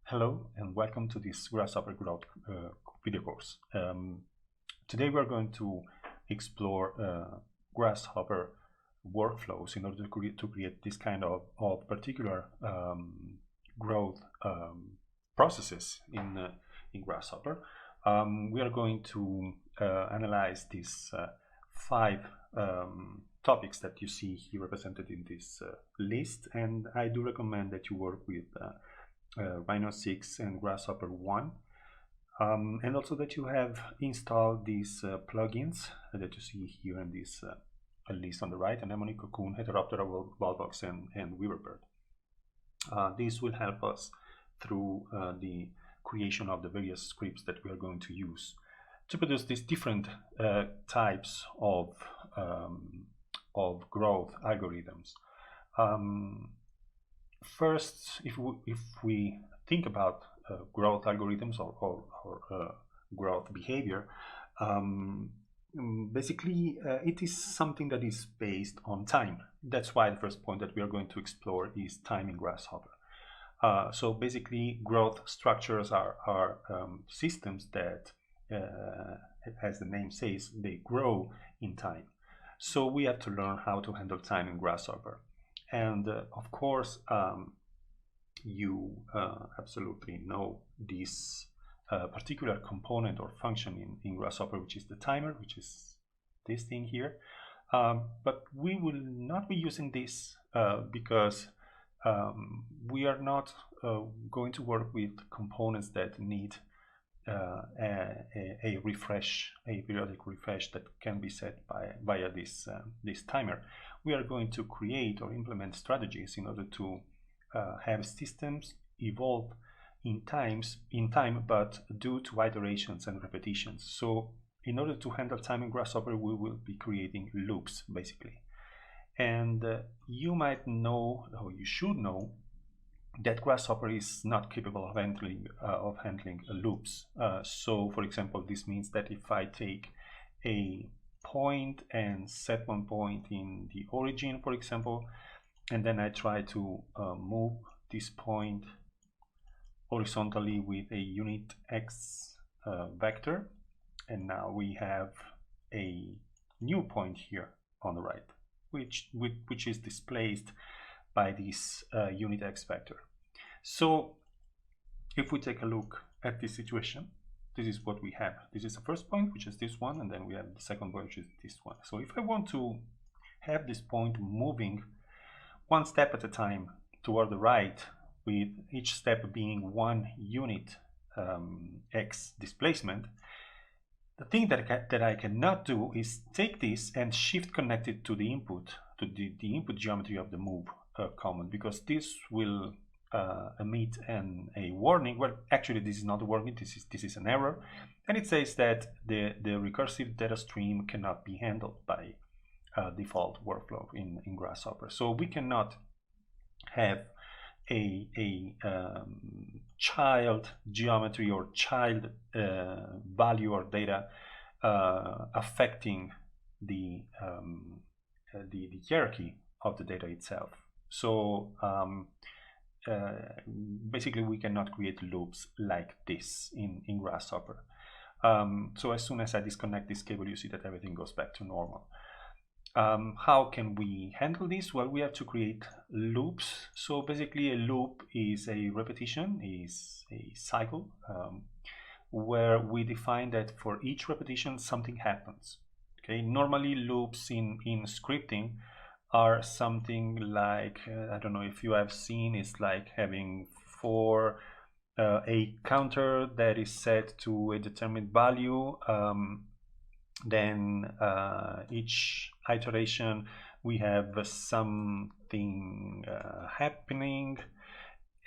Hello and welcome to this Grasshopper Growth video course. Today we're going to explore Grasshopper workflows in order to create this kind of particular growth processes in Grasshopper. We are going to analyze these five topics that you see here represented in this list, and I do recommend that you work with Rhino 6 and Grasshopper 1, and also that you have installed these plugins that you see here in this list on the right: Anemone, Cocoon, Heteroptera, Wallbox, and Weaverbird. These will help us through the creation of the various scripts that we are going to use to produce these different types of growth algorithms. First, if we think about growth algorithms or growth behavior, basically it is something that is based on time. That's why the first point that we are going to explore is time in Grasshopper. So basically, growth structures are systems that, as the name says, they grow in time. So we have to learn how to handle time in Grasshopper. And of course, you absolutely know this particular component or function in Grasshopper, which is the timer, which is this thing here. But we will not be using this because we are not going to work with components that need a refresh, a periodic refresh that can be set via this timer. We are going to create or implement strategies in order to have systems evolve in time, but due to iterations and repetitions. So in order to handle time in Grasshopper, we will be creating loops, basically. And you might know, or you should know, that Grasshopper is not capable of handling loops. So, for example, this means that if I take a point and set one point in the origin, for example, and then I try to move this point horizontally with a unit x vector, and now we have a new point here on the right, which is displaced by this unit x vector. So if we take a look at this situation, this is what we have. This is the first point, which is this one, and then we have the second point, which is this one. So if I want to have this point moving one step at a time toward the right, with each step being one unit x displacement, the thing that I cannot do is take this and shift connect it to the input, to the input geometry of the move command, because this will emit a warning. Well, actually this is not a warning, this is an error, and it says that the recursive data stream cannot be handled by default workflow in Grasshopper. So we cannot have a child geometry or child value or data affecting the hierarchy of the data itself. So basically we cannot create loops like this in Grasshopper. So as soon as I disconnect this cable, you see that everything goes back to normal. How can we handle this? Well, we have to create loops. So basically a loop is a repetition, is a cycle, where we define that for each repetition something happens. Okay, normally loops in scripting are something like, I don't know if you have seen, it's like having for a counter that is set to a determined value. Then each iteration we have something happening,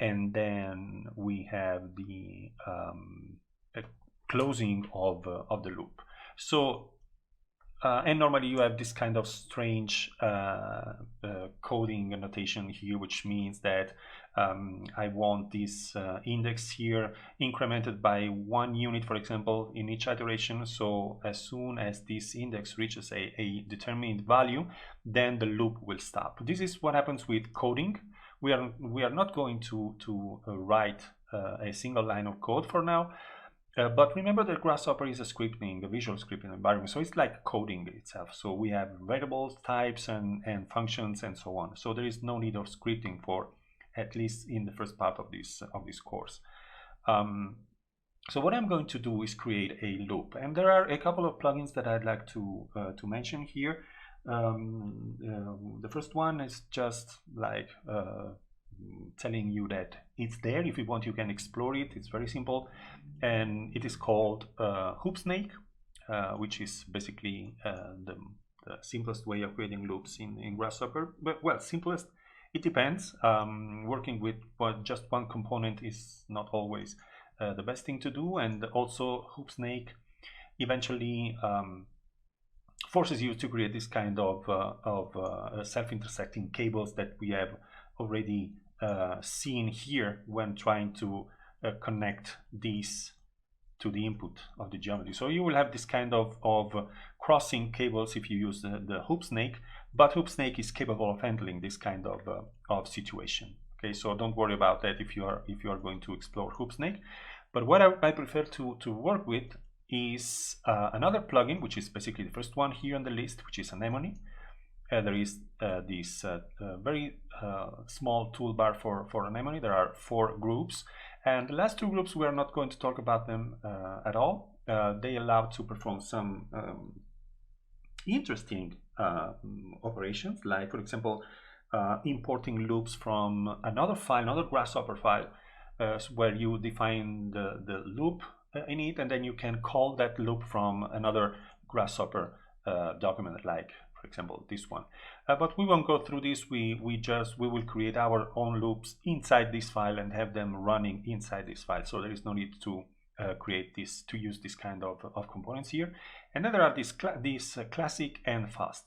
and then we have the closing of the loop. So and normally you have this kind of strange coding notation here, which means that I want this index here incremented by 1 unit, for example, in each iteration. So as soon as this index reaches a determined value, then the loop will stop. This is what happens with coding. we are not going to write a single line of code for now. But remember that Grasshopper is a visual scripting environment, so it's like coding itself. So we have variables, types, and functions, and so on. So there is no need of scripting for, at least in the first part of this course. So what I'm going to do is create a loop, and there are a couple of plugins that I'd like to mention here. The first one is just like telling you that it's there. If you want, you can explore it. It's very simple, and it is called Hoopsnake, which is basically the simplest way of creating loops in Grasshopper. But, well, simplest, it depends. Working with just one component is not always the best thing to do, and also Hoopsnake eventually forces you to create this kind of self-intersecting cables that we have already seen here when trying to connect these to the input of the geometry. So you will have this kind of crossing cables if you use the Hoopsnake, but Hoopsnake is capable of handling this kind of situation. Okay, so don't worry about that if you are going to explore Hoopsnake. But what I prefer to work with is another plugin, which is basically the first one here on the list, which is Anemone. There is this very small toolbar for Anemone. There are 4 groups, and the last 2 groups, we are not going to talk about them at all. They allow to perform some interesting operations, like, for example, importing loops from another file, another Grasshopper file, where you define the loop in it, and then you can call that loop from another Grasshopper document, like, for example, this one. But we won't go through this. We will create our own loops inside this file and have them running inside this file. So there is no need to use this kind of components here. And then there are these classic and fast.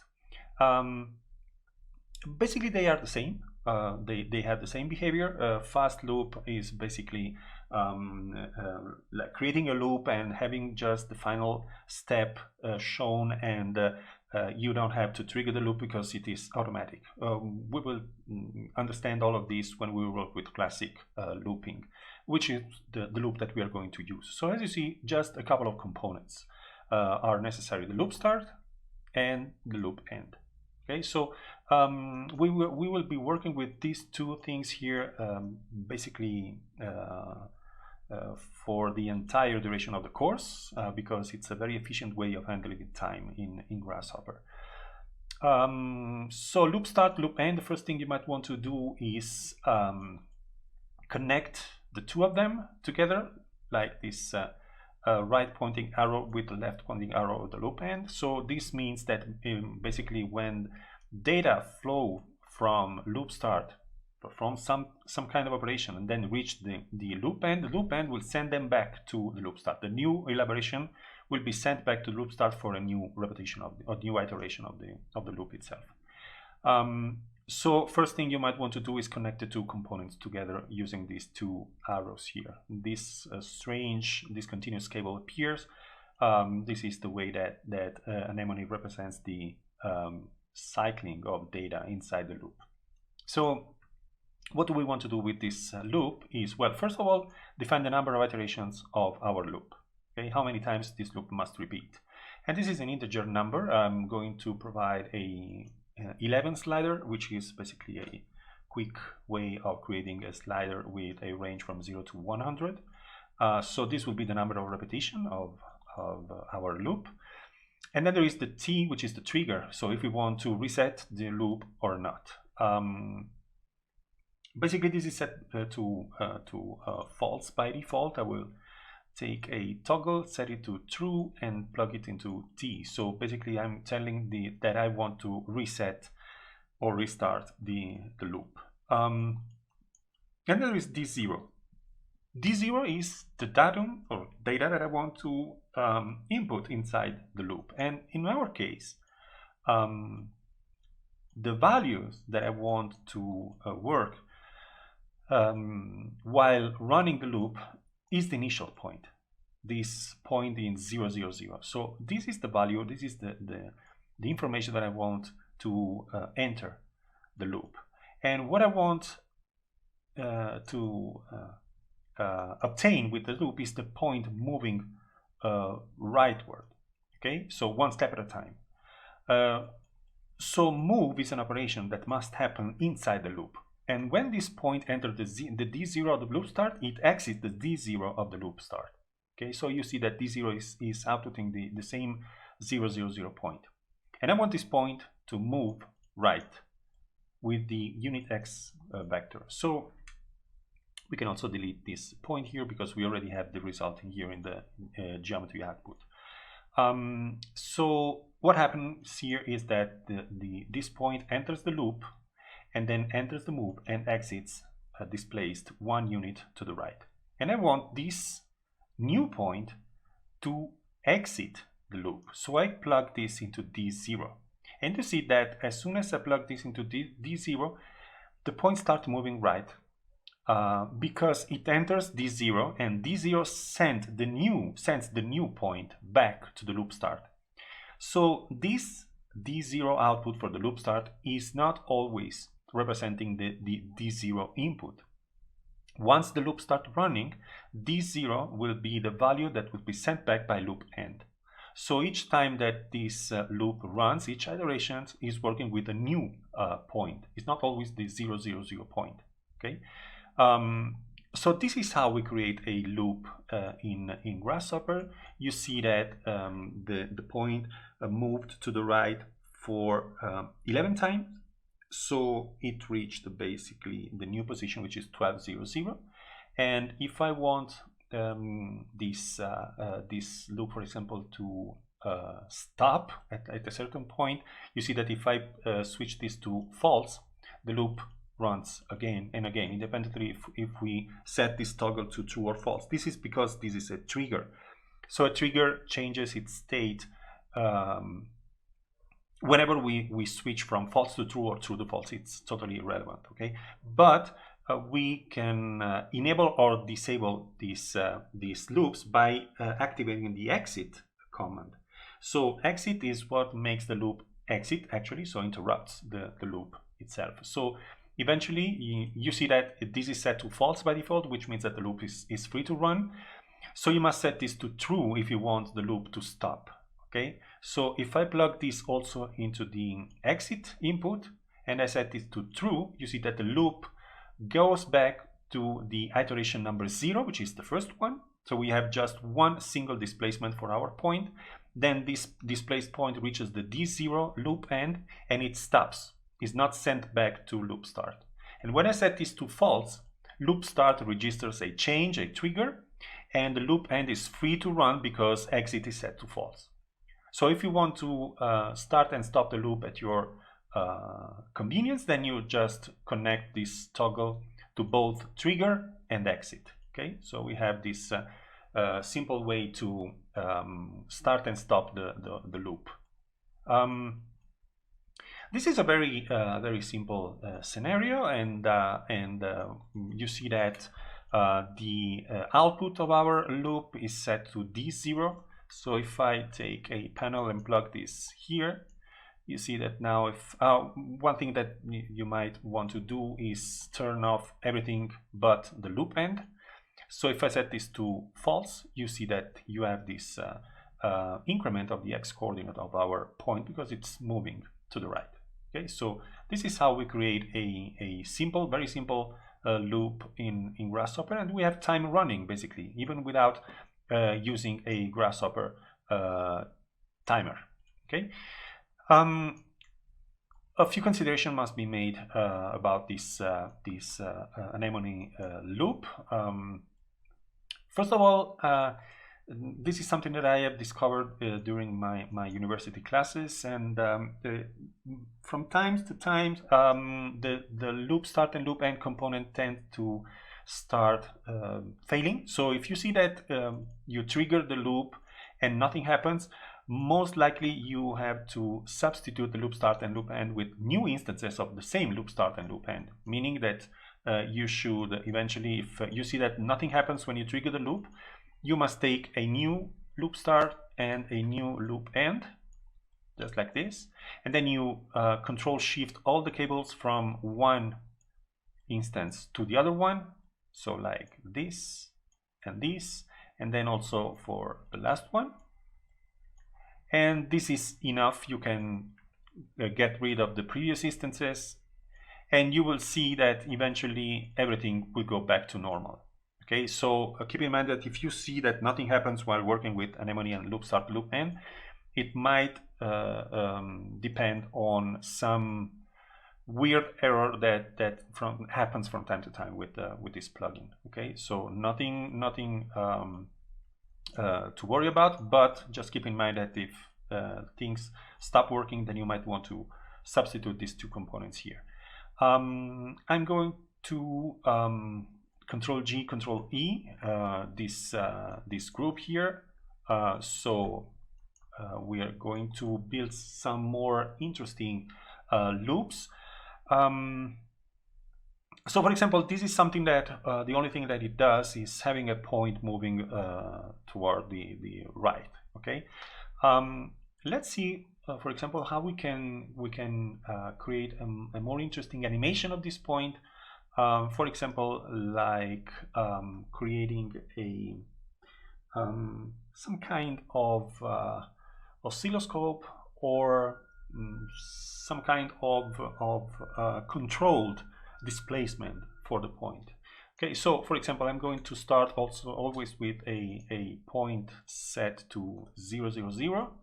Basically, they are the same. They have the same behavior. Fast loop is basically like creating a loop and having just the final step shown, and you don't have to trigger the loop because it is automatic. We will understand all of this when we work with classic looping, which is the loop that we are going to use. So as you see, just a couple of components are necessary: the loop start and the loop end. Okay, so we will be working with these 2 things here basically for the entire duration of the course, because it's a very efficient way of handling time in Grasshopper. So loop start, loop end, the first thing you might want to do is connect the 2 of them together, like this right pointing arrow with the left pointing arrow of the loop end. So this means that basically when data flow from loop start, perform some kind of operation, and then reach the loop end will send them back to the loop start. The new elaboration will be sent back to the loop start for a new repetition or new iteration of the loop itself. So first thing you might want to do is connect the 2 components together using these 2 arrows here. This strange discontinuous cable appears. This is the way that Anemone represents the cycling of data inside the loop. So what do we want to do with this loop is, well, first of all, define the number of iterations of our loop. Okay, how many times this loop must repeat. And this is an integer number. I'm going to provide a 11 slider, which is basically a quick way of creating a slider with a range from 0 to 100. So this will be the number of repetition of our loop. And then there is the T, which is the trigger. So if we want to reset the loop or not. Basically, this is set to false by default. I will take a toggle, set it to true, and plug it into T. So basically, I'm telling that I want to reset or restart the loop. And there is D0. D0 is the datum or data that I want to input inside the loop. And in our case, the values that I want to work while running the loop is the initial point. This point in 0, 0, 0. So this is the value, this is the information that I want to enter the loop. And what I want obtain with the loop is the point moving rightward. Okay, so one step at a time. So move is an operation that must happen inside the loop. And when this point enters the D0 of the loop start, it exits the D0 of the loop start. Okay, so you see that D0 is outputting the same 0, 0, 0 point. And I want this point to move right with the unit x vector. So we can also delete this point here because we already have the result in here in the geometry output. So what happens here is that this point enters the loop and then enters the move and exits displaced 1 unit to the right. And I want this new point to exit the loop. So I plug this into D0. And you see that as soon as I plug this into D0, the point starts moving right because it enters D0 and D0 sends the new point back to the loop start. So this D0 output for the loop start is not always representing the D0 input. Once the loop starts running, D0 will be the value that will be sent back by loop end. So each time that this loop runs, each iteration is working with a new point. It's not always the 0, 0, 0 point. Okay. So this is how we create a loop in Grasshopper. You see that the point moved to the right for 11 times. So it reached basically the new position, which is 12, 0, 0. And if I want this loop, for example, to stop at a certain point, you see that if I switch this to false, the loop runs again and again, independently if we set this toggle to true or false. This is because this is a trigger. So a trigger changes its state whenever we switch from false to true or true to false. It's totally irrelevant, okay? But we can enable or disable these loops by activating the exit command. So exit is what makes the loop exit, actually, so interrupts the loop itself. So eventually you see that this is set to false by default, which means that the loop is free to run. So you must set this to true if you want the loop to stop. Okay, so if I plug this also into the exit input and I set this to true, you see that the loop goes back to the iteration number 0, which is the first one. So we have just one single displacement for our point. Then this displaced point reaches the D0 loop end and it stops. It's not sent back to loop start. And when I set this to false, loop start registers a change, a trigger, and the loop end is free to run because exit is set to false. So if you want to start and stop the loop at your convenience, then you just connect this toggle to both trigger and exit. Okay, so we have this simple way to start and stop the loop. This is a very very simple scenario, and you see that the output of our loop is set to D0. So if I take a panel and plug this here, you see that now if one thing that you might want to do is turn off everything but the loop end. So if I set this to false, you see that you have this increment of the x coordinate of our point because it's moving to the right. Okay, so this is how we create a simple, very simple loop in Grasshopper, and we have time running basically, even without using a Grasshopper timer. Okay. A few considerations must be made about this anemone loop. First of all, this is something that I have discovered during my university classes, and from time to time, the loop start and loop end component tend to start failing. So if you see that you trigger the loop and nothing happens, most likely you have to substitute the loop start and loop end with new instances of the same loop start and loop end, meaning that you should eventually, if you see that nothing happens when you trigger the loop, you must take a new loop start and a new loop end, just like this, and then you control shift all the cables from one instance to the other one, so like this, and then also for the last one. And this is enough. You can get rid of the previous instances, and you will see that eventually everything will go back to normal. Okay, so keep in mind that if you see that nothing happens while working with anemone and loop start, loop end, it might depend on some weird error that happens from time to time with this plugin. Okay, so nothing to worry about, but just keep in mind that if things stop working, then you might want to substitute these two components here. I'm going to Control G, Control E this group here. So we are going to build some more interesting loops. So for example, this is something that the only thing that it does is having a point moving toward the right. Okay, let's see for example how we can create a more interesting animation of this point. For example, like creating a some kind of oscilloscope or some kind of controlled displacement for the point. Okay, so for example, I'm going to start always with a point set to 0, 0, 0.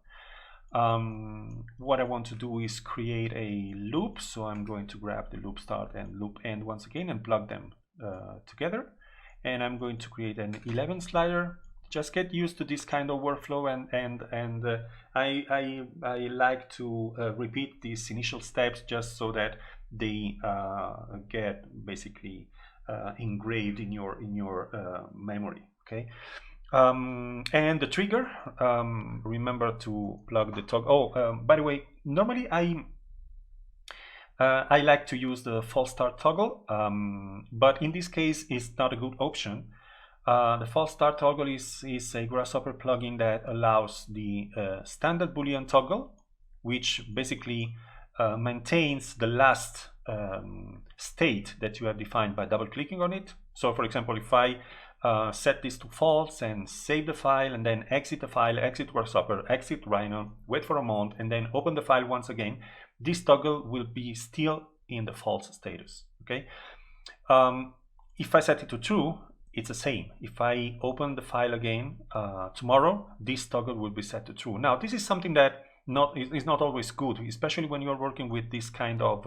What I want to do is create a loop, so I'm going to grab the loop start and loop end once again and plug them together, and I'm going to create an 11 slider. Just get used to this kind of workflow, and I like to repeat these initial steps just so that they get basically engraved in your memory. Okay. And the trigger, remember to plug the toggle. Oh, by the way, normally I like to use the false start toggle, but in this case it's not a good option. The false start toggle is a Grasshopper plugin that allows the standard Boolean toggle, which basically maintains the last state that you have defined by double clicking on it. So for example, if I set this to false and save the file and then exit the file, exit Grasshopper, exit Rhino, wait for a moment and then open the file once again, this toggle will be still in the false status. Okay. If I set it to true, it's the same. If I open the file again tomorrow, this toggle will be set to true. Now this is something that is not always good, especially when you're working with this kind of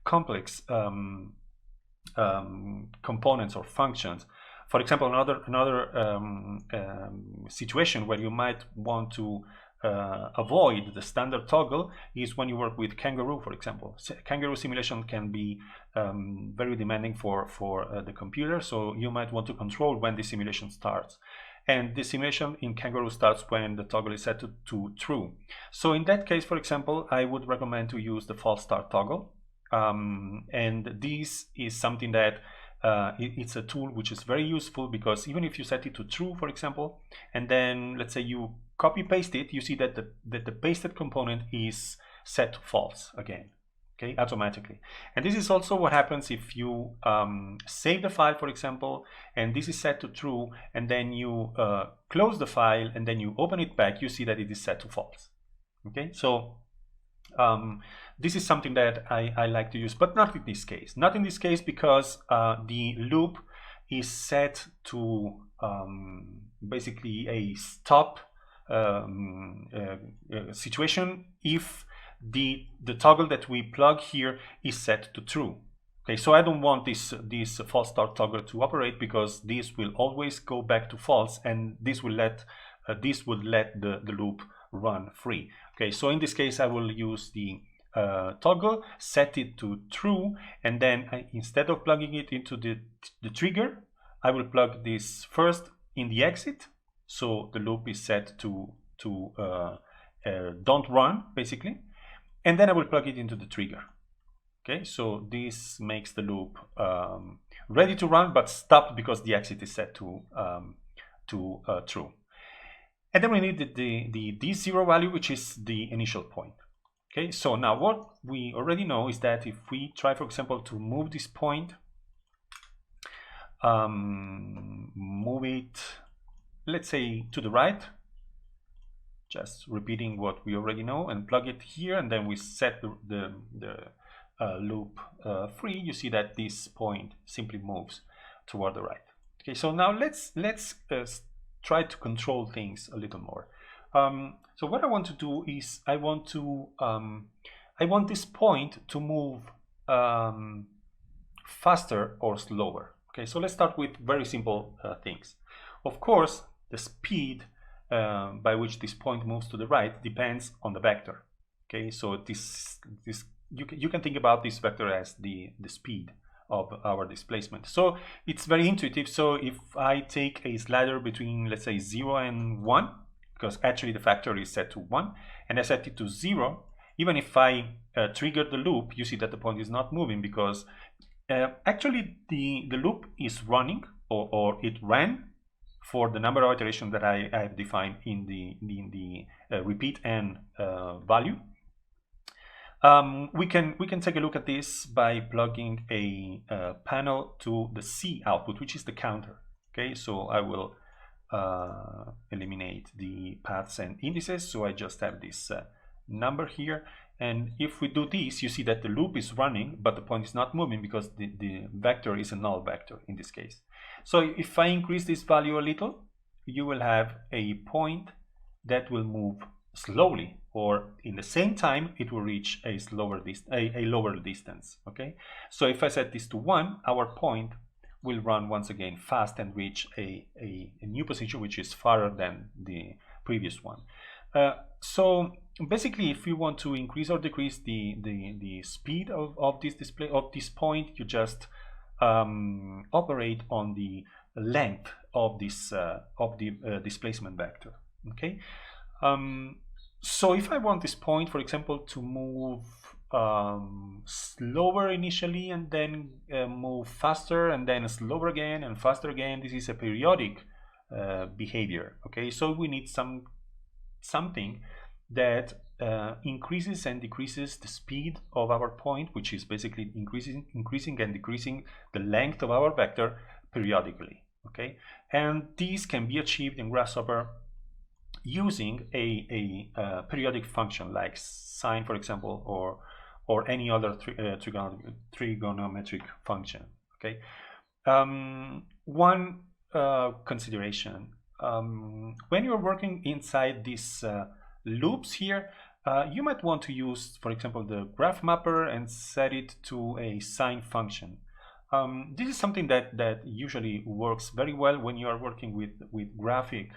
complex components or functions. For example, another situation where you might want to avoid the standard toggle is when you work with Kangaroo, for example. Kangaroo simulation can be very demanding for the computer, so you might want to control when the simulation starts. And the simulation in Kangaroo starts when the toggle is set to true. So in that case, for example, I would recommend to use the false start toggle. And this is something that it's a tool which is very useful, because even if you set it to true, for example, and then let's say you copy paste it, you see that the pasted component is set to false again, okay, automatically. And this is also what happens if you save the file, for example, and this is set to true, and then you close the file and then you open it back, you see that it is set to false. Okay, so this is something that I like to use, but not in this case. Not in this case because the loop is set to basically a stop situation if the toggle that we plug here is set to true. Okay, so I don't want this false start toggle to operate, because this will always go back to false, and this will let the loop run free. Okay, so in this case I will use the toggle, set it to true, and then instead of plugging it into the trigger, I will plug this first in the exit, so the loop is set to don't run, basically, and then I will plug it into the trigger. Okay, so this makes the loop ready to run but stopped because the exit is set to true. And then we need the D0 value, which is the initial point. Okay, so now what we already know is that if we try, for example, to move this point move it, let's say, to the right, just repeating what we already know, and plug it here, and then we set the loop free. You see that this point simply moves toward the right. Okay, so now let's try to control things a little more. So what I want to do is I want this point to move faster or slower. Okay, so let's start with very simple things. Of course, the speed by which this point moves to the right depends on the vector. Okay, so you can think about this vector as the speed of our displacement. So it's very intuitive. So if I take a slider between, let's say, 0 and 1, because actually the factor is set to 1, and I set it to 0, even if I trigger the loop, you see that the point is not moving, because actually the loop is running, or it ran for the number of iterations that I have defined in the repeat n value. We can take a look at this by plugging a panel to the C output, which is the counter. Okay, so I will eliminate the paths and indices, so I just have this number here. And if we do this, you see that the loop is running, but the point is not moving because the vector is a null vector in this case. So if I increase this value a little, you will have a point that will move slowly, or in the same time it will reach a lower distance. Okay, so if I set this to 1, our point will run once again fast and reach a new position which is farther than the previous one. So basically, if you want to increase or decrease the speed of this point, you just operate on the length of this displacement vector. Okay, so if I want this point, for example, to move slower initially and then move faster and then slower again and faster again, this is a periodic behavior. Okay, so we need something that increases and decreases the speed of our point, which is basically increasing and decreasing the length of our vector periodically. Okay, and these can be achieved in Grasshopper using a periodic function like sine, for example, or any other trigonometric function. Okay, one consideration: when you're working inside these loops here, you might want to use, for example, the graph mapper and set it to a sine function. This is something that usually works very well when you are working with graphic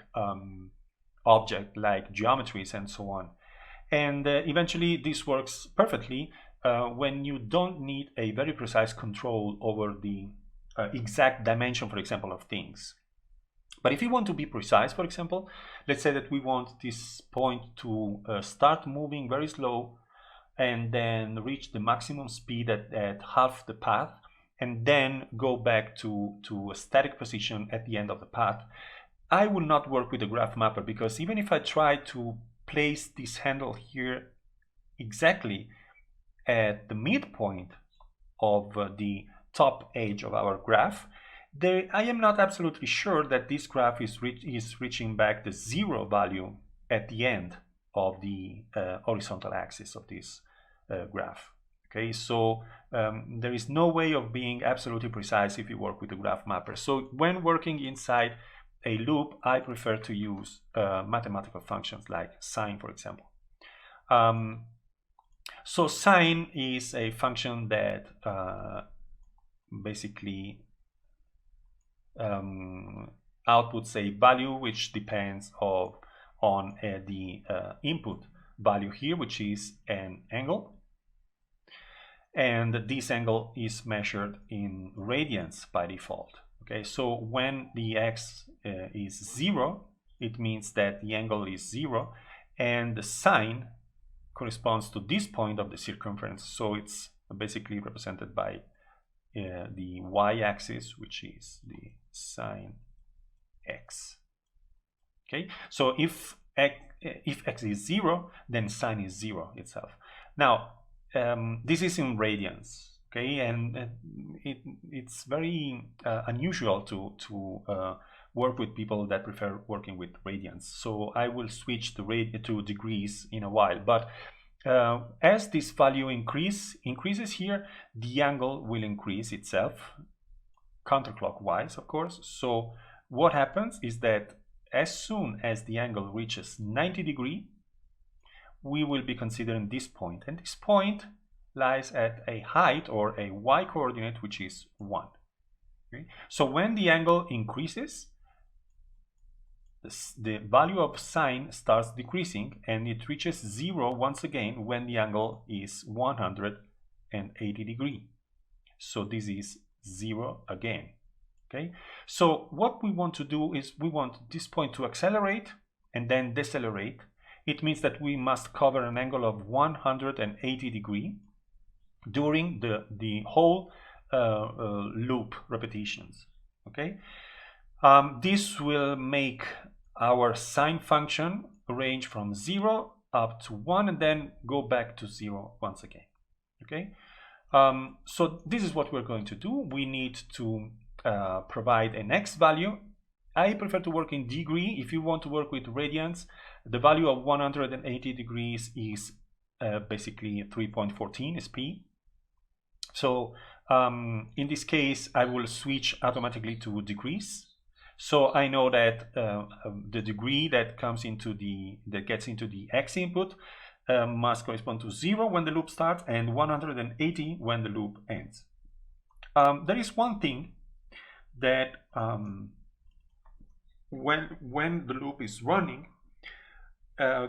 object like geometries and so on. And eventually this works perfectly when you don't need a very precise control over the exact dimension, for example, of things. But if you want to be precise, for example, let's say that we want this point to start moving very slow and then reach the maximum speed at half the path, and then go back to a static position at the end of the path. I will not work with the graph mapper, because even if I try to place this handle here exactly at the midpoint of the top edge of our graph, I am not absolutely sure that this graph is reaching back the 0 value at the end of the horizontal axis of this graph. Okay, so there is no way of being absolutely precise if you work with the graph mapper. So when working inside a loop, I prefer to use mathematical functions like sine, for example. So sine is a function that basically outputs a value which depends on the input value here, which is an angle. And this angle is measured in radians by default. Okay, so when the x is 0, it means that the angle is 0, and the sine corresponds to this point of the circumference. So it's basically represented by the y-axis, which is the sine x. Okay, so if x is 0, then sine is 0 itself. Now, this is in radians. Okay, and it's very unusual to work with people that prefer working with radians. So I will switch to degrees in a while, but as this value increases here, the angle will increase itself, counterclockwise, of course. So what happens is that as soon as the angle reaches 90 degrees, we will be considering this point, and this point lies at a height or a y coordinate which is 1. Okay? So when the angle increases, the value of sine starts decreasing, and it reaches 0 once again when the angle is 180 degrees. So this is 0 again. Okay, so what we want to do is we want this point to accelerate and then decelerate. It means that we must cover an angle of 180 degrees during the whole loop repetitions. Okay, this will make our sine function range from 0 up to 1 and then go back to 0 once again. Okay, so this is what we're going to do. We need to provide an x value. I prefer to work in degree. If you want to work with radians, the value of 180 degrees is basically 3.14 sp. So in this case, I will switch automatically to degrees. So I know that the degree that gets into the x input must correspond to 0 when the loop starts and 180 when the loop ends. There is one thing that when the loop is running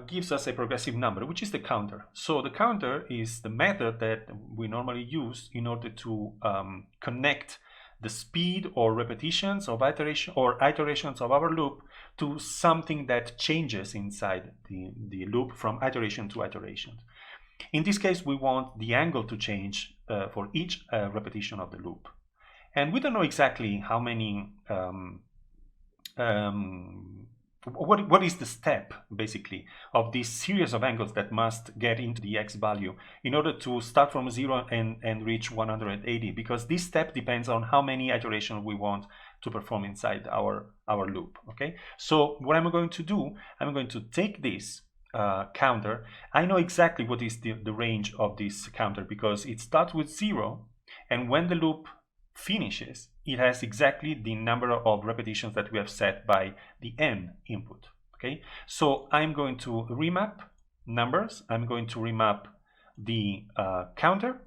gives us a progressive number, which is the counter. So the counter is the method that we normally use in order to connect the speed or repetitions of iterations of our loop to something that changes inside the loop from iteration to iteration. In this case, we want the angle to change for each repetition of the loop. And we don't know exactly how many, what is the step, basically, of this series of angles that must get into the x value in order to start from 0 and reach 180, because this step depends on how many iterations we want to perform inside our loop. Okay, so what I'm going to do, I'm going to take this counter. I know exactly what is the range of this counter because it starts with 0, and when the loop finishes, it has exactly the number of repetitions that we have set by the n input. Okay, so I'm going to remap numbers. I'm going to remap the counter,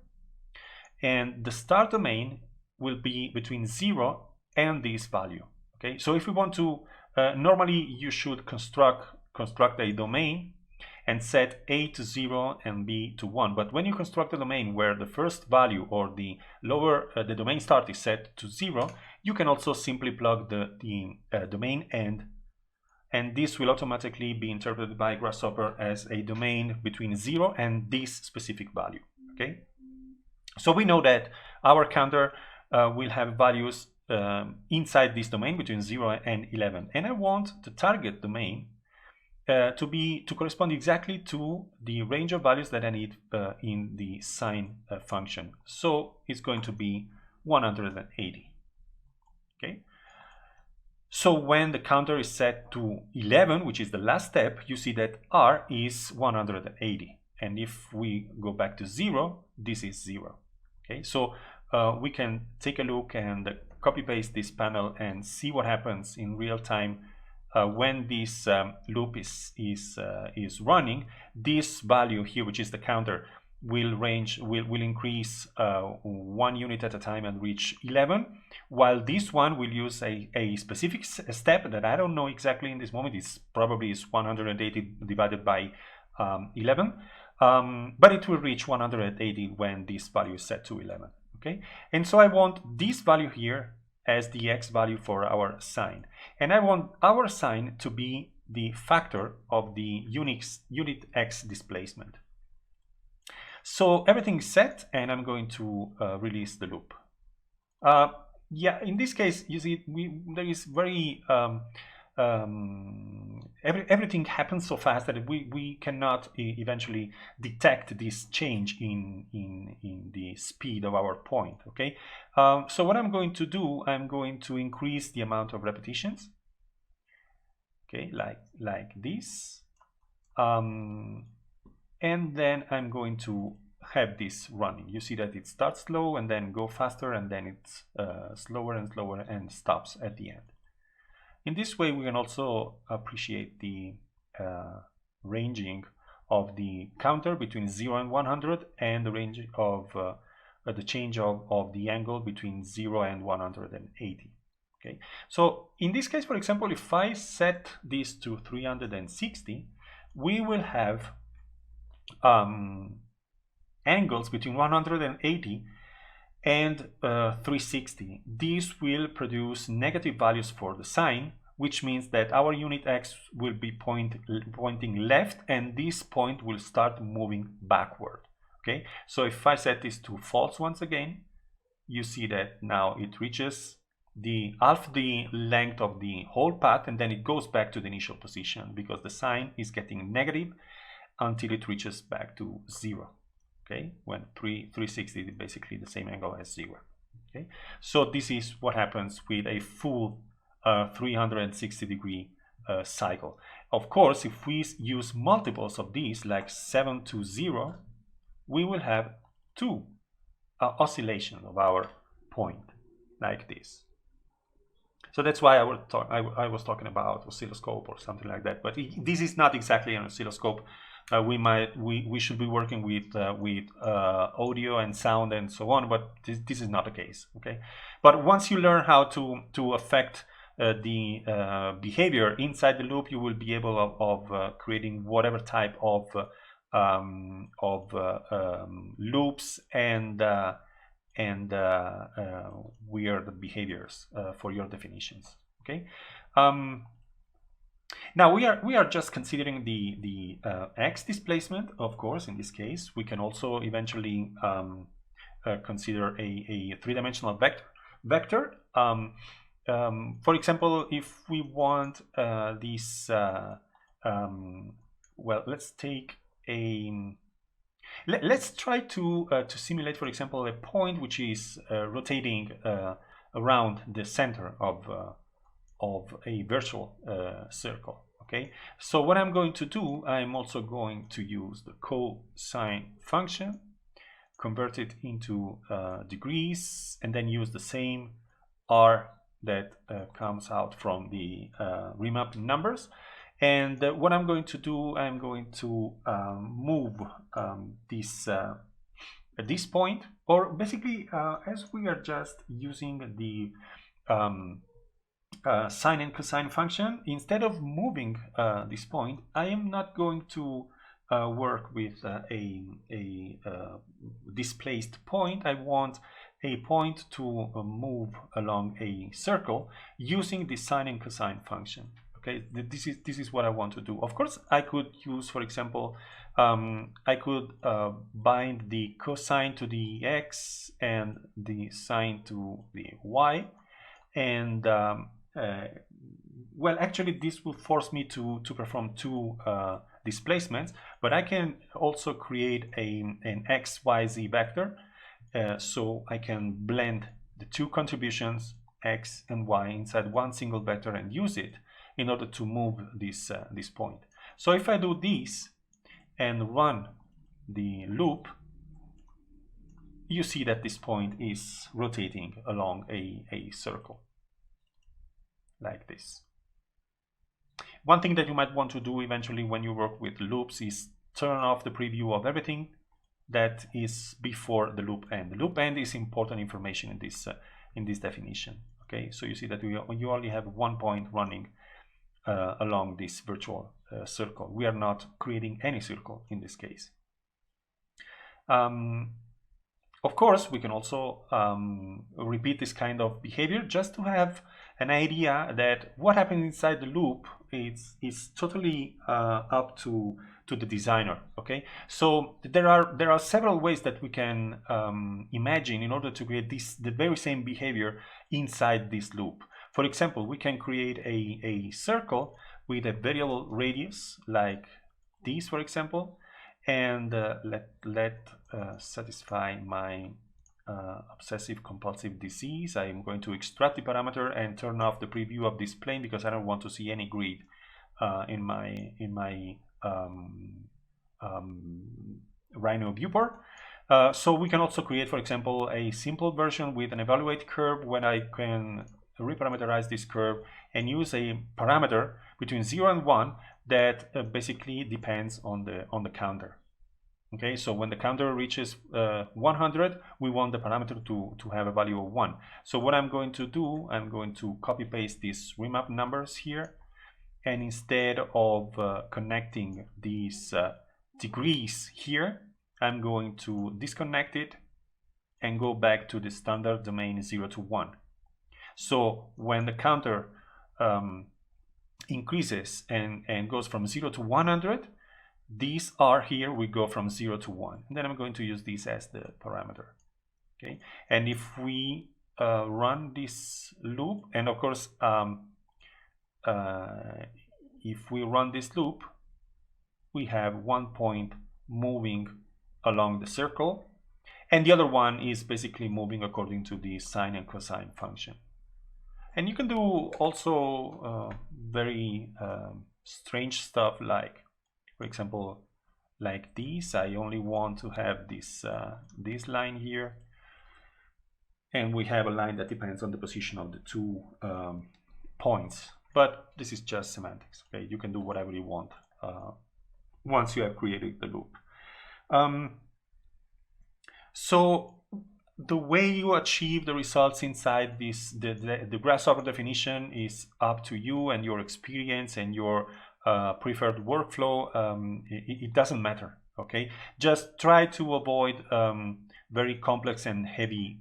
and the start domain will be between 0 and this value. Okay, so if we want to normally you should construct a domain and set A to 0 and B to 1. But when you construct a domain where the first value or the domain start is set to 0, you can also simply plug the domain end, and this will automatically be interpreted by Grasshopper as a domain between 0 and this specific value. Okay, so we know that our counter will have values inside this domain between 0 and 11, and I want the target domain to correspond exactly to the range of values that I need in the sine function. So it's going to be 180. Okay. So when the counter is set to 11, which is the last step, you see that R is 180. And if we go back to 0, this is 0. Okay. So we can take a look and copy paste this panel and see what happens in real time. When this loop is running, this value here, which is the counter, will increase 1 unit at a time and reach 11, while this one will use a specific step that I don't know exactly in this moment. It's probably 180 divided by 11, but it will reach 180 when this value is set to 11. Okay, and so I want this value here as the x value for our sine, and I want our sine to be the factor of the unit x displacement. So everything is set, and I'm going to release the loop. Yeah, in this case, you see, there is very everything happens so fast that we cannot eventually detect this change in the speed of our point. Okay, so what I'm going to do, I'm going to increase the amount of repetitions. Okay, like this, and then I'm going to have this running. You see that it starts slow and then go faster, and then it's slower and slower and stops at the end. In this way, we can also appreciate the ranging of the counter between 0 and 100, and the range of the change of the angle between 0 and 180. Okay, so in this case, for example, if I set this to 360, we will have angles between 180 and 360. This will produce negative values for the sine, which means that our unit x will be pointing left, and this point will start moving backward. Okay, so if I set this to false once again, you see that now it reaches the half the length of the whole path, and then it goes back to the initial position because the sine is getting negative until it reaches back to 0. Okay, when 360 is basically the same angle as 0. Okay, so this is what happens with a full 360-degree cycle. Of course, if we use multiples of these, like 7 to 0, we will have 2 oscillations of our point, like this. So that's why I was talking about oscilloscope or something like that. But this is not exactly an oscilloscope. We should be working with audio and sound and so on, but this is not the case. Okay, but once you learn how to affect the behavior inside the loop, you will be able of creating whatever type of loops and weird behaviors for your definitions. Okay. Now we are just considering the x displacement. Of course, in this case, we can also eventually consider a three-dimensional vector. For example, if we want this, well, let's take a. Let's try to simulate, for example, a point which is rotating around the center of a virtual circle. Okay, so what I'm going to do, I'm also going to use the cosine function, convert it into degrees, and then use the same r that comes out from the remapping numbers. And what I'm going to do, I'm going to move this point, or basically as we are just using the sine and cosine function, instead of moving this point, I am not going to work with a displaced point. I want a point to move along a circle using the sine and cosine function. Okay, this is what I want to do. Of course, I could use, for example, I could bind the cosine to the x and the sine to the y, and well, actually, this will force me to perform two displacements, but I can also create an x, y, z vector, so I can blend the two contributions, x and y, inside one single vector and use it in order to move this point. So if I do this and run the loop, you see that this point is rotating along a circle like this. One thing that you might want to do eventually when you work with loops is turn off the preview of everything that is before the loop end. The loop end is important information in this definition. Okay, so you see that you only have one point running along this virtual circle. We are not creating any circle in this case. Of course, we can also repeat this kind of behavior just to have an idea that what happens inside the loop is totally up to the designer. Okay, so there are several ways that we can imagine in order to create the very same behavior inside this loop. For example, we can create a circle with a variable radius like this, for example, and let satisfy my obsessive compulsive disease. I am going to extract the parameter and turn off the preview of this plane because I don't want to see any grid in my Rhino viewport. So we can also create, for example, a simple version with an evaluate curve when I can reparameterize this curve and use a parameter between 0 and 1 that basically depends on the counter. Okay, so when the counter reaches 100, we want the parameter to have a value of 1. So what I'm going to do, I'm going to copy paste these remap numbers here, and instead of connecting these degrees here, I'm going to disconnect it and go back to the standard domain 0 to 1. So when the counter increases and goes from 0 to 100, these are here, we go from 0 to 1. And then I'm going to use this as the parameter. Okay, and if we run this loop, and of course, if we run this loop, we have 1 point moving along the circle, and the other one is basically moving according to the sine and cosine function. And you can do also very strange stuff, like, for example, like this. I only want to have this this line here, and we have a line that depends on the position of the two points. But this is just semantics. Okay, you can do whatever you want once you have created the loop. So the way you achieve the results inside this, the Grasshopper definition, is up to you and your experience and your preferred workflow. It doesn't matter. Okay, just try to avoid very complex and heavy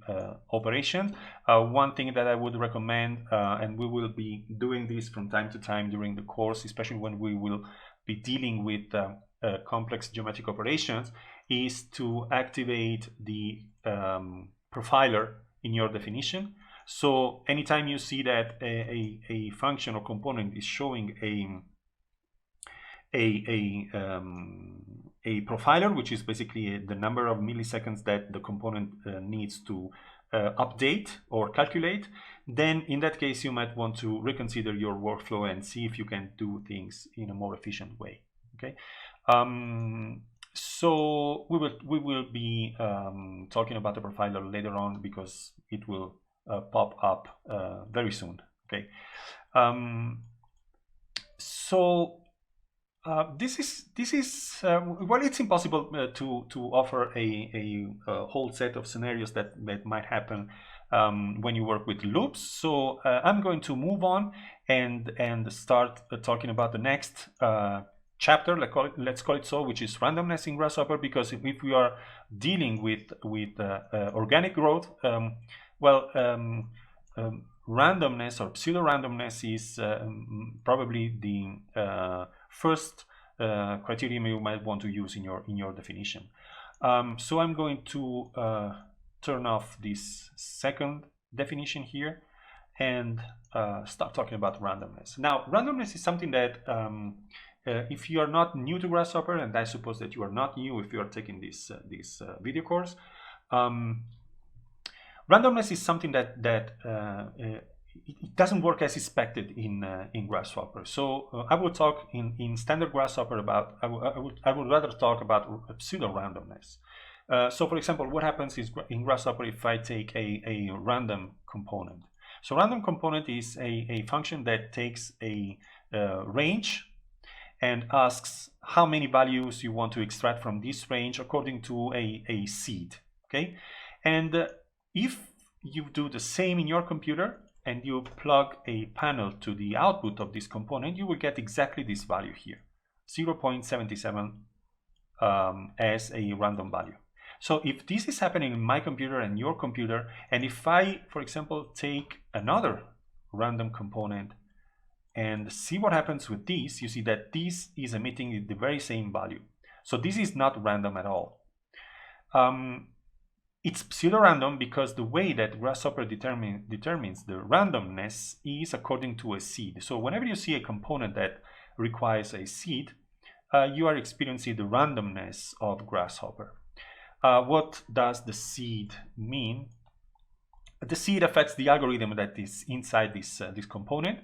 operations. One thing that I would recommend, and we will be doing this from time to time during the course, especially when we will be dealing with complex geometric operations, is to activate the profiler in your definition. So anytime you see that a function or component is showing a profiler, which is basically the number of milliseconds that the component needs to update or calculate, then in that case you might want to reconsider your workflow and see if you can do things in a more efficient way. Okay, so we will be talking about the profiler later on, because it will pop up very soon. Okay, so this is well, it's impossible to offer a whole set of scenarios that might happen when you work with loops. So I'm going to move on and start talking about the next chapter, let's call it so, which is randomness in Grasshopper, because if we are dealing with organic growth, randomness or pseudo-randomness is probably the first criterion you might want to use in your definition. So I'm going to turn off this second definition here and start talking about randomness. Now, randomness is something that if you are not new to Grasshopper, and I suppose that you are not new if you are taking this video course, randomness is something that it doesnn't work as expected in Grasshopper. So I will talk in standard Grasshopper about, I would rather talk about pseudo-randomness. So for example, what happens is in Grasshopper if I take a random component. So random component is a function that takes a range and asks how many values you want to extract from this range according to a seed. Okay, and if you do the same in your computer and you plug a panel to the output of this component, you will get exactly this value here, 0.77 as a random value. So if this is happening in my computer and your computer, and if I, for example, take another random component and see what happens with this, you see that this is emitting the very same value. So this is not random at all. It's pseudo-random because the way that Grasshopper determines the randomness is according to a seed. So whenever you see a component that requires a seed, you are experiencing the randomness of Grasshopper. What does the seed mean? The seed affects the algorithm that is inside this component.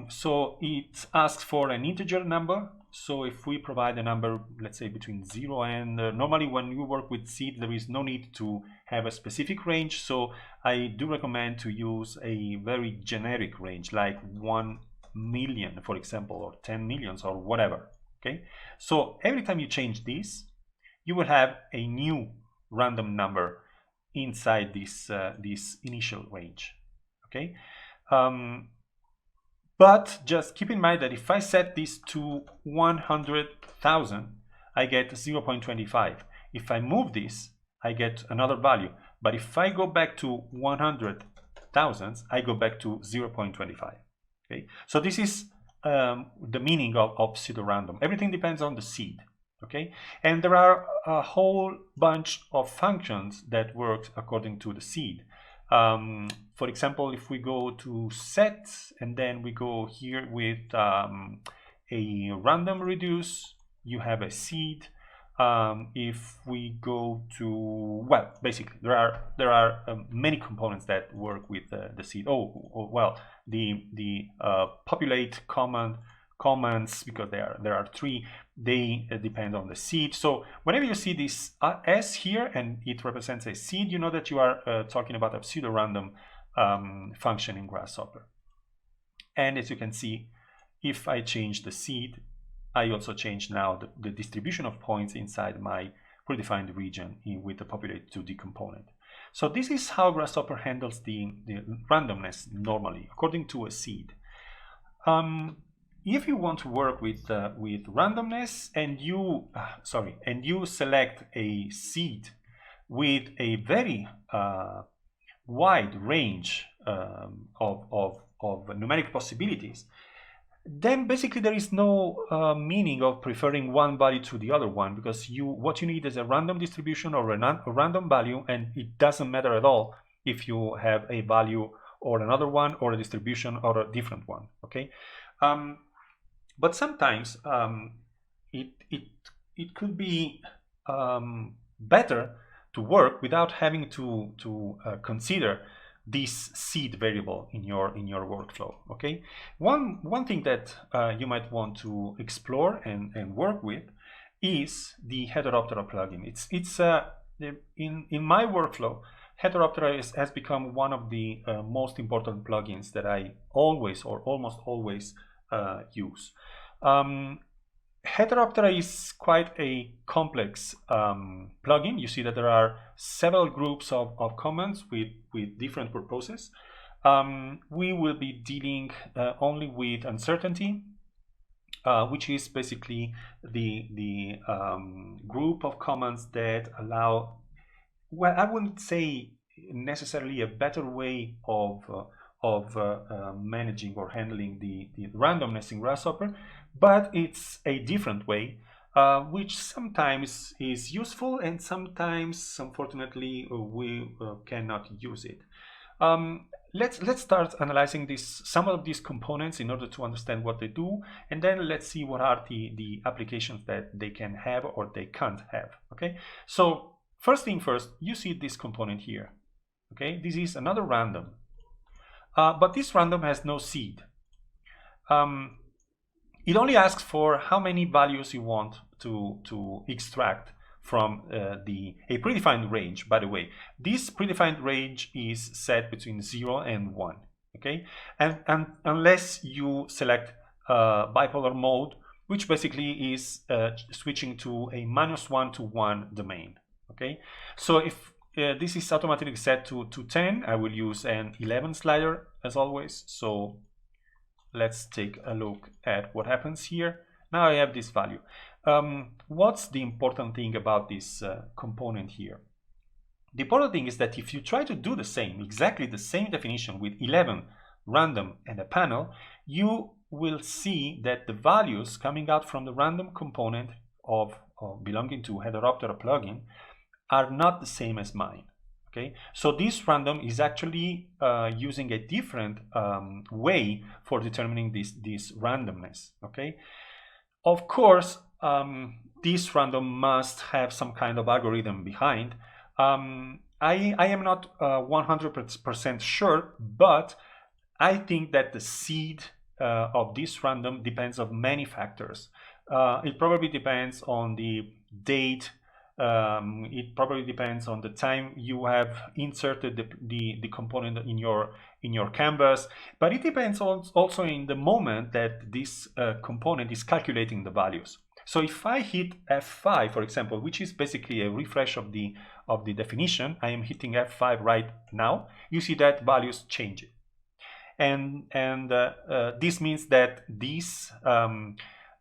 So it asks for an integer number. So if we provide a number, let's say between 0 and normally when you work with seed, there is no need to have a specific range. So I do recommend to use a very generic range, like 1 million, for example, or 10 millions or whatever. Okay. So every time you change this, you will have a new random number inside this this initial range. Okay. But just keep in mind that if I set this to 100,000, I get 0.25. If I move this, I get another value. But if I go back to 100,000, I go back to 0.25. Okay, so this is the meaning of pseudo-random. Everything depends on the seed. Okay, and there are a whole bunch of functions that work according to the seed. For example, if we go to set and then we go here with a random reduce, you have a seed. If we go to, well, basically there are many components that work with the seed. Well, the populate comments, because there are three, they depend on the seed. So whenever you see this S here and it represents a seed, you know that you are talking about a pseudo-random function in Grasshopper. And as you can see, if I change the seed, I also change now the distribution of points inside my predefined region with the populate2D component. So this is how Grasshopper handles the randomness normally, according to a seed. If you want to work with randomness and you select a seed with a very wide range of numeric possibilities, then basically there is no meaning of preferring one value to the other one, because what you need is a random distribution or a random value, and it doesn't matter at all if you have a value or another one or a distribution or a different one. Okay. But sometimes it could be better to work without having to consider this seed variable in your workflow. Okay, one thing that you might want to explore and work with is the Heteroptera plugin. It's in my workflow, Heteroptera has become one of the most important plugins that I always or almost always use. Heteroptera is quite a complex plugin. You see that there are several groups of comments with different purposes. We will be dealing only with uncertainty, which is basically the group of comments that allow, well, I wouldn't say necessarily a better way of managing or handling the randomness in Grasshopper, but it's a different way, which sometimes is useful and sometimes, unfortunately, we cannot use it. Let's start analyzing some of these components in order to understand what they do, and then let's see what are the applications that they can have or they can't have. Okay, so first thing first, you see this component here. Okay, this is another random. But this random has no seed. It only asks for how many values you want to extract from a predefined range. By the way, this predefined range is set between 0 and 1. Okay, and unless you select bipolar mode, which basically is switching to a -1 to 1 domain. Okay, so if this is automatically set to 10, I will use an 11 slider as always. So let's take a look at what happens here. Now I have this value. What's the important thing about this component here? The important thing is that if you try to do the same, exactly the same definition with 11 random and a panel, you will see that the values coming out from the random component of belonging to Heteroptera plugin are not the same as mine. Okay, so this random is actually using a different way for determining this randomness. Okay, of course, this random must have some kind of algorithm behind. I am not 100% sure, but I think that the seed of this random depends on many factors. It probably depends on the date. It probably depends on the time you have inserted the component in your canvas, but it depends also in the moment that this component is calculating the values. So if I hit F5, for example, which is basically a refresh of the definition, I am hitting F5 right now. You see that values change. And this means that this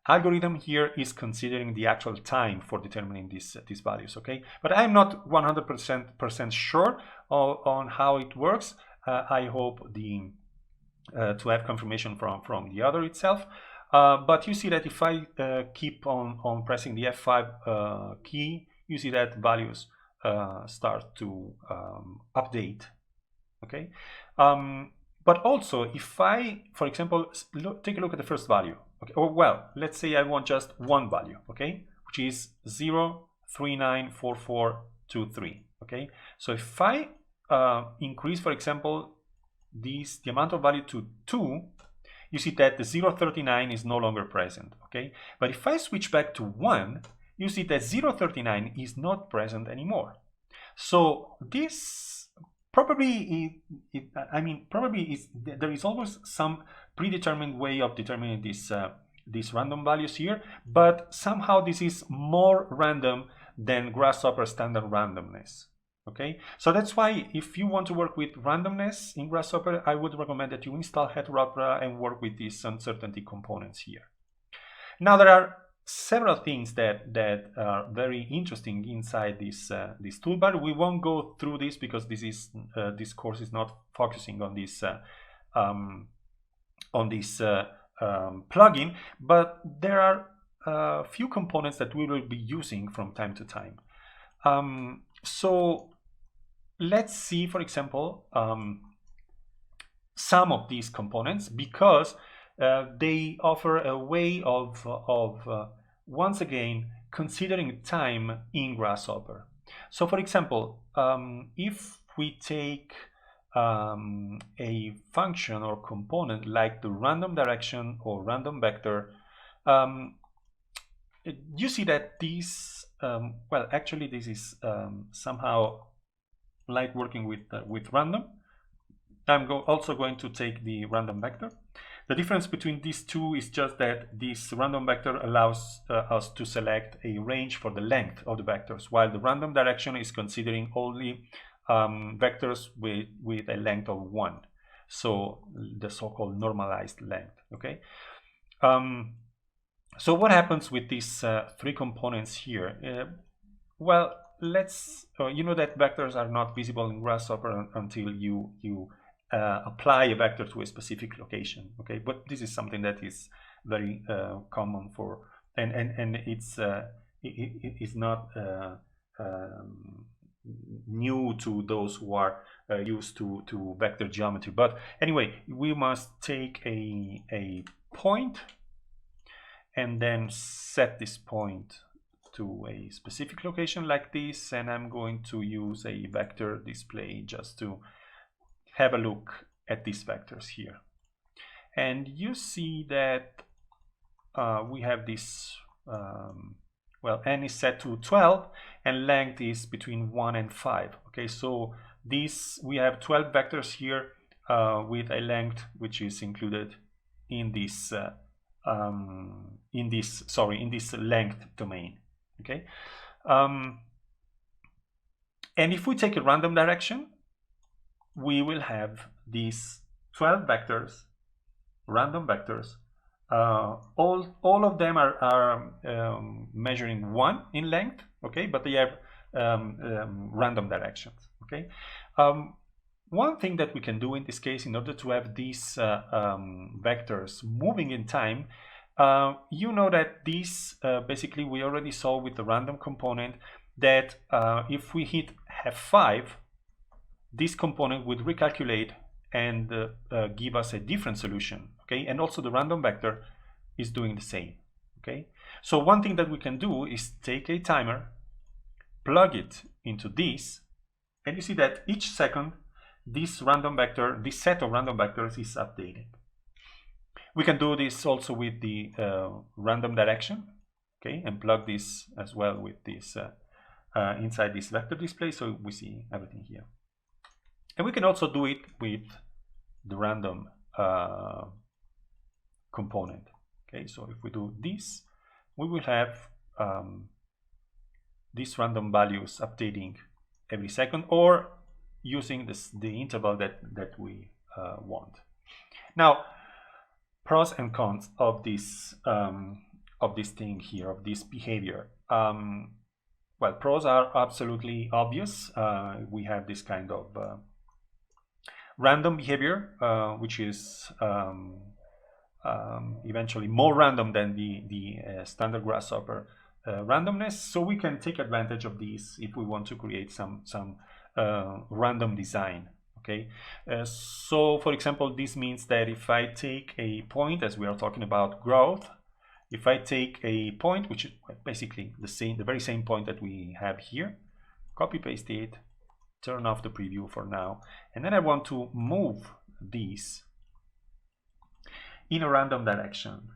algorithm here is considering the actual time for determining these values. Okay, but I'm not 100% sure on how it works. I hope to have confirmation from the other itself. But you see that if I keep on pressing the F5 key, you see that values start to update. Okay. But also, if I, for example, take a look at the first value. Okay. Or well, let's say I want just one value. Okay, which is 0394423. Okay. So if I increase, for example, the amount of value to 2, you see that the 039 is no longer present. Okay. But if I switch back to 1, you see that 039 is not present anymore. So this probably there is always some predetermined way of determining these random values here, but somehow this is more random than Grasshopper standard randomness. Okay, so that's why if you want to work with randomness in Grasshopper, I would recommend that you install Heteropera and work with these uncertainty components here. Now there are several things that are very interesting inside this toolbar. We won't go through this because this course is not focusing on this plugin, but there are a few components that we will be using from time to time. So let's see, for example, some of these components, because they offer a way of once again considering time in Grasshopper. So for example, if we take a function or component like the random direction or random vector, you see that these well, actually this is somehow like working with random. I'm also going to take the random vector. The difference between these two is just that this random vector allows us to select a range for the length of the vectors, while the random direction is considering only vectors with a length of 1, so the so-called normalized length. Okay. So what happens with these three components here? Well, let's you know that vectors are not visible in Grasshopper until you apply a vector to a specific location. Okay, but this is something that is very common for, and it's it is not new to those who are used to vector geometry. But anyway, we must take a point and then set this point to a specific location like this, and I'm going to use a vector display just to have a look at these vectors here. And you see that we have this well, n is set to 12 and length is between 1 and 5. Okay, so this we have 12 vectors here with a length which is included in this in this length domain. Okay, and if we take a random direction, we will have these 12 vectors, random vectors. All of them are measuring 1 in length. Okay, but they have random directions. Okay. One thing that we can do in this case, in order to have these vectors moving in time, you know that these basically we already saw with the random component that if we hit F5, this component would recalculate and give us a different solution, okay? And also the random vector is doing the same, okay? So one thing that we can do is take a timer, plug it into this, and you see that each second this random vector, this set of random vectors is updated. We can do this also with the random direction, okay, and plug this as well with this inside this vector display, so we see everything here. And we can also do it with the random component. Okay, so if we do this, we will have these random values updating every second, or using the interval that we want. Now, pros and cons of this thing here, of this behavior. Well, pros are absolutely obvious. We have this kind of random behavior, which is eventually more random than the standard Grasshopper randomness. So we can take advantage of these if we want to create some random design. Okay, so for example, this means that if I take a point, as we are talking about growth, if I take a point which is basically the very same point that we have here, copy paste it, turn off the preview for now, and then I want to move these in a random direction.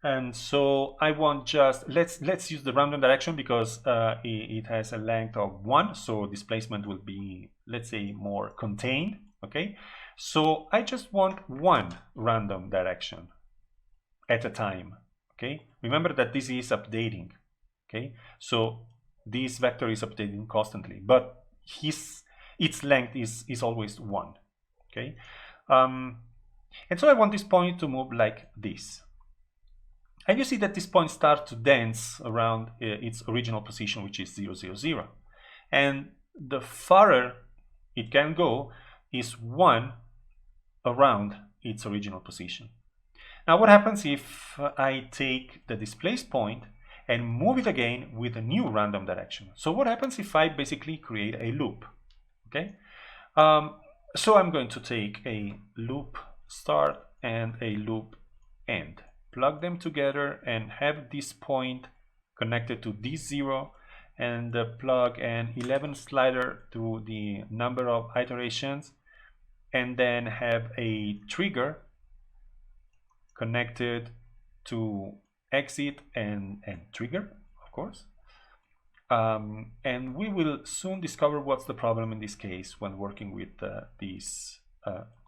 And so I want just, let's use the random direction because it has a length of 1, so displacement will be, let's say, more contained. Okay, so I just want one random direction at a time. Okay, remember that this is updating. Okay, so this vector is updating constantly, but its length is always 1. Okay, and so I want this point to move like this. And you see that this point starts to dance around its original position, which is 0, 0, 0. And the farther it can go is 1 around its original position. Now what happens if I take the displaced point and move it again with a new random direction? So what happens if I basically create a loop? Okay, so I'm going to take a loop start and a loop end, plug them together and have this point connected to this 0, and plug an 11 slider to the number of iterations, and then have a trigger connected to exit and trigger, of course. And we will soon discover what's the problem in this case when working with this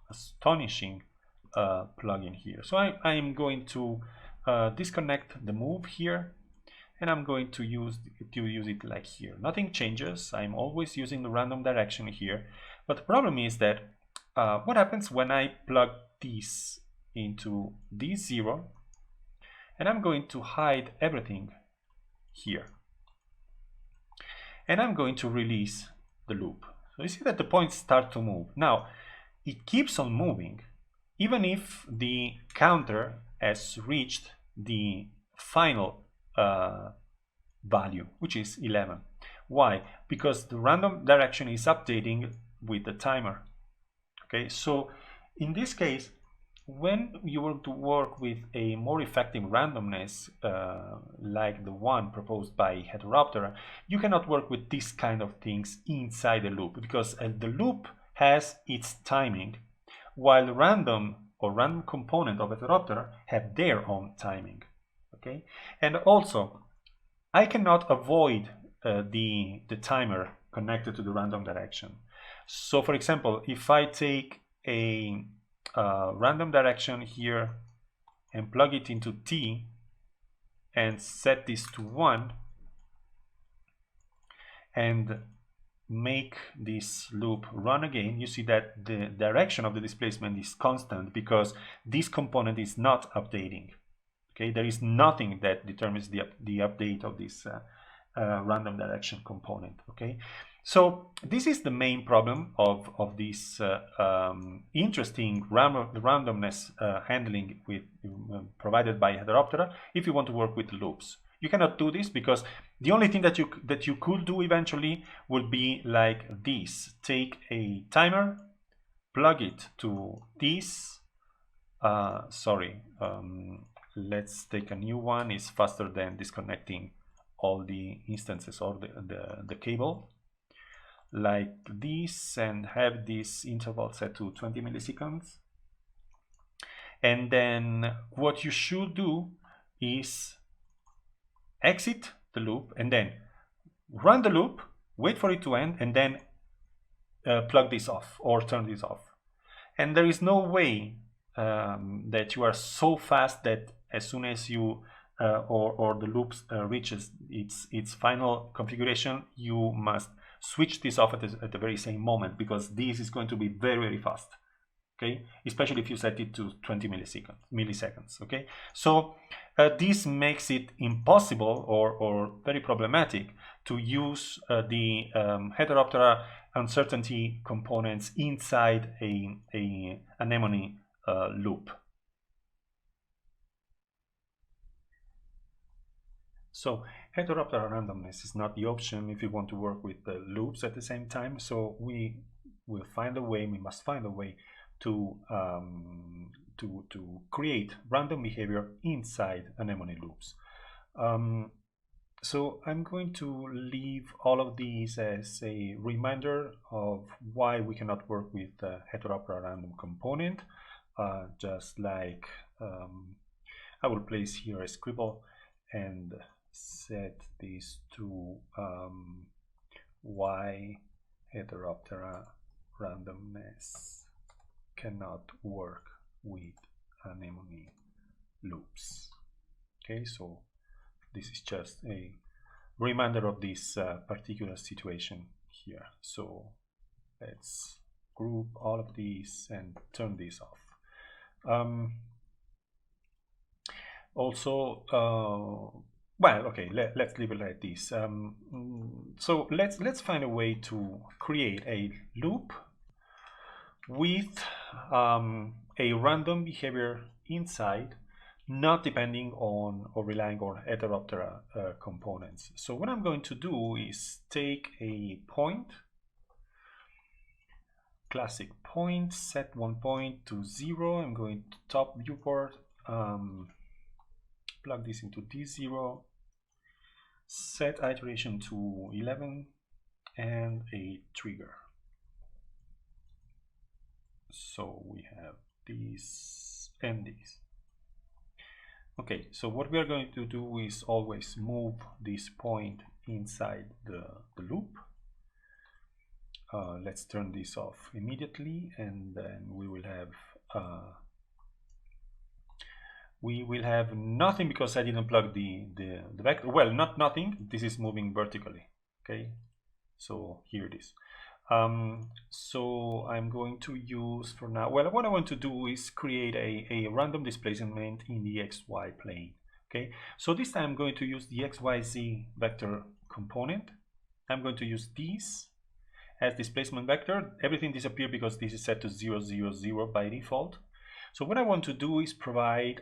astonishing plugin here. So I'm going to disconnect the move here, and I'm going to use it like here. Nothing changes. I'm always using the random direction here. But the problem is that what happens when I plug this into this 0, and I'm going to hide everything here, and I'm going to release the loop. So you see that the points start to move. Now it keeps on moving even if the counter has reached the final value, which is 11. Why? Because the random direction is updating with the timer. Okay, so in this case, when you want to work with a more effective randomness like the one proposed by Heteroptera, you cannot work with this kind of things inside the loop, because the loop has its timing, while the random component of Heteroptera have their own timing. Okay, and also I cannot avoid the timer connected to the random direction. So for example, if I take a random direction here and plug it into T and set this to 1 and make this loop run again, you see that the direction of the displacement is constant because this component is not updating. Okay, there is nothing that determines the update of this random direction component. Okay, so this is the main problem of this interesting randomness handling with provided by Heteroptera if you want to work with loops. You cannot do this because the only thing that you could do eventually would be like this. Take a timer, plug it to this. Let's take a new one. It's faster than disconnecting all the instances or the cable. Like this, and have this interval set to 20 milliseconds. And then what you should do is exit the loop and then run the loop, wait for it to end, and then plug this off or turn this off. And there is no way that you are so fast that as soon as you or the loop reaches its final configuration, you must switch this off at the very same moment, because this is going to be very, very fast. Okay, especially if you set it to 20 milliseconds. Okay, so this makes it impossible or very problematic to use the Heteroptera uncertainty components inside an anemone loop. So Heteroptera randomness is not the option if you want to work with the loops at the same time. So we must find a way to create random behavior inside anemone loops. So I'm going to leave all of these as a reminder of why we cannot work with the Heteroptera random component. Just like I will place here a scribble and set this to why Heteroptera randomness cannot work with anemone loops. Okay, so this is just a reminder of this particular situation here. So let's group all of these and turn this off. Well, okay, let's leave it like this. So let's find a way to create a loop with a random behavior inside, not depending on or relying on Heteroptera components. So what I'm going to do is take a point, classic point, set one point to 0. I'm going to top viewport, plug this into D0, set iteration to 11, and a trigger. So we have this and this. Okay, so what we are going to do is always move this point inside the loop. Let's turn this off immediately, and then we will have nothing because I didn't plug the vector. Well, not nothing. This is moving vertically. Okay, so here it is. So I'm going to use for now, well, what I want to do is create a random displacement in the XY plane. Okay, so this time I'm going to use the XYZ vector component. I'm going to use this as displacement vector. Everything disappears because this is set to 0, 0, 0 by default. So what I want to do is provide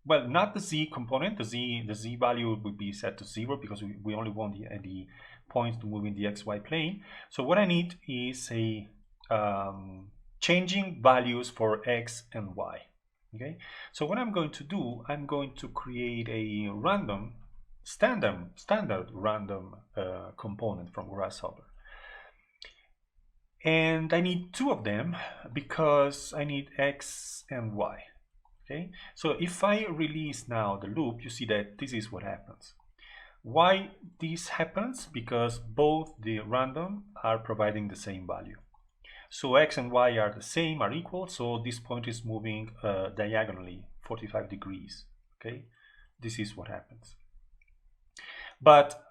well, not the Z component. The Z value would be set to 0 because we only want the points to move in the XY plane. So what I need is a changing values for X and Y. Okay. So what I'm going to do, I'm going to create a random standard random component from Grasshopper. And I need two of them because I need X and Y. Okay, so if I release now the loop, you see that this is what happens. Why this happens? Because both the random are providing the same value. So X and Y are the same, are equal, so this point is moving diagonally 45 degrees. Okay, this is what happens. But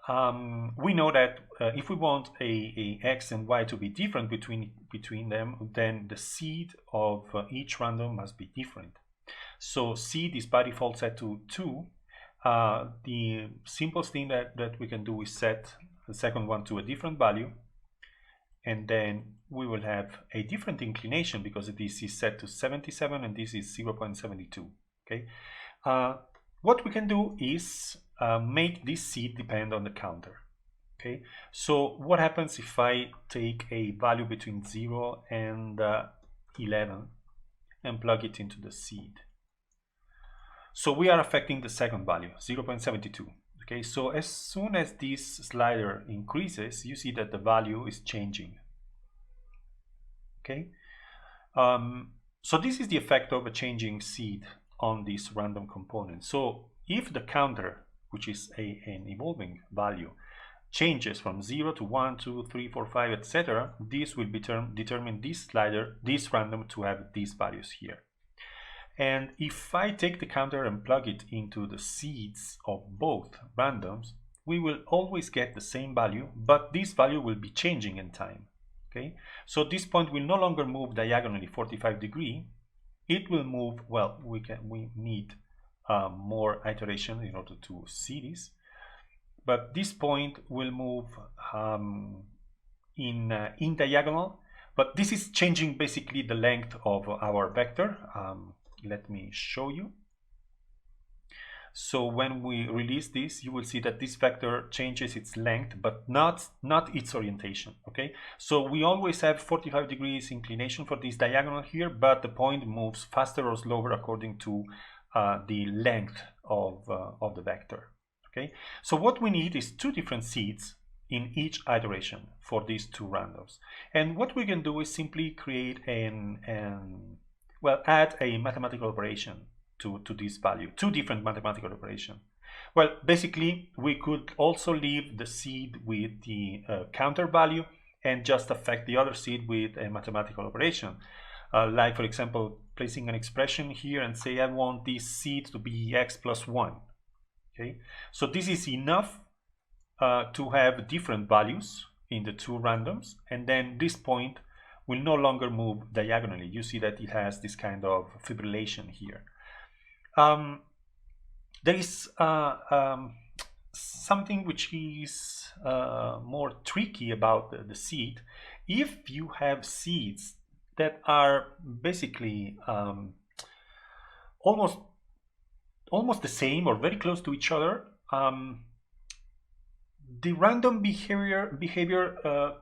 we know that if we want a X and Y to be different between them, then the seed of each random must be different. So seed is by default set to 2. The simplest thing that we can do is set the second one to a different value, and then we will have a different inclination because this is set to 77 and this is 0.72. Okay, what we can do is make this seed depend on the counter. Okay, so what happens if I take a value between 0 and 11 and plug it into the seed? So we are affecting the second value, 0.72. Okay, so as soon as this slider increases, you see that the value is changing. Okay, so this is the effect of a changing seed on this random component. So if the counter, which is an evolving value, changes from 0 to 1, 2, 3, 4, 5, etc., this will determine this slider, this random, to have these values here. And if I take the counter and plug it into the seeds of both randoms, we will always get the same value, but this value will be changing in time. Okay, so this point will no longer move diagonally 45 degrees. It will move, well, we need more iteration in order to see this. But this point will move in diagonal, but this is changing basically the length of our vector. Let me show you. So when we release this, you will see that this vector changes its length, but not its orientation. Okay, so we always have 45 degrees inclination for this diagonal here, but the point moves faster or slower according to the length of the vector. Okay, so what we need is two different seeds in each iteration for these two randoms. And what we can do is simply create add a mathematical operation to this value, two different mathematical operations. Well, basically, we could also leave the seed with the counter value and just affect the other seed with a mathematical operation. Like, for example, placing an expression here and say I want this seed to be x plus 1. Okay, so this is enough to have different values in the two randoms, and then this point will no longer move diagonally. You see that it has this kind of fibrillation here. There is something which is more tricky about the seed. If you have seeds that are basically almost the same or very close to each other, the random behavior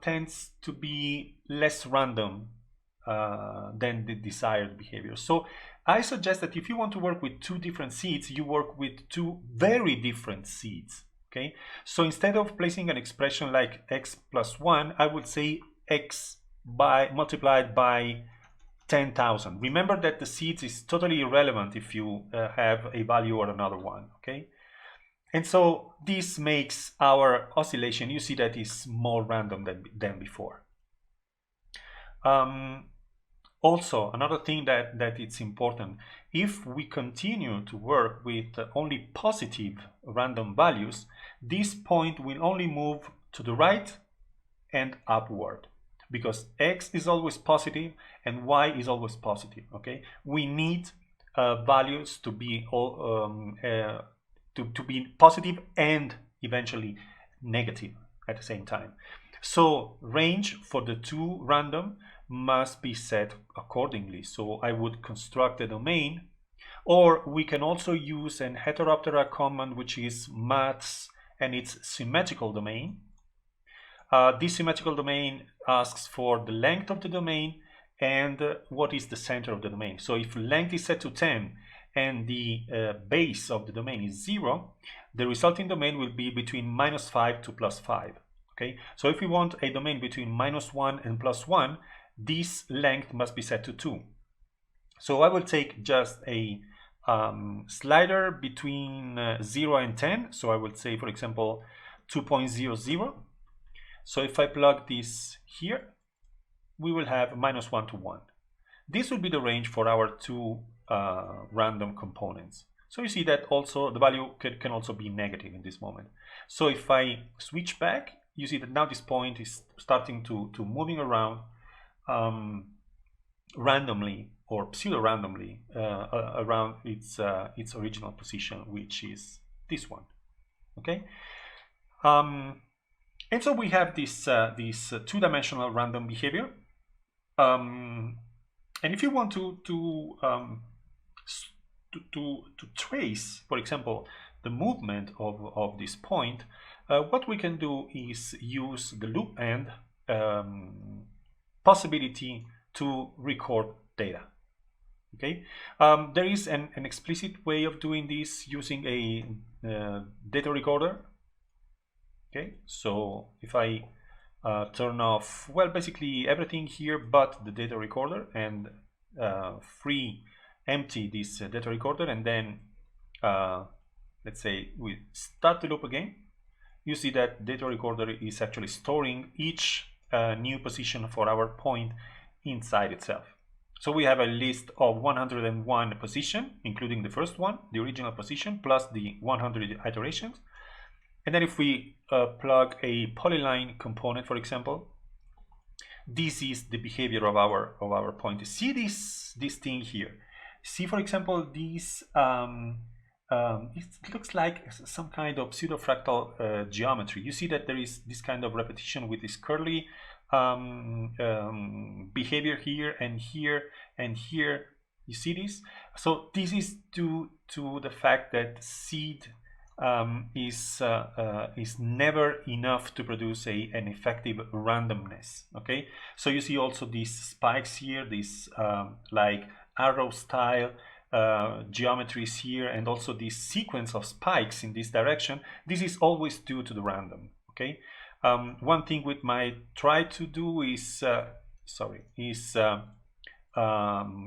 tends to be less random than the desired behavior. So I suggest that if you want to work with two different seeds, you work with two very different seeds. Okay, so instead of placing an expression like x plus 1, I would say x multiplied by 10,000. Remember that the seeds is totally irrelevant if you have a value or another one. Okay, and so this makes our oscillation, you see that is more random than before. Also, another thing that it's important, if we continue to work with only positive random values, this point will only move to the right and upward, because x is always positive and y is always positive. Okay, we need values to be to be positive and eventually negative at the same time. So range for the two random must be set accordingly. So I would construct a domain, or we can also use an heteroptera command, which is maths and its symmetrical domain. This symmetrical domain asks for the length of the domain and what is the center of the domain. So if length is set to 10 and the base of the domain is 0, the resulting domain will be between -5 to +5. Okay, so if we want a domain between -1 and +1, this length must be set to 2. So I will take just a slider between 0 and 10. So I would say, for example, 2.00. So if I plug this here, we will have -1 to 1. This will be the range for our two random components. So you see that also the value can also be negative in this moment. So if I switch back, you see that now this point is starting to moving around randomly or pseudo-randomly around its original position, which is this one. Okay, and so we have this two-dimensional random behavior. And if you want to to trace, for example, the movement of this point, what we can do is use the loop and possibility to record data. Okay, there is an explicit way of doing this using a data recorder. Okay, so if I turn off, well, basically everything here but the data recorder, and empty this data recorder, and then let's say we start the loop again, you see that data recorder is actually storing each new position for our point inside itself. So we have a list of 101 position, including the first one, the original position, plus the 100 iterations. And then if we plug a polyline component, for example, this is the behavior of our point. See this thing here. See, for example, this it looks like some kind of pseudo-fractal geometry. You see that there is this kind of repetition with this curly behavior here and here and here. You see this? So this is due to the fact that seed is never enough to produce an effective randomness. Okay, so you see also these spikes here, this like arrow style geometries here, and also this sequence of spikes in this direction. This is always due to the random. Okay, one thing we might try to do is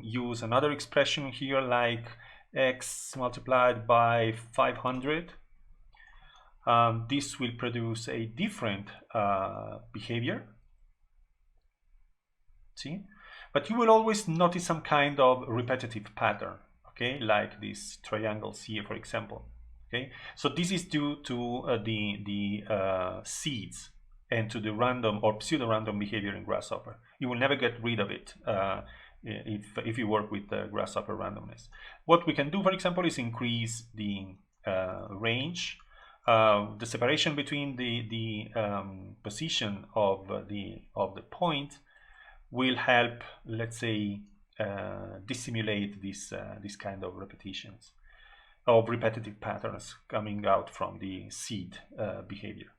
use another expression here, like x multiplied by 500. This will produce a different behavior. See, but you will always notice some kind of repetitive pattern. Okay, like these triangles here, for example. Okay, so this is due to the seeds and to the random or pseudo-random behavior in Grasshopper. You will never get rid of it if you work with Grasshopper randomness. What we can do, for example, is increase the range, the separation between the position of the point will help, let's say, dissimulate this kind of repetitions, of repetitive patterns coming out from the seed behavior.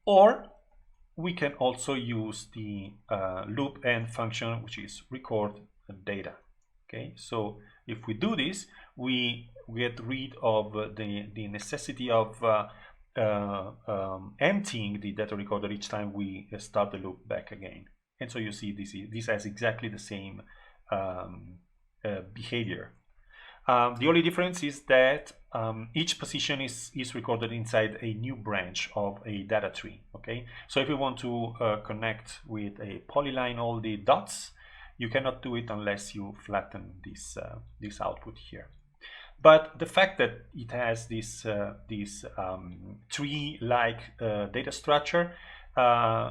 Or we can also use the loop end function, which is record data. Okay, so if we do this, we get rid of the necessity of emptying the data recorder each time we start the loop back again. And so you see this has exactly the same behavior. The only difference is that each position is recorded inside a new branch of a data tree. Okay, so if you want to connect with a polyline all the dots, you cannot do it unless you flatten this output here. But the fact that it has this tree-like data structure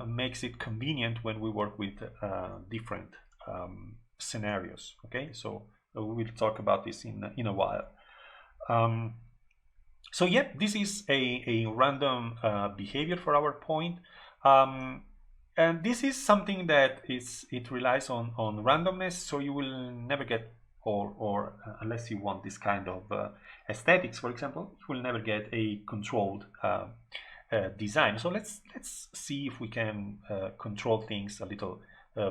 makes it convenient when we work with different scenarios. Okay, so we will talk about this in a while. So yeah, this is a random behavior for our point, and this is something that it relies on randomness. So you will never get, or unless you want this kind of aesthetics, for example, you will never get a controlled design. So let's see if we can control things a little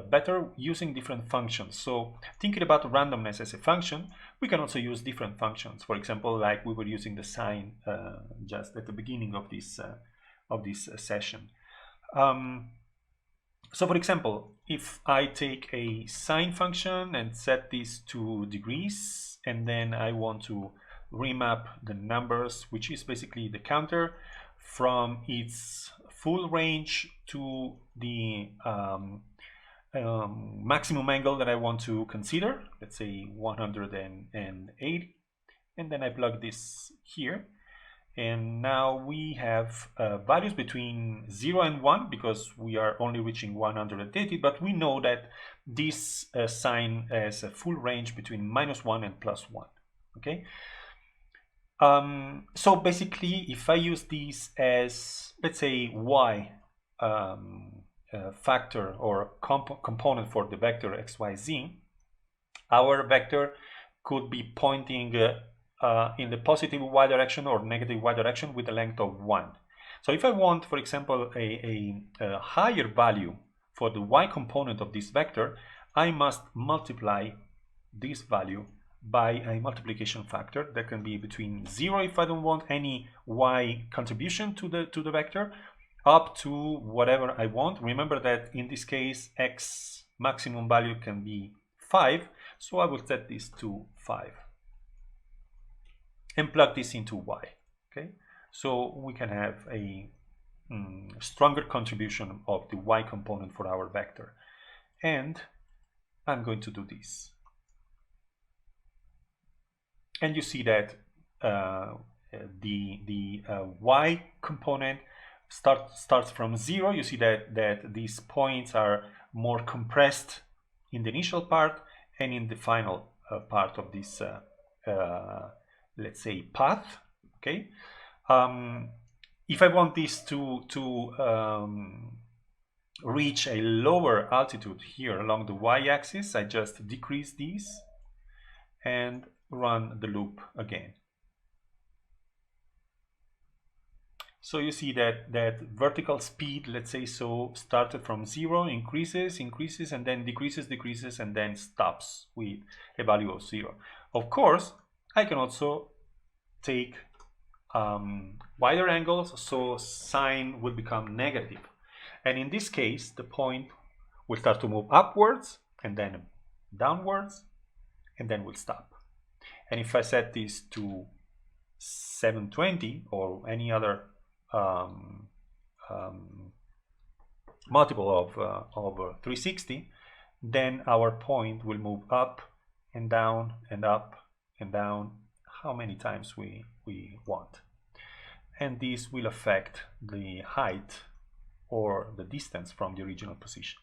better using different functions. So thinking about randomness as a function, we can also use different functions. For example, like we were using the sine just at the beginning of this session. So for example, if I take a sine function and set this to degrees, and then I want to remap the numbers, which is basically the counter, from its full range to the maximum angle that I want to consider, let's say 180, and then I plug this here, and now we have values between 0 and 1 because we are only reaching 180, but we know that this sine has a full range between -1 and +1. Okay, so basically if I use this as, let's say, y factor or component for the vector xyz, our vector could be pointing in the positive y direction or negative y direction with a length of 1. So if I want, for example, a higher value for the y component of this vector, I must multiply this value by a multiplication factor that can be between 0 if I don't want any y contribution to the vector, up to whatever I want. Remember that in this case x maximum value can be 5, so I will set this to 5 and plug this into y. Okay, so we can have a stronger contribution of the y component for our vector. And I'm going to do this. And you see that the y component starts from 0. You see that these points are more compressed in the initial part and in the final part of this, let's say, path. Okay. If I want this to reach a lower altitude here along the y-axis, I just decrease these and run the loop again. So you see that vertical speed, let's say so, started from 0, increases, and then decreases, and then stops with a value of 0. Of course, I can also take wider angles, so sine will become negative. And in this case, the point will start to move upwards and then downwards, and then will stop. And if I set this to 720 or any other multiple of 360, then our point will move up and down and up and down how many times we want. And this will affect the height or the distance from the original position,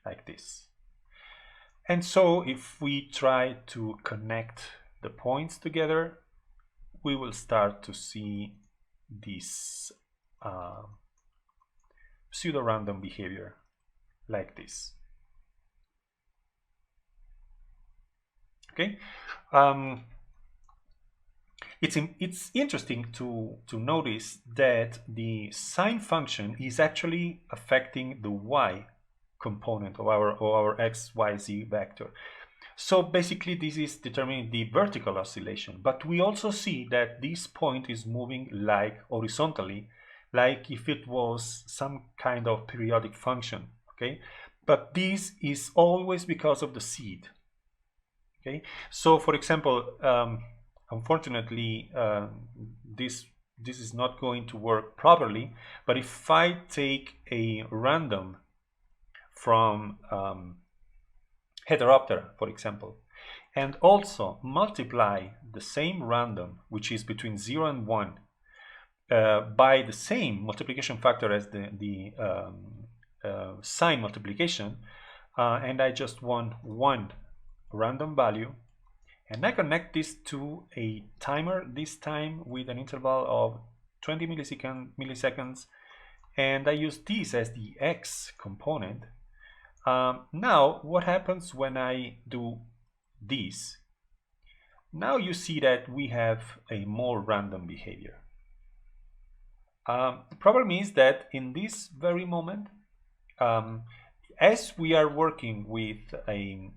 like this. And so if we try to connect the points together, we will start to see this pseudo-random behavior like this. Okay. It's interesting to notice that the sine function is actually affecting the y component of our x, y, z vector. So basically this is determining the vertical oscillation, but we also see that this point is moving like horizontally, like if it was some kind of periodic function. Okay, but this is always because of the seed. Okay, so for example, unfortunately, this is not going to work properly, but if I take a random from Heteroptera, for example, and also multiply the same random, which is between 0 and 1, by the same multiplication factor as the sine multiplication, and I just want one random value, and I connect this to a timer, this time with an interval of 20 milliseconds, and I use this as the x component. Now, what happens when I do this? Now you see that we have a more random behavior. The problem is that in this very moment, as we are working with a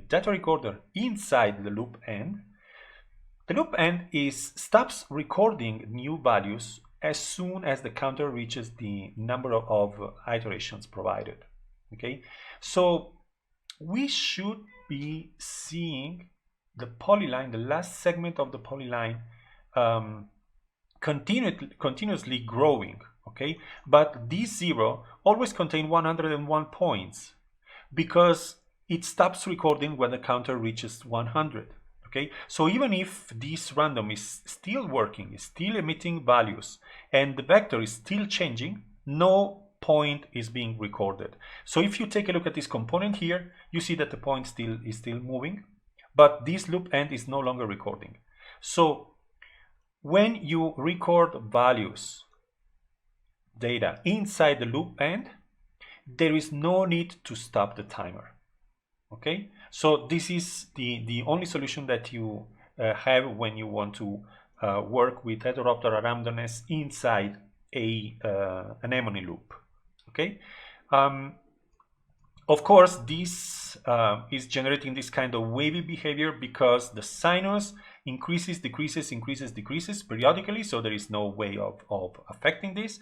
data recorder inside the loop end stops recording new values as soon as the counter reaches the number of iterations provided. Okay, so we should be seeing the polyline, the last segment of the polyline, continuously growing. Okay, but this 0 always contains 101 points because it stops recording when the counter reaches 100. Okay, so even if this random is still working, is still emitting values, and the vector is still changing, no point is being recorded. So if you take a look at this component here, you see that the point is still moving, but this loop end is no longer recording. So when you record values, data inside the loop end, there is no need to stop the timer. Okay, So this is the only solution that you have when you want to work with heteroptera randomness inside an harmony loop. Okay. Of course, this is generating this kind of wavy behavior because the sinus increases, decreases, increases, decreases periodically, so there is no way of affecting this.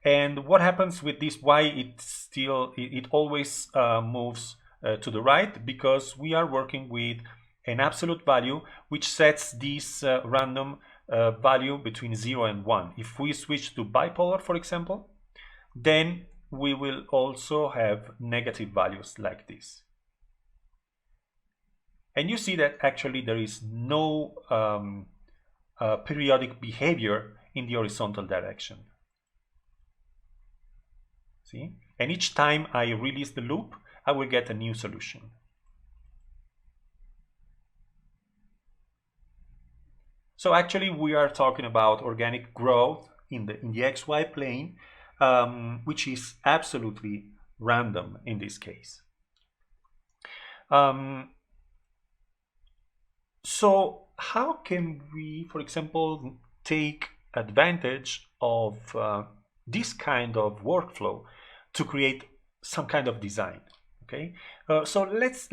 And what happens with this, why it always moves to the right, because we are working with an absolute value which sets this random value between 0 and 1. If we switch to bipolar, for example, then we will also have negative values like this. And you see that actually there is no periodic behavior in the horizontal direction. See? And each time I release the loop, I will get a new solution. So actually we are talking about organic growth in the XY plane, which is absolutely random in this case. So how can we, for example, take advantage of this kind of workflow to create some kind of design? Okay, so let's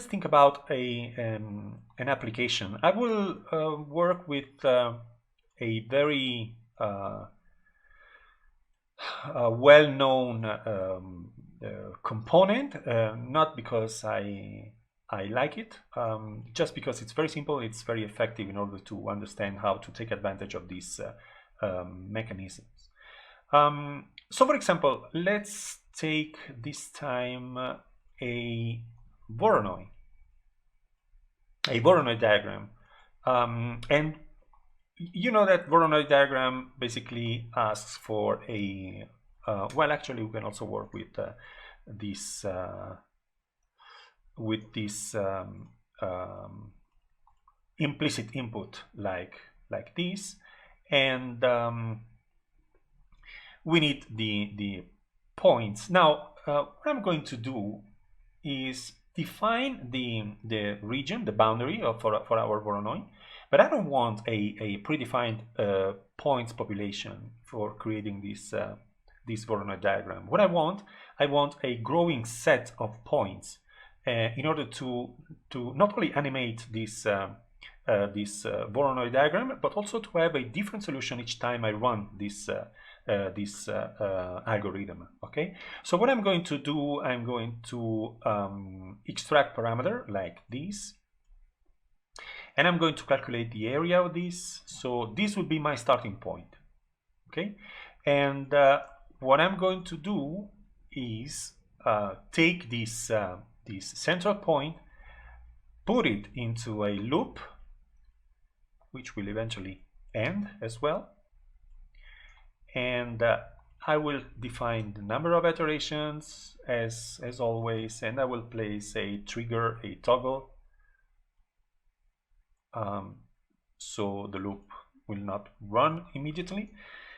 think about an application. I will work with a very well-known component, not because I like it, just because it's very simple, it's very effective in order to understand how to take advantage of these mechanisms. So for example, let's take this time a Voronoi diagram, and you know that Voronoi diagram basically asks for a well, actually we can also work with this implicit input like this, and we need the points. Now what I'm going to do is define the region, the boundary for our Voronoi, but I don't want a predefined points population for creating this Voronoi diagram. What I want a growing set of points in order to not only animate this Voronoi diagram, but also to have a different solution each time I run this algorithm. Okay, so what I'm going to do, I'm going to extract parameter like this, and I'm going to calculate the area of this. So this will be my starting point. Okay, and what I'm going to do is take this central point, put it into a loop, which will eventually end as well. And I will define the number of iterations as always, and I will place a trigger, a toggle, so the loop will not run immediately.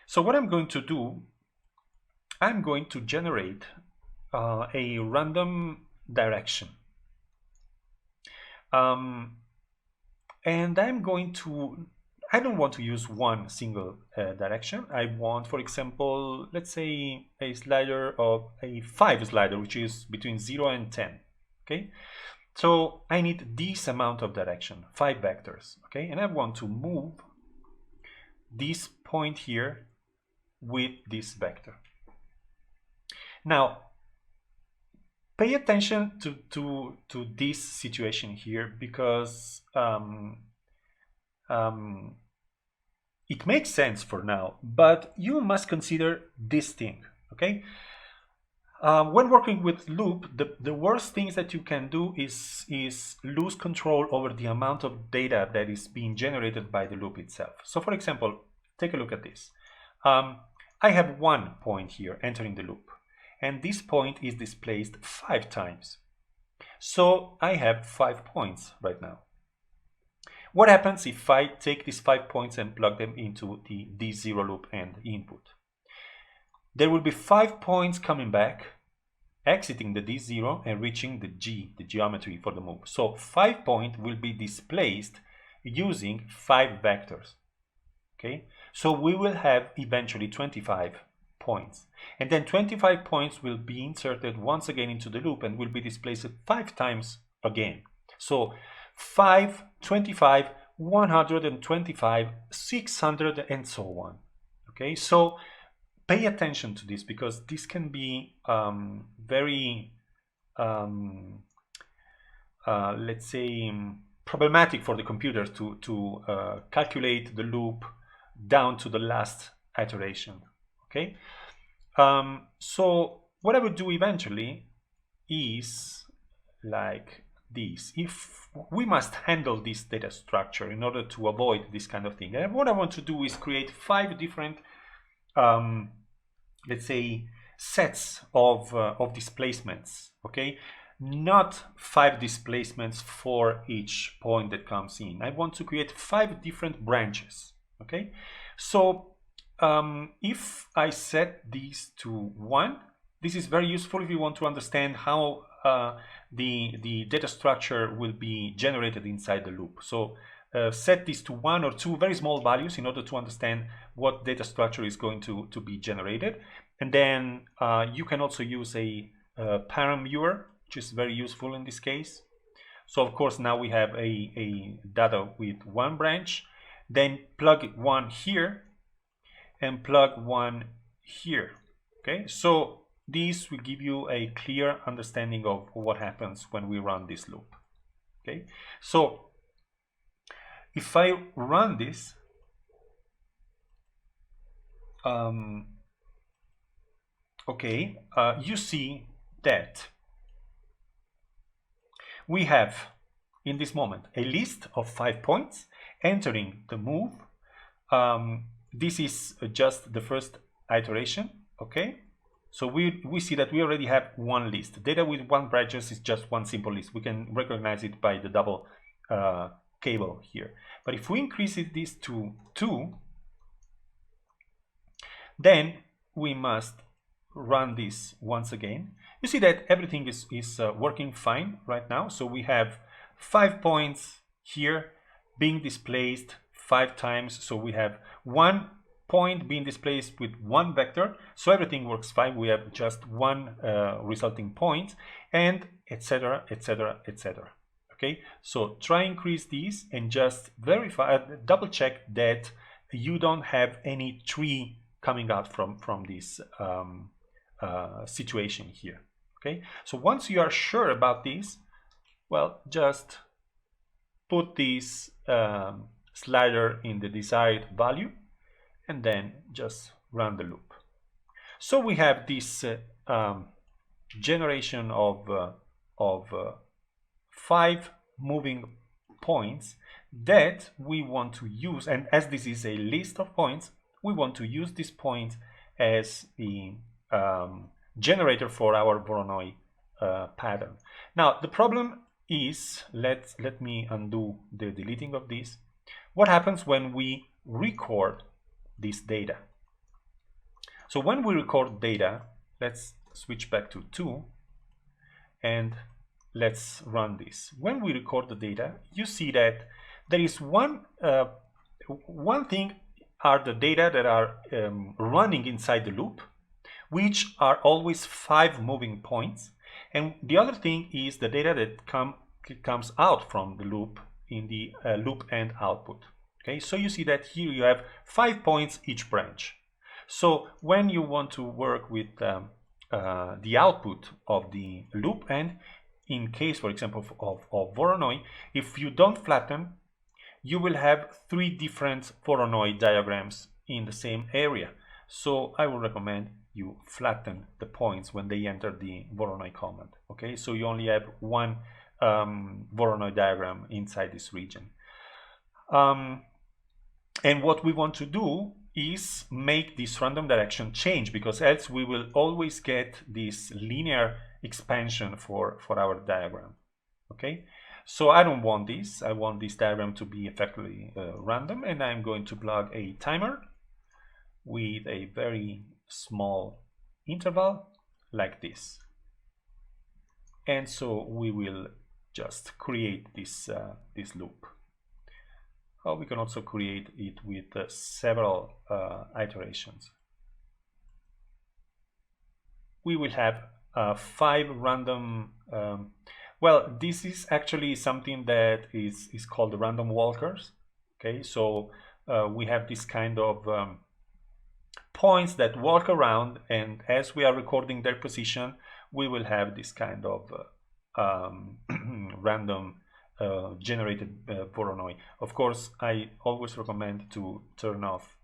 So what I'm going to do, I'm going to generate a random direction, and I'm going to, I don't want to use one single direction. I want, for example, let's say a slider of a 5 slider, which is between 0 and 10. Okay, so I need this amount of direction, 5 vectors. Okay, and I want to move this point here with this vector. Now pay attention to this situation here, because it makes sense for now, but you must consider this thing. Okay, when working with loop, the worst things that you can do is lose control over the amount of data that is being generated by the loop itself. So for example, take a look at this. I have one point here entering the loop, and this point is displaced 5 times. So I have 5 points right now. What happens if I take these 5 points and plug them into the D0 loop and input? There will be 5 points coming back, exiting the D0 and reaching the geometry for the move. So 5 points will be displaced using 5 vectors. Okay, so we will have eventually 25 points, and then 25 points will be inserted once again into the loop and will be displaced 5 times again. So 5, 25, 125, 600, and so on. Okay, so pay attention to this, because this can be very, let's say, problematic for the computer to calculate the loop down to the last iteration. Okay, so what I would do eventually is like this. If we must handle this data structure in order to avoid this kind of thing, and what I want to do is create 5 different let's say sets of displacements. Okay, not 5 displacements for each point that comes in. I want to create 5 different branches. Okay, so if I set these to 1, this is very useful if you want to understand how the data structure will be generated inside the loop. So set this to 1 or 2 very small values in order to understand what data structure is going to be generated. And then you can also use a param viewer, which is very useful in this case. So of course now we have a data with 1 branch, then plug 1 here and plug 1 here. Okay, so this will give you a clear understanding of what happens when we run this loop. Okay, so if I run this, you see that we have in this moment a list of 5 points entering the move. This is just the first iteration. Okay, so we see that we already have 1 list. Data with 1 branches is just 1 simple list. We can recognize it by the double cable here. But if we increase this to 2, then we must run this once again. You see that everything is working fine right now. So we have 5 points here being displaced 5 times. So we have 1 point being displaced with 1 vector. So everything works fine. We have just 1 resulting point, and etc, etc, etc. Okay, so try increase these and just verify, double check that you don't have any tree coming out from this situation here. Okay, so once you are sure about this, well, just put this slider in the desired value and then just run the loop. So we have this generation of 5 moving points that we want to use, and as this is a list of points, we want to use this point as the generator for our Voronoi pattern. Now the problem is, let me undo the deleting of this. What happens when we record this data? So when we record data, let's switch back to 2 and let's run this. When we record the data, you see that there is one thing are the data that are running inside the loop, which are always 5 moving points, and the other thing is the data that comes out from the loop in the loop end output. Okay, so you see that here you have 5 points each branch. So when you want to work with the output of the loop end, in case, for example, of Voronoi, if you don't flatten, you will have 3 different Voronoi diagrams in the same area. So I would recommend you flatten the points when they enter the Voronoi command. Okay, so you only have 1 Voronoi diagram inside this region. And what we want to do is make this random direction change, because else we will always get this linear expansion for our diagram. Okay, so I don't want this. I want this diagram to be effectively random, and I'm going to plug a timer with a very small interval like this. and so we will just create this this loop. We can also create it with several iterations. We will have 5 random well, this is actually something that is called random walkers. Okay, so we have this kind of points that walk around, and as we are recording their position, we will have this kind of random generated Voronoi. Of course, I always recommend to turn off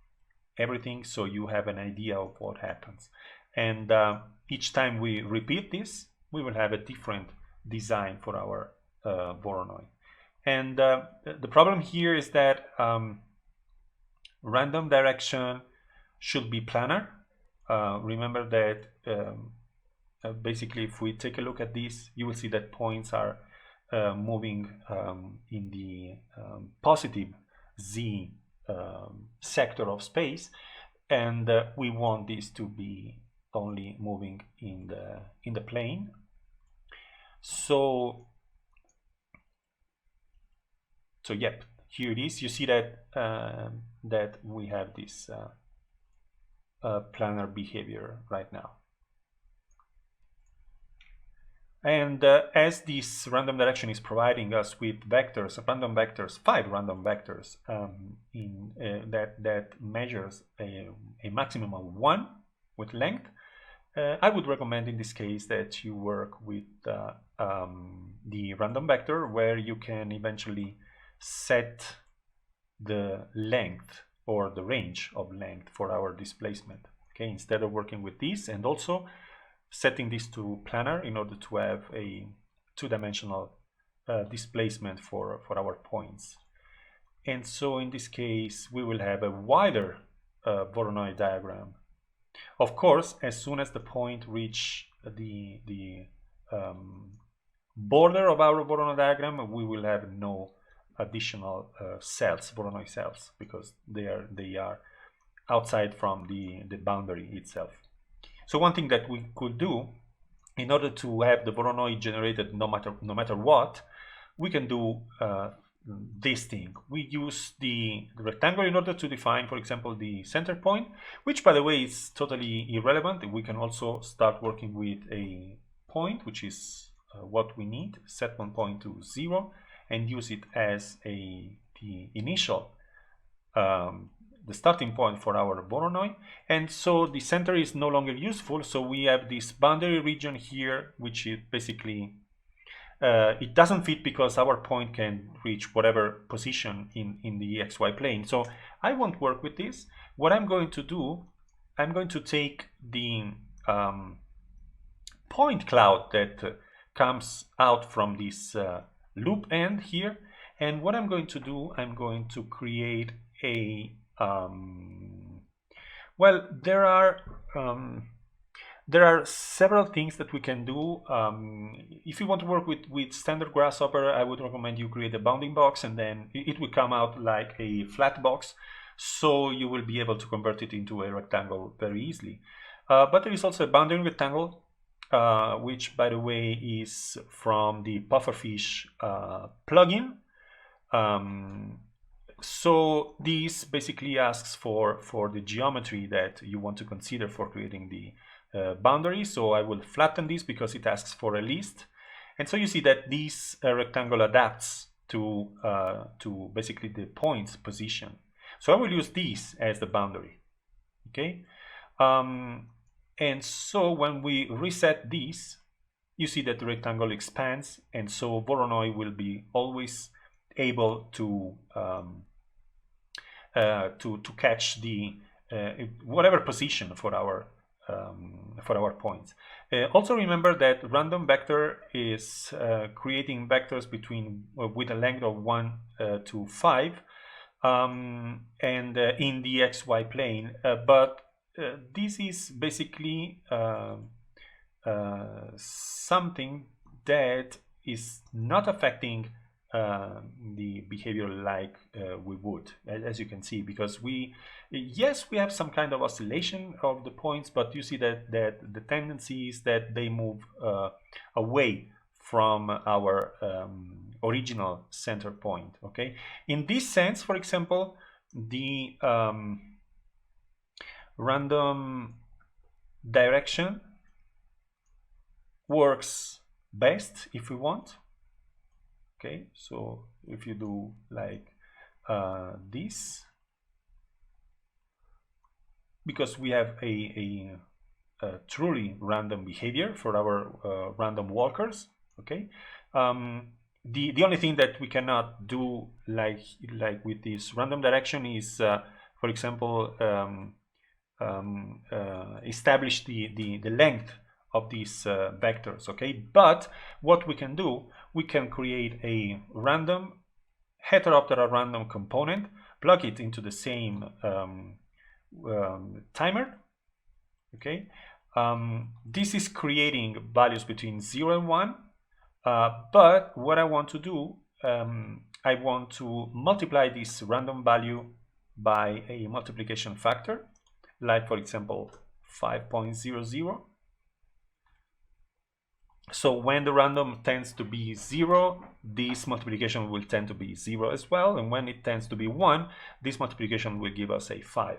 everything so you have an idea of what happens. And each time we repeat this, we will have a different design for our Voronoi. And the problem here is that random direction should be planar. Remember that basically if we take a look at this, you will see that points are moving in the positive z sector of space, and we want this to be only moving in the plane. So yep, here it is. You see that that we have this planar behavior right now. And as this random direction is providing us with vectors, random vectors, 5 random vectors in that measures a maximum of 1 with length, I would recommend in this case that you work with the random vector, where you can eventually set the length or the range of length for our displacement. Okay, instead of working with this, and also setting this to planar in order to have a 2-dimensional displacement for our points. And so in this case, we will have a wider Voronoi diagram. Of course, as soon as the point reach the border of our Voronoi diagram, we will have no additional cells, Voronoi cells, because they are outside from the boundary itself. So one thing that we could do, in order to have the Voronoi generated no matter what, we can do this thing. We use the rectangle in order to define, for example, the center point, which by the way is totally irrelevant. We can also start working with a point, which is what we need, set one point to 0, and use it as the initial the starting point for our Voronoi. And so the center is no longer useful, so we have this boundary region here, which is basically it doesn't fit because our point can reach whatever position in the XY plane. So I won't work with this. What I'm going to do, I'm going to take the point cloud that comes out from this loop end here, and what I'm going to do, I'm going to create a well, there are several things that we can do. If you want to work with standard Grasshopper, I would recommend you create a bounding box, and then it will come out like a flat box, so you will be able to convert it into a rectangle very easily. But there is also a bounding rectangle, which by the way is from the pufferfish plugin. So this basically asks for the geometry that you want to consider for creating the boundary. So I will flatten this because it asks for a list, and so you see that this rectangle adapts to basically the point's position. So I will use this as the boundary. Okay, and so when we reset this, you see that the rectangle expands, and so Voronoi will be always able to catch the whatever position for our points. Also remember that random vector is creating vectors between with a length of 1 to 5 and in the XY plane, but this is basically something that is not affecting the behavior like we would, as you can see, because yes, we have some kind of oscillation of the points, but you see that the tendency is that they move away from our original center point. Okay, in this sense, for example, the random direction works best if we want. Okay, so if you do like this, because we have a truly random behavior for our random walkers. Okay, the only thing that we cannot do like with this random direction is, for example, establish the length of these vectors. Okay, but what we can do, we can create a random heteroptera random component, plug it into the same timer. Okay, this is creating values between 0 and 1, but what I want to do, I want to multiply this random value by a multiplication factor, like for example 5.00. So when the random tends to be 0, this multiplication will tend to be 0 as well, and when it tends to be 1, this multiplication will give us a 5.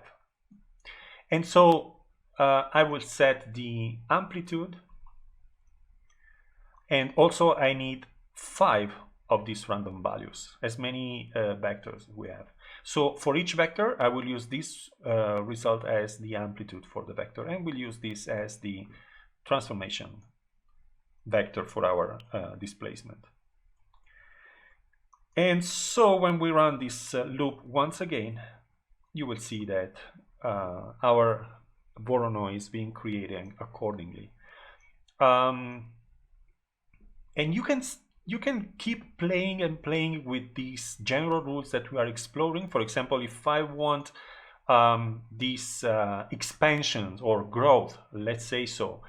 And so I will set the amplitude, and also I need 5 of these random values, as many vectors we have. So for each vector, I will use this result as the amplitude for the vector, and we'll use this as the transformation vector for our displacement. And so when we run this loop once again, you will see that our Voronoi is being created accordingly. And you can keep playing and playing with these general rules that we are exploring. For example, if I want these expansions or growth, let's say so,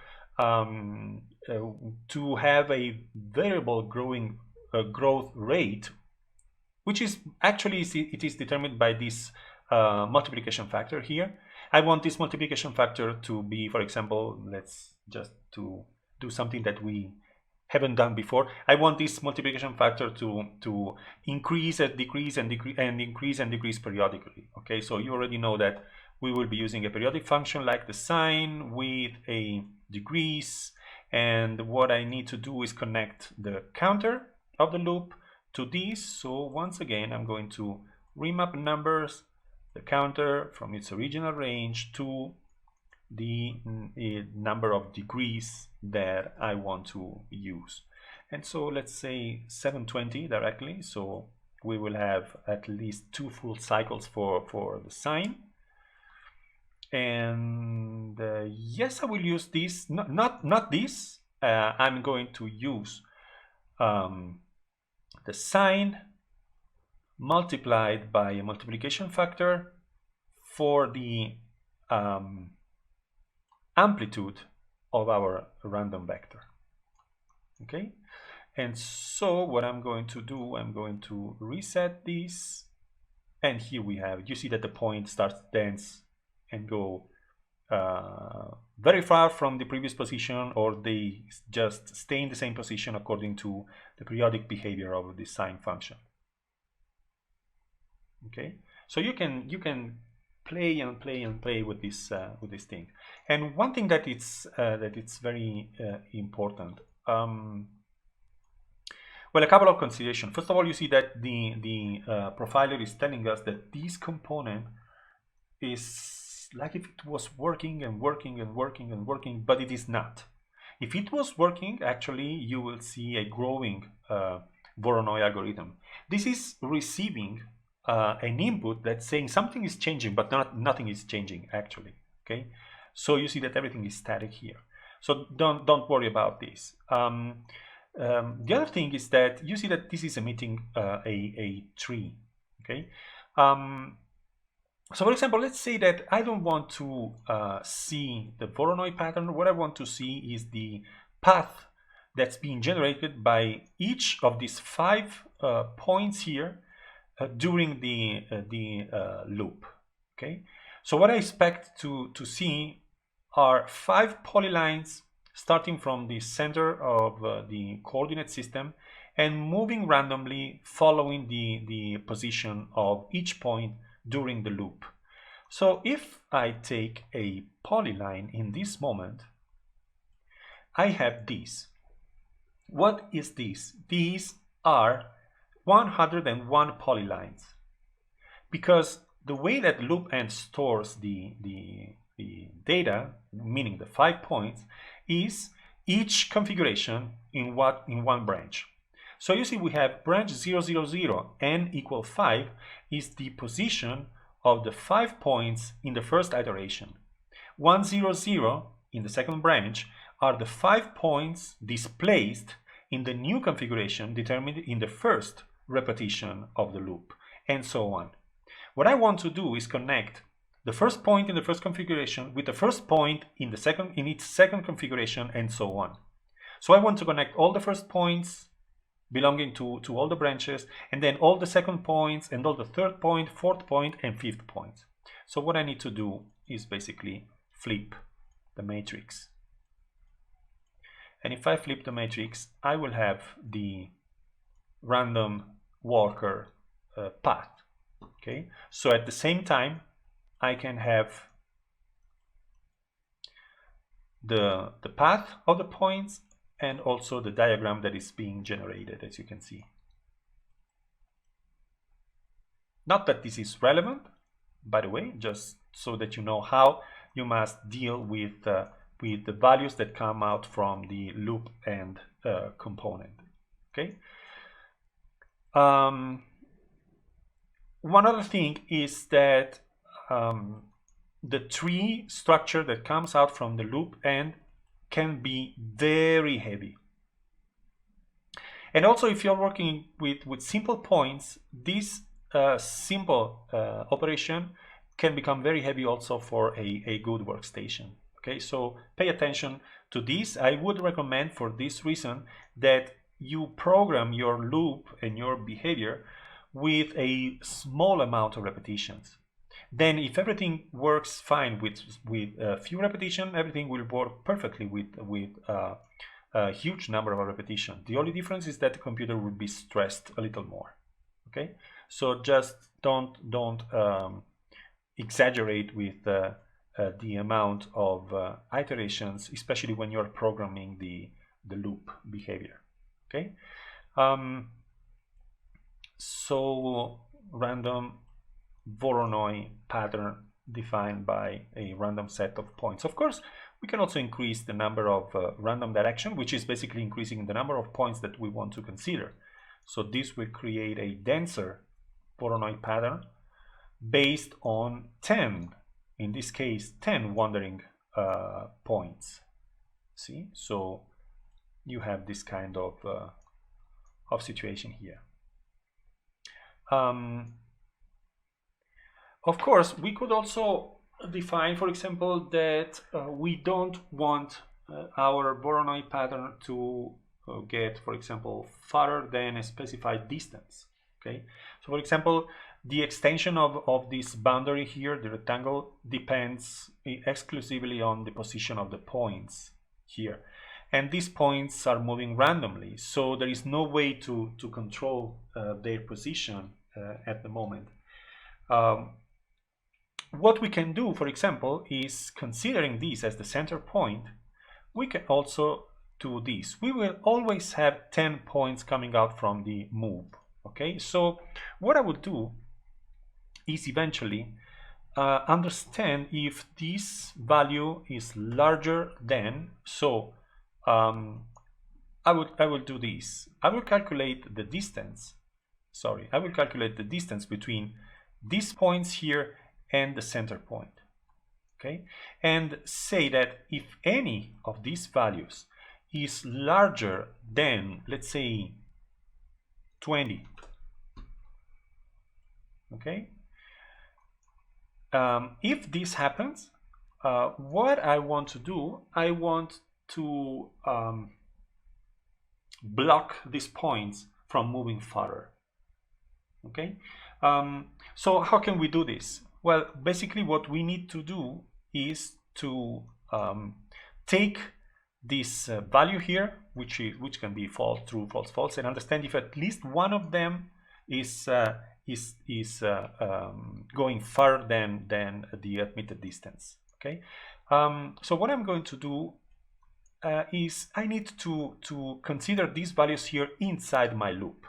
to have a variable growing growth rate, which is actually it is determined by this multiplication factor here. I want this multiplication factor to be, for example, let's just to do something that we haven't done before. I want this multiplication factor to increase and decrease and decrease and increase and decrease periodically. Okay, so you already know that we will be using a periodic function like the sine with a degrees, and what I need to do is connect the counter of the loop to this. So once again, I'm going to remap numbers, the counter from its original range to the number of degrees that I want to use. And so let's say 720 directly, so we will have at least 2 full cycles for the sine. And yes, I will use this, not this. I'm going to use the sine multiplied by a multiplication factor for the amplitude of our random vector. Okay, and so what I'm going to do, I'm going to reset this, and here we have, you see that the point starts to dance and go very far from the previous position, or they just stay in the same position according to the periodic behavior of the sine function. Okay, so you can play and play and play with this thing. And one thing that it's very important. Well, a couple of considerations. First of all, you see that the profiler is telling us that this component is like if it was working and working and working and working, but it is not. If it was working, actually, you will see a growing Voronoi algorithm. This is receiving an input that's saying something is changing, but nothing is changing actually. Okay, so you see that everything is static here. So don't worry about this. The other thing is that you see that this is emitting a tree. Okay. So for example, let's say that I don't want to see the Voronoi pattern. What I want to see is the path that's being generated by each of these 5 points here during the loop. Okay, so what I expect to see are 5 polylines starting from the center of the coordinate system and moving randomly following the position of each point during the loop. So if I take a polyline in this moment, I have this. What is this? These are 101 polylines, because the way that loop-end stores the data, meaning the 5 points, is each configuration in one branch. So you see we have branch 000, n equal 5 is the position of the 5 points in the first iteration. 100 in the second branch are the 5 points displaced in the new configuration determined in the first repetition of the loop, and so on. What I want to do is connect the first point in the first configuration with the first point in its second configuration, and so on. So I want to connect all the first points belonging to all the branches, and then all the second points, and all the third point, fourth point, and fifth point. So what I need to do is basically flip the matrix. And if I flip the matrix, I will have the random walker path. Okay, so at the same time, I can have the path of the points and also the diagram that is being generated, as you can see. Not that this is relevant, by the way, just so that you know how you must deal with the values that come out from the loop and component. Okay. One other thing is that the tree structure that comes out from the loop end can be very heavy. And also, if you're working with simple points, this simple operation can become very heavy also for a good workstation. Okay, so pay attention to this. I would recommend for this reason that you program your loop and your behavior with a small amount of repetitions. Then if everything works fine with a few repetitions, everything will work perfectly with a huge number of repetitions. The only difference is that the computer will be stressed a little more. Okay, so just don't exaggerate with the amount of iterations, especially when you're programming the loop behavior. Okay, so random Voronoi pattern defined by a random set of points. Of course, we can also increase the number of random direction, which is basically increasing the number of points that we want to consider. So this will create a denser Voronoi pattern based on 10, in this case 10 wandering points. See, so you have this kind of situation here. Of course, we could also define, for example, that we don't want our Voronoi pattern to get, for example, farther than a specified distance. Okay, so for example, the extension of this boundary here, the rectangle, depends exclusively on the position of the points here, and these points are moving randomly, so there is no way to control their position at the moment. What we can do, for example, is considering this as the center point, we can also do this. We will always have 10 points coming out from the move. Okay, so what I would do is eventually understand if this value is larger than, so I will do this. I will calculate the distance. Sorry, I will calculate the distance between these points here and the center point. Okay, and say that if any of these values is larger than, let's say, 20. Okay, if this happens, what I want to do, I want to block these points from moving further. Okay, so how can we do this? Well, basically what we need to do is to take this value here, which can be false, true, false, false, and understand if at least one of them is going further than the admitted distance. Okay, so what I'm going to do is I need to consider these values here inside my loop.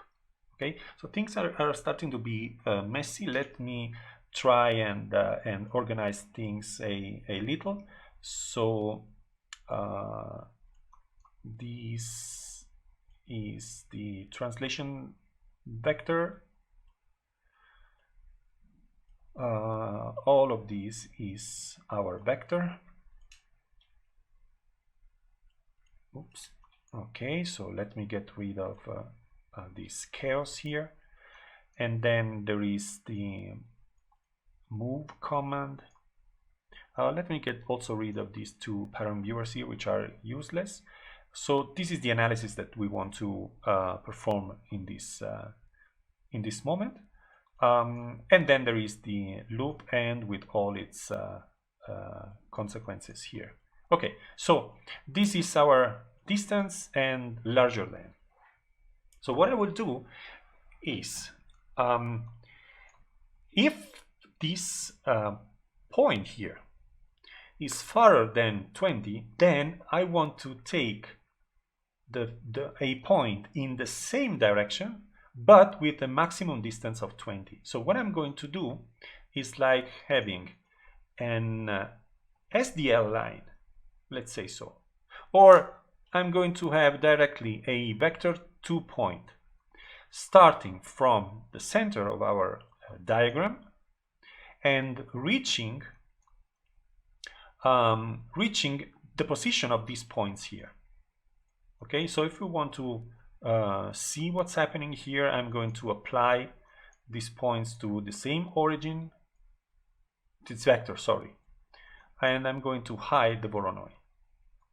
Okay, so things are starting to be messy. Let me try and organize things a little. So this is the translation vector. All of these is our vector. Oops. Okay, so let me get rid of this chaos here. And then there is the move command. Let me get also rid of these two parent viewers here, which are useless. So this is the analysis that we want to perform in this moment. And then there is the loop and with all its consequences here. Okay, so this is our distance and larger than. So what I will do is, if this point here is farther than 20, then I want to take a point in the same direction, but with a maximum distance of 20. So what I'm going to do is like having an SDL line, let's say so, or I'm going to have directly a vector 2 point starting from the center of our diagram and reaching the position of these points here. Okay, so if we want to see what's happening here, I'm going to apply these points to the same origin, this vector, sorry, and I'm going to hide the Voronoi.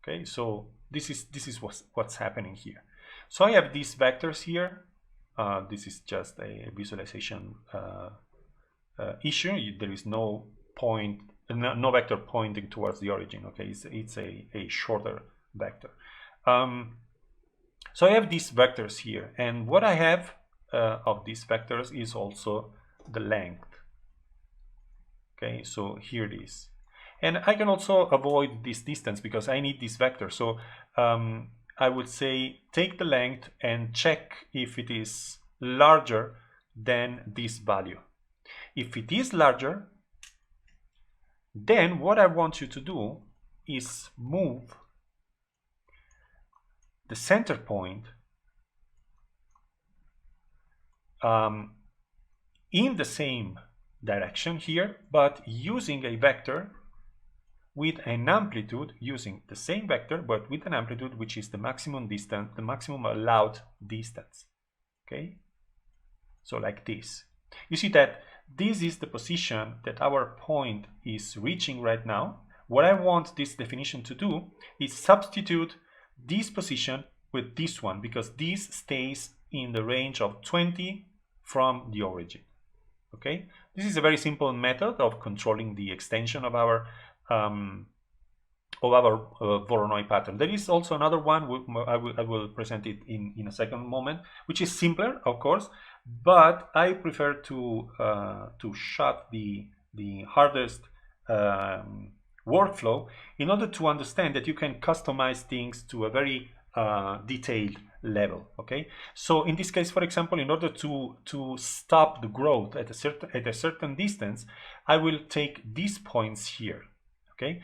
Okay, so this is what's happening here. So I have these vectors here. This is just a visualization issue. There is no point, no vector pointing towards the origin. Okay, it's a shorter vector. So I have these vectors here, and what I have of these vectors is also the length. Okay, so here it is. And I can also avoid this distance because I need this vector. So I would say take the length and check if it is larger than this value. If it is larger, then what I want you to do is move the center point in the same direction here, but using a vector with an amplitude, using the same vector but with an amplitude which is the maximum distance, the maximum allowed distance. Okay, so like this. You see that this is the position that our point is reaching right now. What I want this definition to do is substitute this position with this one, because this stays in the range of 20 from the origin. Okay, this is a very simple method of controlling the extension of our Voronoi pattern. There is also another one. I will present it in a second moment, which is simpler, of course, but I prefer to shut the hardest workflow in order to understand that you can customize things to a very detailed level. Okay, so in this case, for example, in order to stop the growth at a certain distance, I will take these points here. Okay,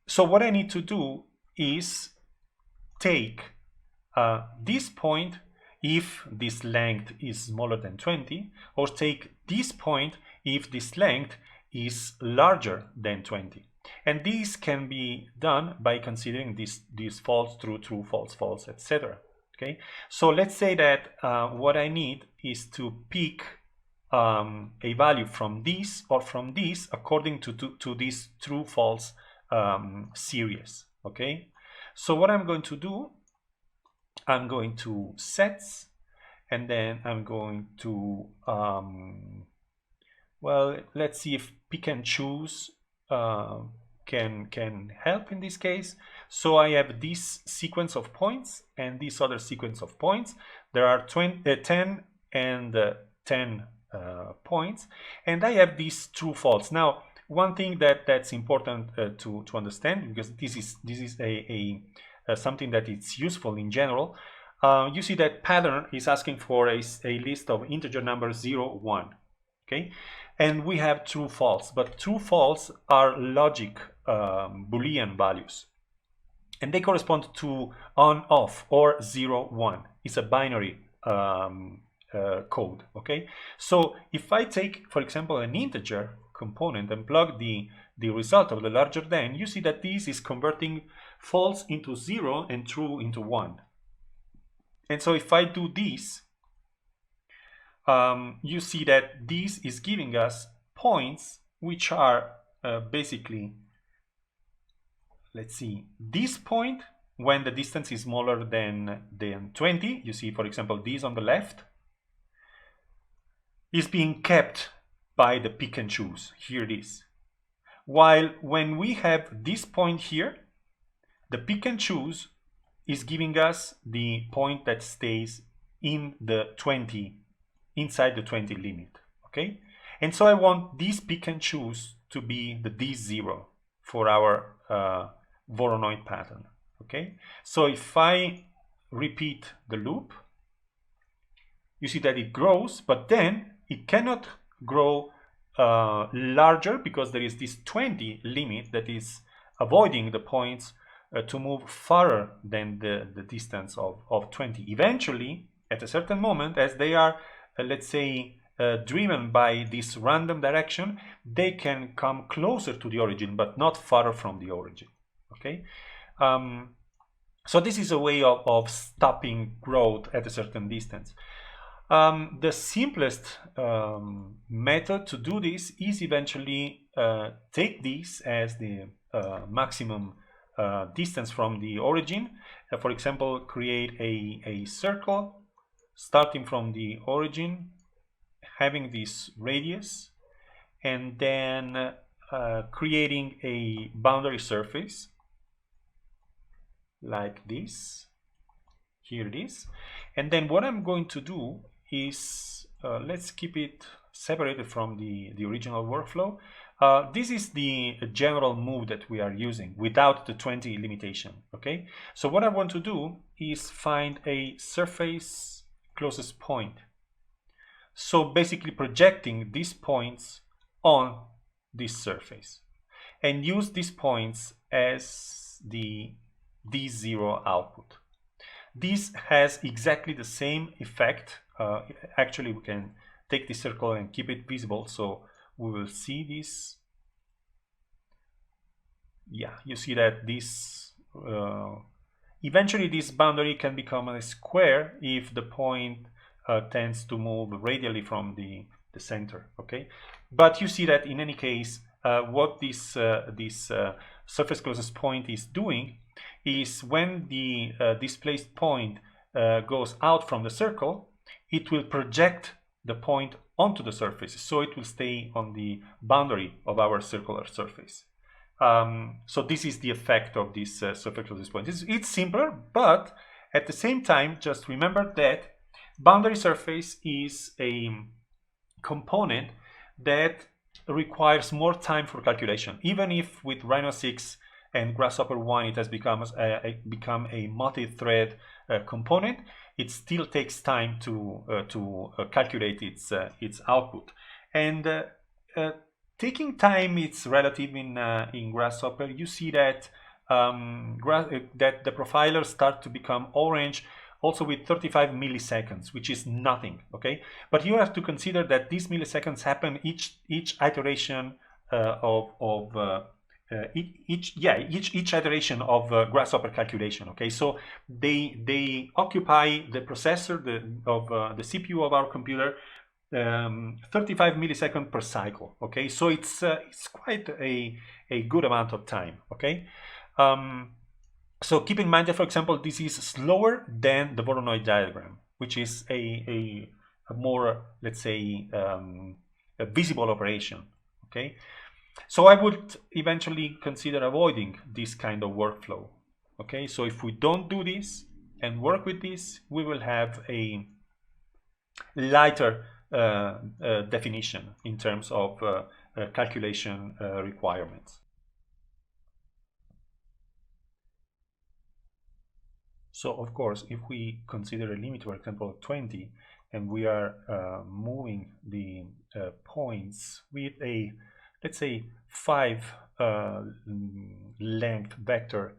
so what I need to do is take this point if this length is smaller than 20, or take this point if this length is larger than 20. And this can be done by considering this false, true, true, false, false, etc. Okay, so let's say that what I need is to pick a value from this or from this according to this true, false series. Okay, so what I'm going to do, I'm going to sets, and then I'm going to well, let's see if pick and choose can help in this case. So I have this sequence of points and this other sequence of points. There are 10 and 10 points, and I have these true false. Now, one thing that's important to understand, because this is a something that is useful in general. You see that pattern is asking for a list of integer numbers 0, 1. Okay, and we have true false, but true false are logic Boolean values, and they correspond to on off or 0, 1. It's a binary code. Okay, so if I take, for example, an integer component and plug the result of the larger than, you see that this is converting false into 0 and true into 1. And so if I do this, you see that this is giving us points which are basically, let's see, this point when the distance is smaller than 20. You see, for example, this on the left is being kept by the pick and choose. Here it is. While when we have this point here, the pick and choose is giving us the point that stays in the 20, inside the 20 limit. Okay, and so I want this pick and choose to be the D0 for our Voronoi pattern. Okay, so if I repeat the loop, you see that it grows, but then it cannot grow larger because there is this 20 limit that is avoiding the points to move farther than the distance of 20. Eventually, at a certain moment, as they are, let's say, driven by this random direction, they can come closer to the origin, but not farther from the origin. Okay, so this is a way of stopping growth at a certain distance. The simplest method to do this is eventually take this as the maximum distance from the origin. For example, create a circle starting from the origin, having this radius, and then creating a boundary surface like this. Here it is. And then what I'm going to do is, let's keep it separated from the original workflow. This is the general move that we are using without the 20 limitation. Okay, so what I want to do is find a surface closest point. So basically projecting these points on this surface and use these points as the D0 output. This has exactly the same effect. Actually, we can take this circle and keep it visible, so we will see this. Yeah, you see that this eventually this boundary can become a square if the point tends to move radially from the center. Okay, but you see that in any case, what this surface closest point is doing is when the displaced point goes out from the circle, it will project the point onto the surface, so it will stay on the boundary of our circular surface. So this is the effect of this surface closest point. It's simpler, but at the same time, just remember that boundary surface is a component that requires more time for calculation. Even if with Rhino 6 and Grasshopper 1 it has become a multi-thread component, it still takes time to calculate its output. And taking time, it's relative in Grasshopper. You see that that the profilers start to become orange also with 35 milliseconds, which is nothing. Okay, but you have to consider that these milliseconds happen each iteration each iteration of Grasshopper calculation. Okay, so they occupy the processor of the CPU of our computer 35 milliseconds per cycle. Okay, so it's quite a good amount of time. Okay, so keep in mind that, for example, this is slower than the Voronoi diagram, which is a more, let's say, a visible operation. Okay. So I would eventually consider avoiding this kind of workflow. Okay, so if we don't do this and work with this, we will have a lighter definition in terms of calculation requirements. So of course, if we consider a limit, for example, of 20, and we are moving the points with a, let's say, 5 length vector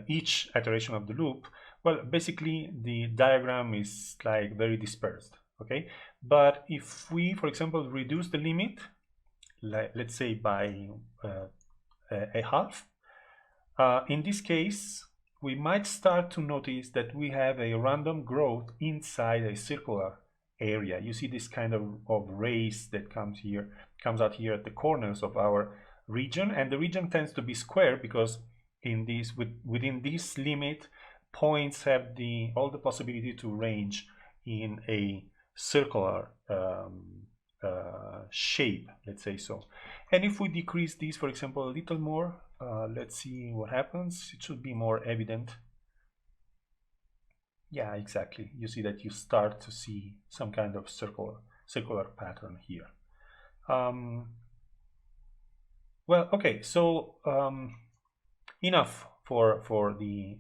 each iteration of the loop, well, basically the diagram is like very dispersed, okay? But if we, for example, reduce the limit, let's say by a half, in this case, we might start to notice that we have a random growth inside a circular area. You see this kind of rays that comes out here at the corners of our region, and the region tends to be square because in this within this limit, points have all the possibility to range in a circular shape, let's say so. And if we decrease this, for example, a little more, let's see what happens. It should be more evident. Yeah, exactly. You see that you start to see some kind of circular pattern here. Well, okay, so enough for the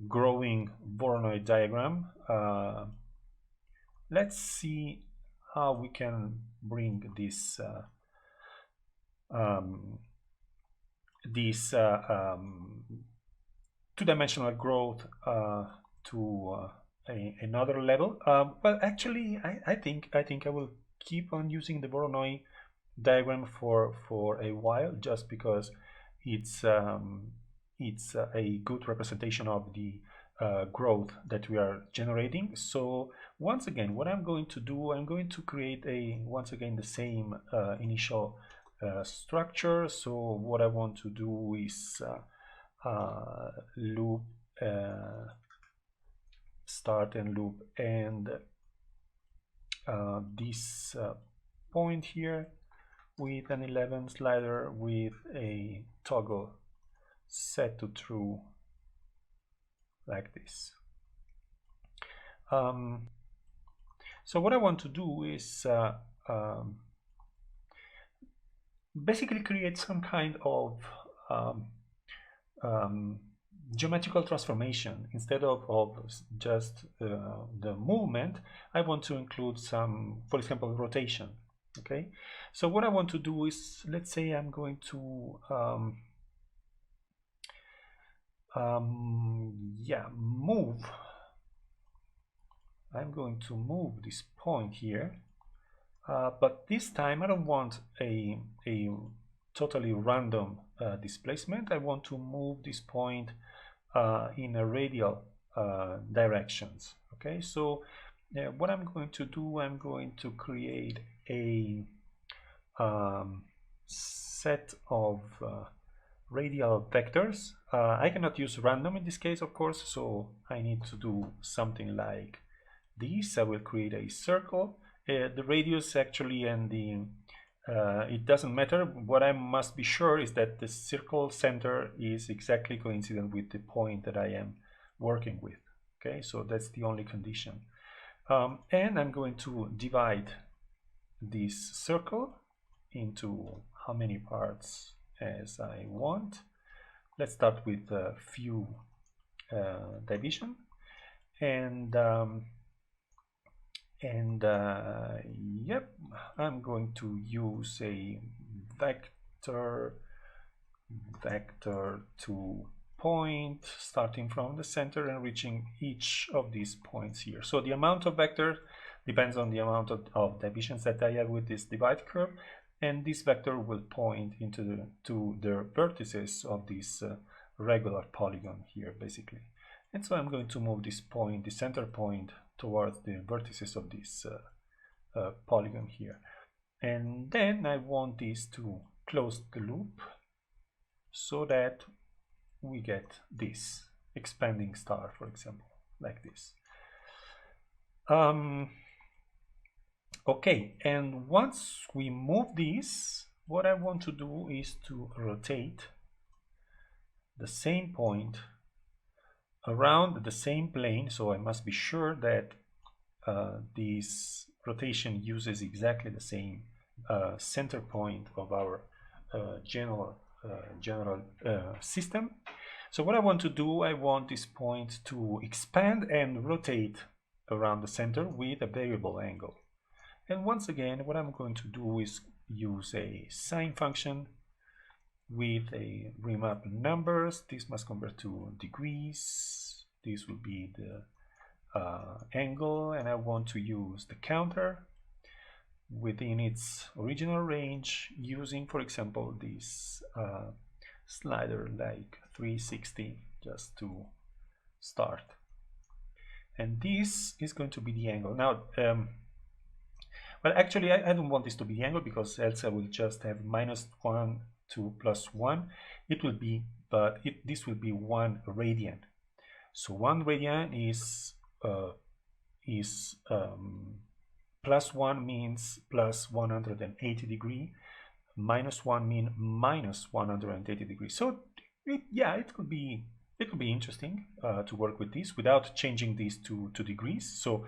growing Voronoi diagram. Let's see how we can bring this two-dimensional growth to another level. Well, actually, I think I will keep on using the Voronoi diagram for a while, just because it's a good representation of the growth that we are generating. So once again, what I'm going to do, I'm going to create once again the same initial structure. So what I want to do is loop, start and loop, and this point here with an 11 slider with a toggle set to true, like this. So what I want to do is basically create some kind of geometrical transformation. Instead of just the movement, I want to include some, for example, rotation. Okay, so what I want to do is, let's say I'm going to move. I'm going to move this point here, but this time I don't want a totally random displacement. I want to move this point in a radial directions. Okay, so what I'm going to do, I'm going to create a set of radial vectors. I cannot use random in this case, of course, so I need to do something like this. I will create a circle. The radius actually and the it doesn't matter. What I must be sure is that the circle center is exactly coincident with the point that I am working with. Okay, so that's the only condition. And I'm going to divide this circle into how many parts as I want. Let's start with a few division, and yep, I'm going to use a vector to point, starting from the center and reaching each of these points here. So the amount of vector depends on the amount of divisions that I have with this divide curve, and this vector will point into the vertices of this regular polygon here, basically. And so I'm going to move this point, the center point, towards the vertices of this polygon here. And then I want this to close the loop so that we get this expanding star, for example, like this. Okay, and once we move this, what I want to do is to rotate the same point around the same plane, so I must be sure that this rotation uses exactly the same center point of our general system. So what I want to do, I want this point to expand and rotate around the center with a variable angle. And once again, what I'm going to do is use a sine function with a remap numbers. This must convert to degrees. This will be the angle, and I want to use the counter within its original range using, for example, this slider like 360 just to start. And this is going to be the angle. Now, well, actually, I don't want this to be the angle because else I will just have -1 to +1. It will be, but this will be 1 radian. So 1 radian is +1 means plus 180 degree, -1 mean minus 180 degrees. So yeah, it could be interesting to work with this without changing these to degrees. So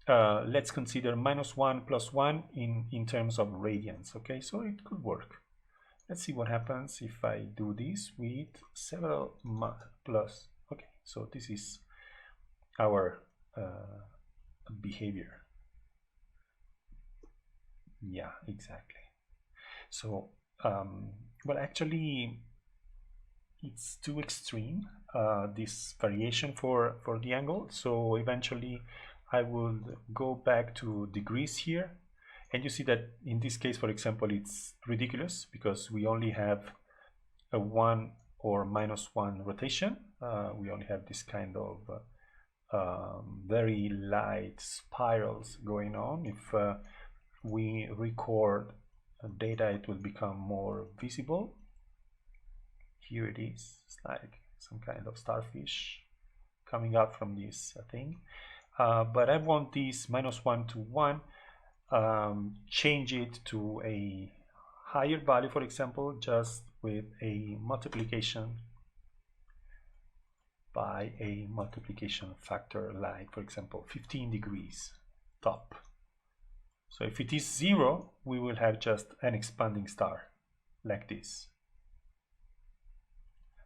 let's consider -1 + 1 in terms of radians. Okay, so it could work. Let's see what happens if I do this with several plus. Okay, so this is our behavior. Yeah, exactly. So well, actually it's too extreme, this variation for the angle. So eventually I will go back to degrees here, and you see that in this case, for example, it's ridiculous because we only have a 1 or -1 rotation. We only have this kind of very light spirals going on. If we record data, it will become more visible. Here it is. It's like some kind of starfish coming up from this thing. But I want this -1 to 1, change it to a higher value, for example, just with a multiplication by a multiplication factor, like, for example, 15 degrees top. So if it is 0, we will have just an expanding star like this.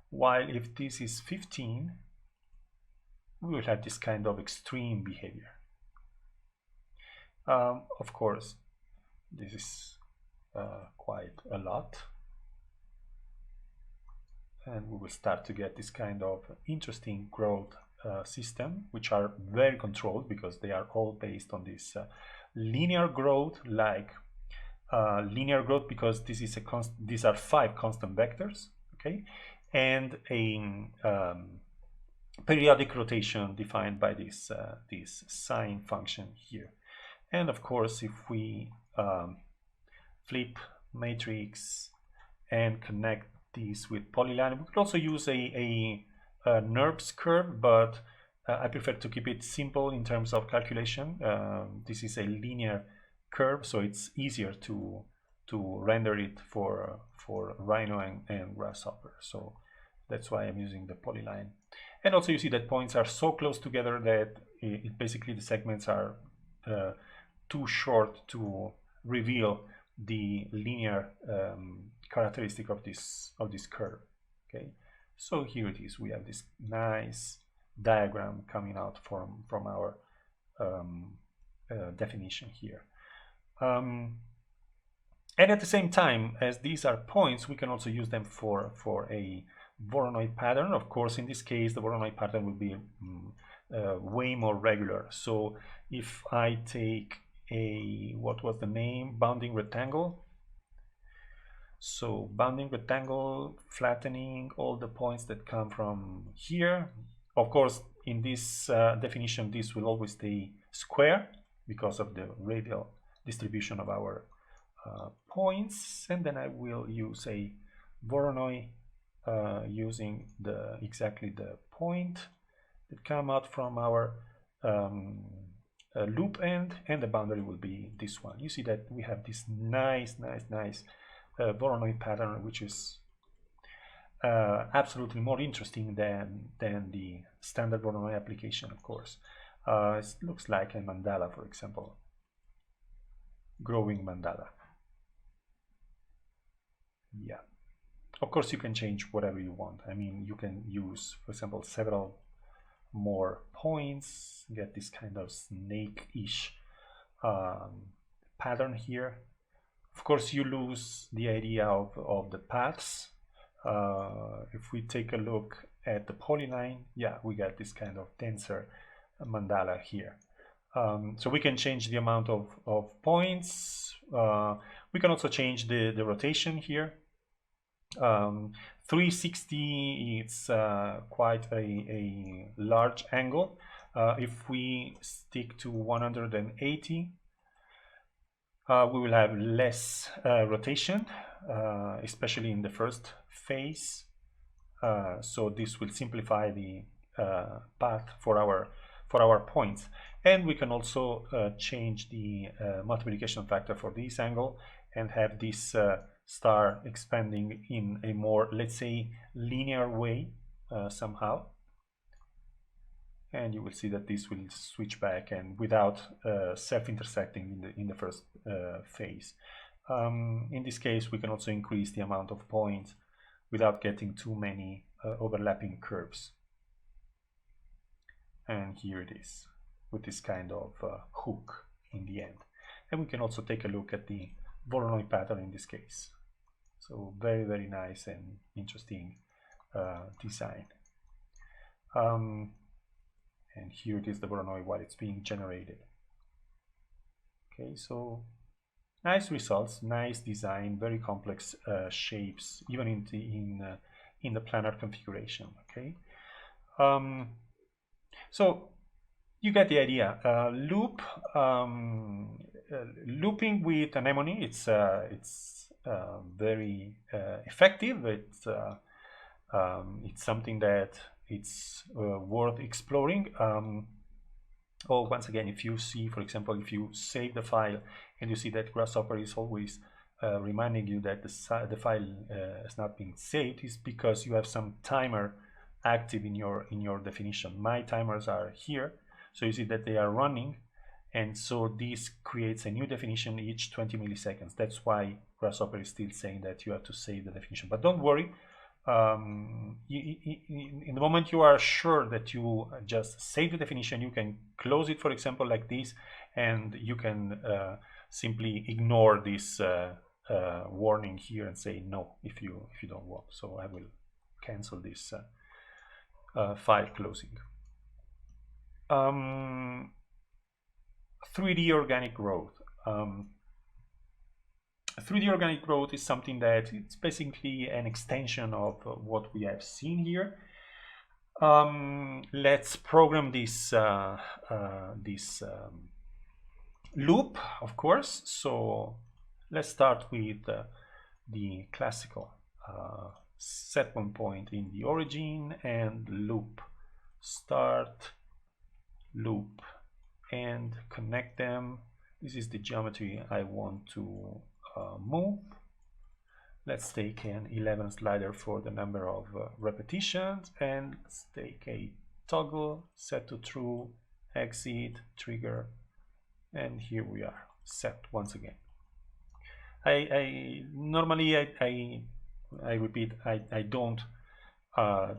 While if this is 15, we will have this kind of extreme behavior. Of course, this is quite a lot, and we will start to get this kind of interesting growth system, which are very controlled because they are all based on this linear growth, like linear growth, because this is these are 5 constant vectors, okay, and a periodic rotation defined by this this sine function here. And of course, if we flip matrix and connect these with polyline, we could also use a NURBS curve, but I prefer to keep it simple in terms of calculation. This is a linear curve, so it's easier to render it for Rhino and Grasshopper. So that's why I'm using the polyline. And also you see that points are so close together that basically the segments are too short to reveal the linear characteristic of this curve. Okay, so here it is. We have this nice diagram coming out from our definition here. And at the same time, as these are points, we can also use them for a Voronoi pattern. Of course, in this case, the Voronoi pattern will be way more regular. So if I take a, what was the name, bounding rectangle. So bounding rectangle, flattening all the points that come from here. Of course, in this definition, this will always stay square because of the radial distribution of our points. And then I will use a Voronoi using exactly the point that come out from our loop end, and the boundary will be this one. You see that we have this nice Voronoi pattern, which is absolutely more interesting than the standard Voronoi application, of course. It looks like a mandala, for example, growing mandala. Yeah. Of course, you can change whatever you want. I mean, you can use, for example, several more points, get this kind of snake-ish pattern here. Of course, you lose the idea of the paths. If we take a look at the polyline, yeah, we got this kind of denser mandala here. So we can change the amount of points. We can also change the rotation here. 360, it's quite a large angle. If we stick to 180, we will have less rotation, especially in the first phase. So this will simplify the path for our points. And we can also change the multiplication factor for this angle and have this star expanding in a more, let's say, linear way somehow. And you will see that this will switch back and without self-intersecting in the first phase. In this case, we can also increase the amount of points without getting too many overlapping curves. And here it is, with this kind of hook in the end. And we can also take a look at the Voronoi pattern in this case. So very, very nice and interesting design. And here it is, the Voronoi while it's being generated. Okay, so nice results, nice design, very complex shapes, even in the planar configuration. Okay, so you get the idea. Looping with anemone, it's very effective. It's something that it's worth exploring. Once again, if you see, for example, if you save the file and you see that Grasshopper is always reminding you that the file has not been saved, is because you have some timer active in your definition. My timers are here, so you see that they are running, and so this creates a new definition each 20 milliseconds. That's why Grasshopper is still saying that you have to save the definition. But don't worry. In the moment you are sure that you just save the definition, you can close it, for example, like this, and you can simply ignore this warning here and say no if you don't want. So I will cancel this file closing. 3D organic growth. 3D organic growth is something that it's basically an extension of what we have seen here. Let's program this loop, of course. So let's start with the classical set one point in the origin and loop, start, loop, and connect them. This is the geometry I want to move. Let's take an 11 slider for the number of repetitions, and let's take a toggle, set to true, exit, trigger, and here we are, set once again. I normally repeat, I don't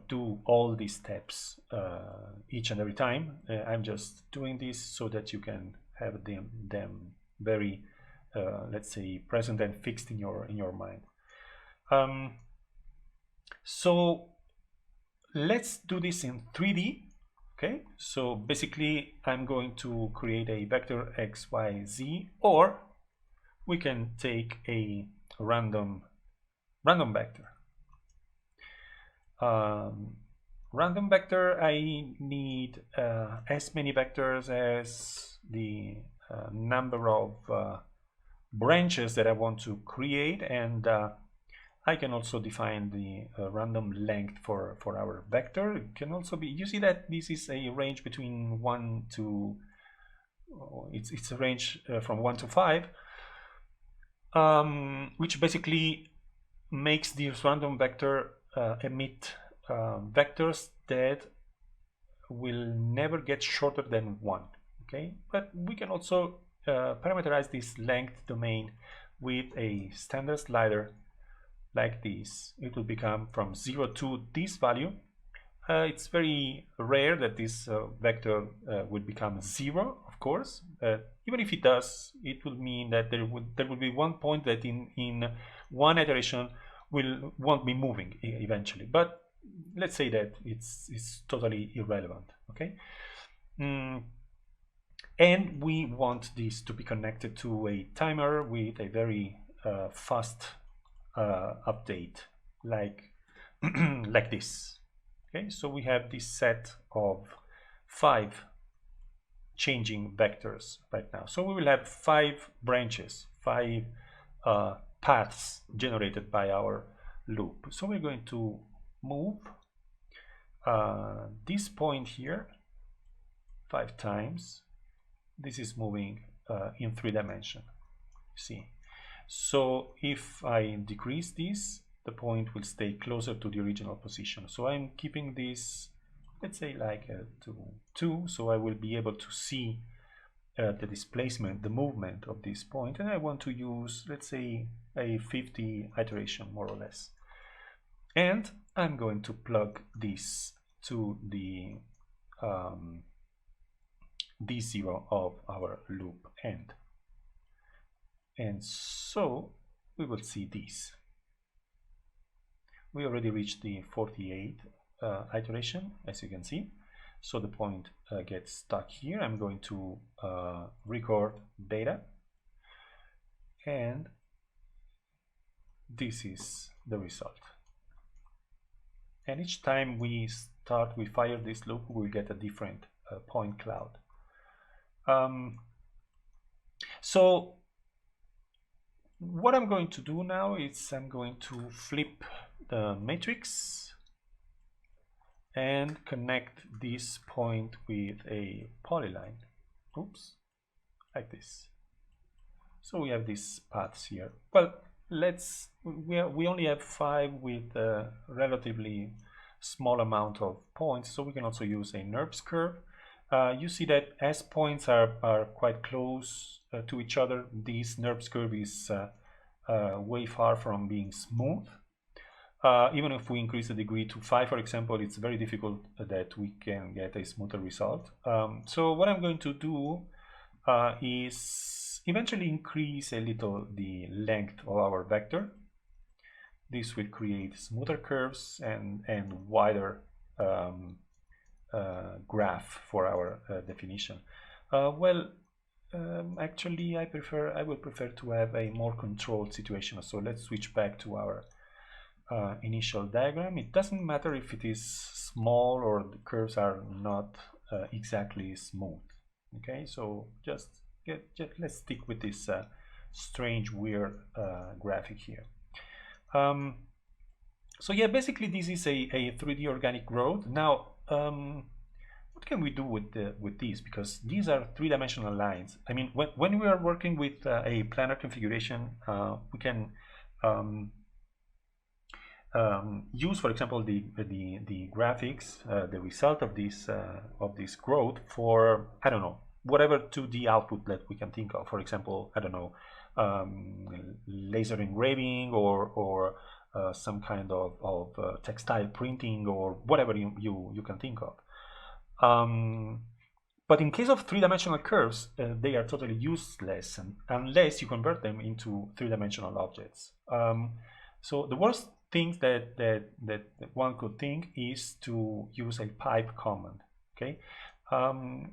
do all these steps each and every time. I'm just doing this so that you can have them very let's say present and fixed in your mind. So let's do this in 3D. Okay, so basically I'm going to create a vector x, y, z, or we can take a random vector. Random vector, I need as many vectors as the number of branches that I want to create, and I can also define the random length for our vector. It can also be, you see that this is a range between 1 to, it's a range from 1 to 5, which basically makes this random vector emit vectors that will never get shorter than 1. Okay, but we can also parameterize this length domain with a standard slider like this. It will become from 0 to this value. It's very rare that this vector will become 0, of course. Even if it does, it will mean that there will be one point that in one iteration won't be moving eventually. But let's say that it's totally irrelevant. Okay. And we want this to be connected to a timer with a very fast update, like like this. Okay, so we have this set of 5 changing vectors right now. So we will have 5 branches, 5 paths generated by our loop. So we're going to move this point here 5 times. This is moving in 3 dimensions. See, so if I decrease this, the point will stay closer to the original position. So I'm keeping this, let's say, like to 2, so I will be able to see the displacement, the movement of this point, and I want to use, let's say, a 50 iteration more or less. And I'm going to plug this to the D0 of our loop end. And so we will see this. We already reached the 48 iteration, as you can see. So the point gets stuck here. I'm going to record data, and this is the result. And each time we fire this loop, we will get a different point cloud. So what I'm going to do now is I'm going to flip the matrix and connect this point with a polyline. Oops, like this. So we have these paths here. Well, we only have 5 with a relatively small amount of points, so we can also use a NURBS curve. You see that as points are quite close to each other, this NURBS curve is way far from being smooth. Even if we increase the degree to 5, for example, it's very difficult that we can get a smoother result. So what I'm going to do is eventually increase a little the length of our vector. This will create smoother curves and wider graph for our definition. Actually, I would prefer to have a more controlled situation. So let's switch back to our initial diagram. It doesn't matter if it is small or the curves are not exactly smooth. Okay, so just let's stick with this strange, weird graphic here. So yeah, basically this is a 3D organic road. Now, what can we do with these? Because these are 3-dimensional lines. I mean, when we are working with a planar configuration, we can use, for example, the graphics, the result of this growth for, I don't know, whatever 2D output that we can think of. For example, I don't know, laser engraving or some kind of textile printing or whatever you can think of. But in case of 3-dimensional curves, they are totally useless unless you convert them into 3-dimensional objects. So the worst thing that one could think is to use a pipe command. Okay,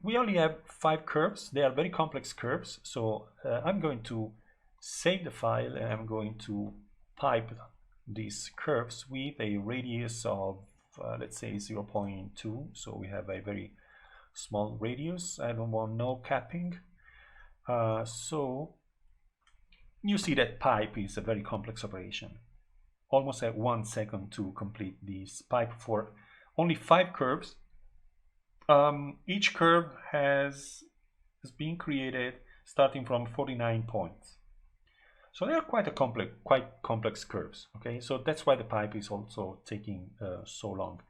we only have 5 curves. They are very complex curves. So I'm going to save the file and I'm going to pipe these curves with a radius of let's say 0.2. So we have a very small radius. I don't want no capping. So you see that pipe is a very complex operation. Almost at 1 second to complete this pipe for only 5 curves. Each curve has been created starting from 49 points. So they are quite complex curves. Okay, so that's why the pipe is also taking so long.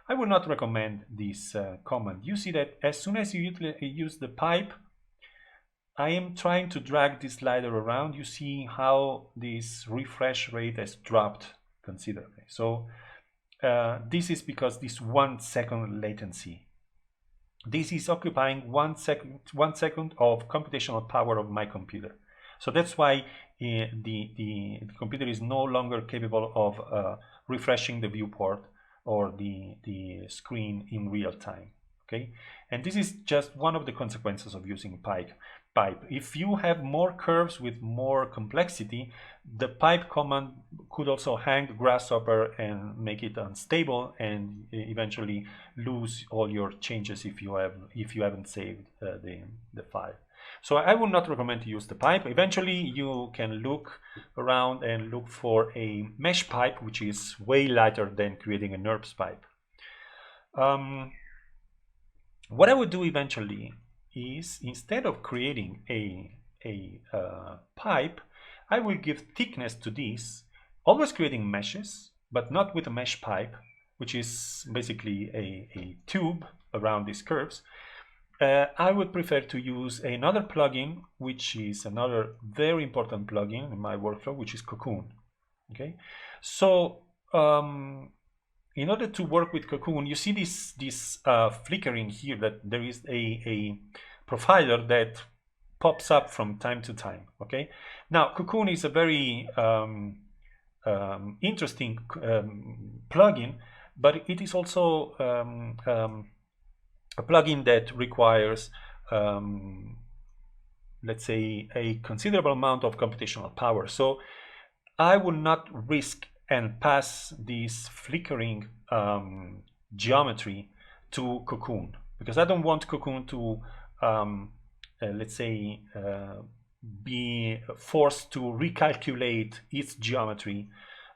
I would not recommend this command. You see that as soon as you use the pipe, I am trying to drag this slider around. You see how this refresh rate has dropped considerably. So this is because this 1 second latency. This is occupying 1 second of computational power of my computer. So that's why the computer is no longer capable of refreshing the viewport or the screen in real time. Okay, and this is just one of the consequences of using pipe. If you have more curves with more complexity, the pipe command could also hang Grasshopper and make it unstable and eventually lose all your changes if you haven't saved the file. So I would not recommend to use the pipe. Eventually you can look around and look for a mesh pipe, which is way lighter than creating a NURBS pipe. What I would do eventually is, instead of creating a pipe, I will give thickness to this, always creating meshes, but not with a mesh pipe, which is basically a tube around these curves. I would prefer to use another plugin, which is another very important plugin in my workflow, which is Cocoon. Okay, so in order to work with Cocoon, you see this flickering here, that there is a profiler that pops up from time to time. Okay, now Cocoon is a very interesting plugin, but it is also a plugin that requires let's say a considerable amount of computational power. So I will not risk and pass this flickering geometry to Cocoon, because I don't want Cocoon to let's say be forced to recalculate its geometry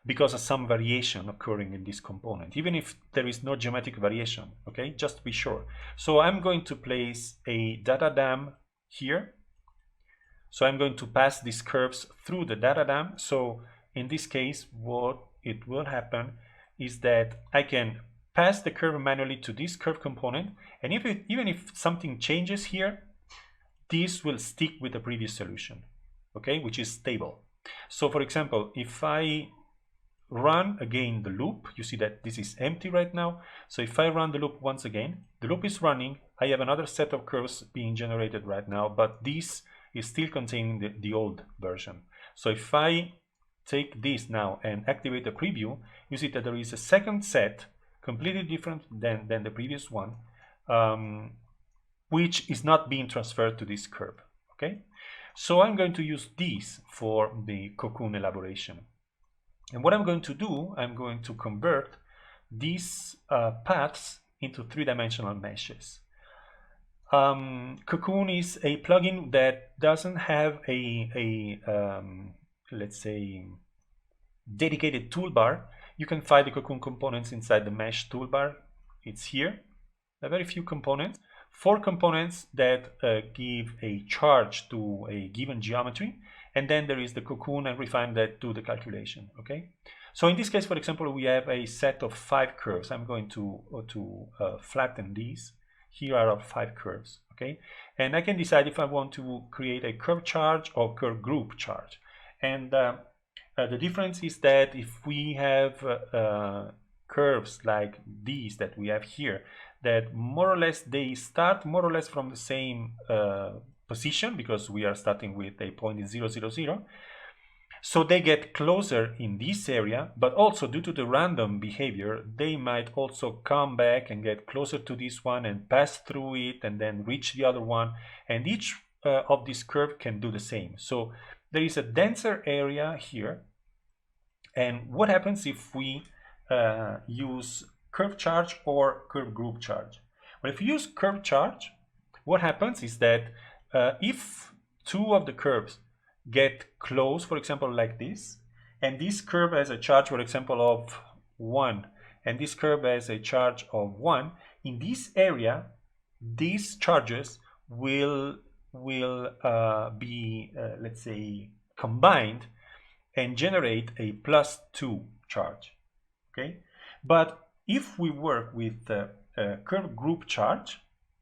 because of some variation occurring in this component, even if there is no geometric variation. Okay, just to be sure. So I'm going to place a data dam here. So I'm going to pass these curves through the data dam. So in this case, what it will happen is that I can pass the curve manually to this curve component, and even if something changes here, this will stick with the previous solution, okay, which is stable. So for example, if I run again the loop, you see that this is empty right now. So if I run the loop once again, the loop is running. I have another set of curves being generated right now, but this is still containing the old version. So if I take this now and activate the preview, you see that there is a second set, completely different than the previous one, which is not being transferred to this curve. Okay, so I'm going to use this for the Cocoon elaboration. And what I'm going to do, I'm going to convert these paths into three-dimensional meshes. Cocoon is a plugin that doesn't have a let's say dedicated toolbar. You can find the Cocoon components inside the mesh toolbar. It's here. There are very few components. 4 components that give a charge to a given geometry, and then there is the Cocoon and refine that to the calculation. Okay, so in this case, for example, we have a set of 5 curves. I'm going to flatten these. Here are our 5 curves. Okay, and I can decide if I want to create a curve charge or curve group charge. And the difference is that if we have curves like these that we have here, that more or less they start more or less from the same position, because we are starting with a point in 0, 0, 0. So they get closer in this area, but also due to the random behavior, they might also come back and get closer to this one and pass through it and then reach the other one. And each of this curve can do the same. So there is a denser area here. And what happens if we use curve charge or curve group charge? Well, if you use curve charge, what happens is that if 2 of the curves get close, for example, like this, and this curve has a charge, for example, of 1, and this curve has a charge of 1, in this area, these charges will be, let's say, combined and generate a +2 charge. Okay, but if we work with a curve group charge,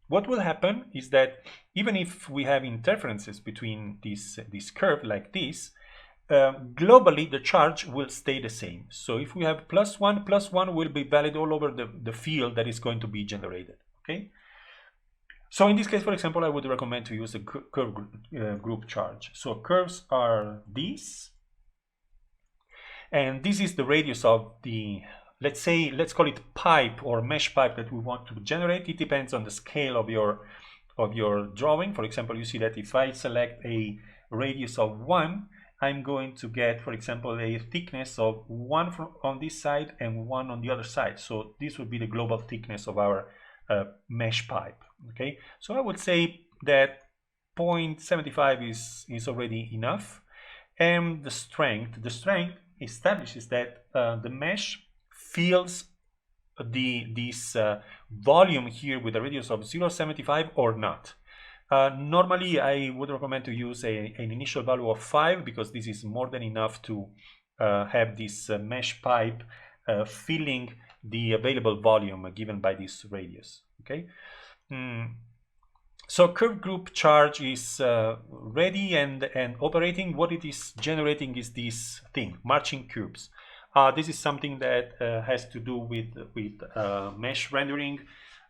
what will happen is that even if we have interferences between this curve like this, globally the charge will stay the same. So if we have +1 will be valid all over the field that is going to be generated. Okay, so in this case, for example, I would recommend to use a curve group charge. So curves are these, and this is the radius of the, let's call it pipe or mesh pipe that we want to generate. It depends on the scale of your drawing. For example, you see that if I select a radius of 1, I'm going to get, for example, a thickness of 1 on this side and 1 on the other side. So this would be the global thickness of our mesh pipe. Okay, so I would say that 0.75 is already enough. And the strength establishes that the mesh fills this volume here with a radius of 0.75 or not. Normally, I would recommend to use an initial value of 5, because this is more than enough to have this mesh pipe filling the available volume given by this radius. Okay. So curve group charge is ready and operating. What it is generating is this thing, marching cubes. This is something that has to do with mesh rendering,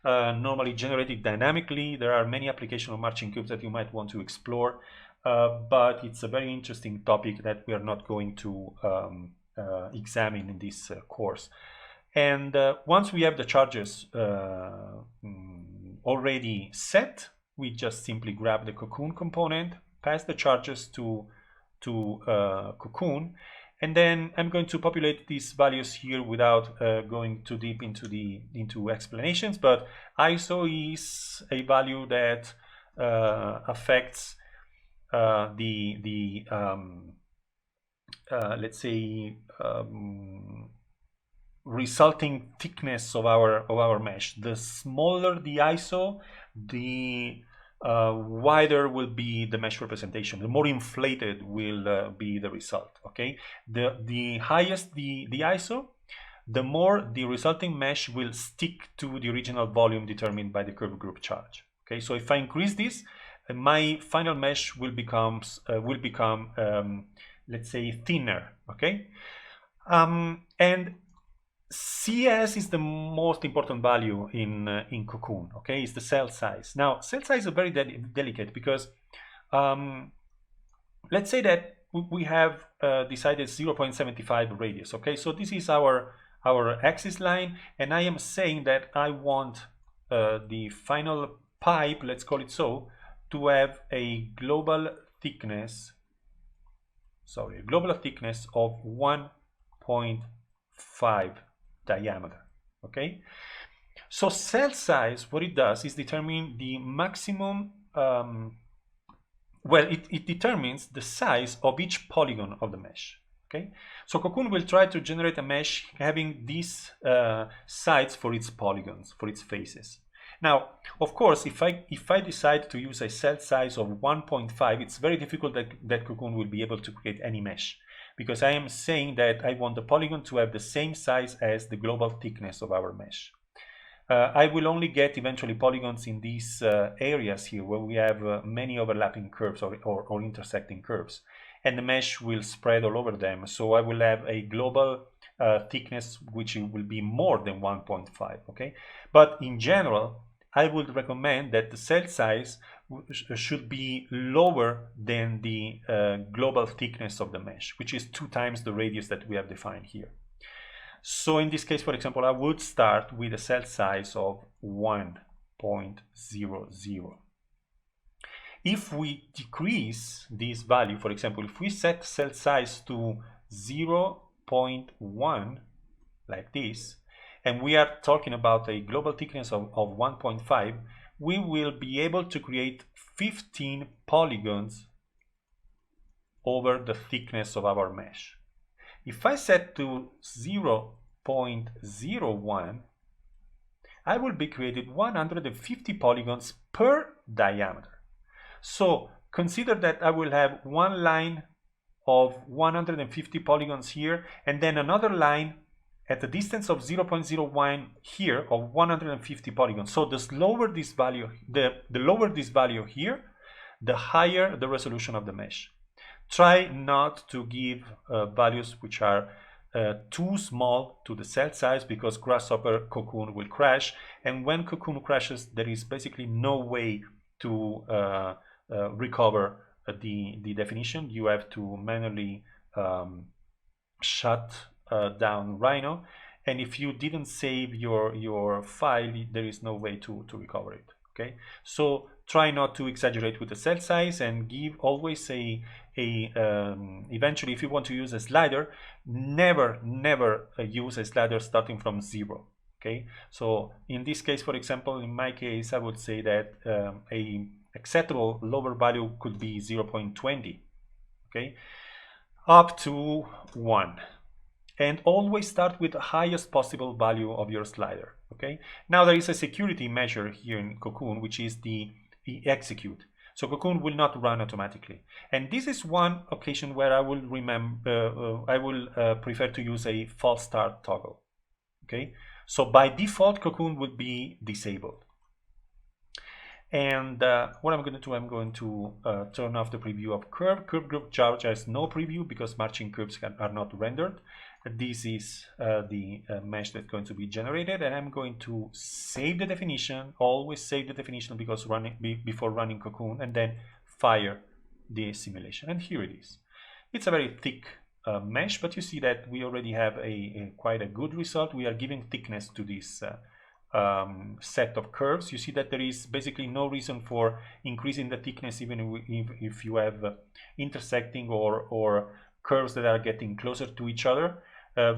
normally generated dynamically. There are many applications of marching cubes that you might want to explore, but it's a very interesting topic that we are not going to examine in this course. And once we have the charges already set, we just simply grab the cocoon component, pass the charges to cocoon, and then I'm going to populate these values here without going too deep into explanations. But ISO is a value that affects let's say resulting thickness of our mesh. The smaller the ISO, the wider will be the mesh representation, the more inflated will be the result. Okay, the highest the ISO, the more the resulting mesh will stick to the original volume determined by the curve group charge. Okay, so if I increase this, my final mesh will become let's say thinner. Okay, and CS is the most important value in cocoon. Okay, it's the cell size. Now, cell size is very delicate because let's say that we have decided 0.75 radius. Okay, so this is our axis line, and I am saying that I want the final pipe, let's call it so, to have a global thickness. Sorry, a global thickness of 1.5 diameter. Okay, so cell size, what it does is determine the maximum well, it determines the size of each polygon of the mesh. Okay, so cocoon will try to generate a mesh having these sides for its polygons, for its faces. Now, of course, if I decide to use a cell size of 1.5, it's very difficult that cocoon will be able to create any mesh, because I am saying that I want the polygon to have the same size as the global thickness of our mesh. I will only get eventually polygons in these areas here where we have many overlapping curves or intersecting curves, and the mesh will spread all over them. So I will have a global thickness which will be more than 1.5. Okay, but in general, I would recommend that the cell size should be lower than the global thickness of the mesh, which is 2 times the radius that we have defined here. So in this case, for example, I would start with a cell size of 1.00. If we decrease this value, for example, if we set cell size to 0.1 like this, and we are talking about a global thickness of 1.5, we will be able to create 15 polygons over the thickness of our mesh. If I set to 0.01, I will be created 150 polygons per diameter. So consider that I will have one line of 150 polygons here, and then another line at a distance of 0.01 here of 150 polygons. So the lower this value, the lower this value here, the higher the resolution of the mesh. Try not to give values which are too small to the cell size, because Grasshopper cocoon will crash, and when cocoon crashes there is basically no way to recover the definition. You have to manually shut down Rhino, and if you didn't save your file, there is no way to recover it. Okay, so try not to exaggerate with the cell size, and give always eventually, if you want to use a slider, never use a slider starting from 0. Okay, so in this case, for example, in my case, I would say that a acceptable lower value could be 0.20, okay, up to 1, and always start with the highest possible value of your slider. Okay, now there is a security measure here in Cocoon, which is the execute. So Cocoon will not run automatically, and this is one occasion where I will prefer to use a false start toggle. Okay, so by default Cocoon will be disabled. And what I'm going to do, I'm going to turn off the preview of curve. Curve group charge has no preview because marching curves are not rendered. This is the mesh that's going to be generated, and I'm going to save the definition. Always save the definition because before running Cocoon, and then fire the simulation. And here it is. It's a very thick mesh, but you see that we already have quite a good result. We are giving thickness to this set of curves. You see that there is basically no reason for increasing the thickness, even if you have intersecting or curves that are getting closer to each other.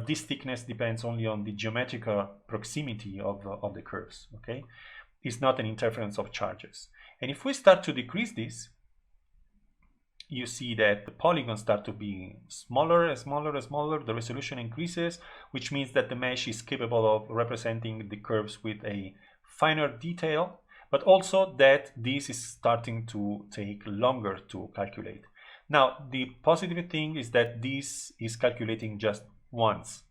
This thickness depends only on the geometrical proximity of the curves. Okay, it's not an interference of charges. And if we start to decrease this, you see that the polygons start to be smaller and smaller and smaller. The resolution increases, which means that the mesh is capable of representing the curves with a finer detail, but also that this is starting to take longer to calculate. Now, the positive thing is that this is calculating just once.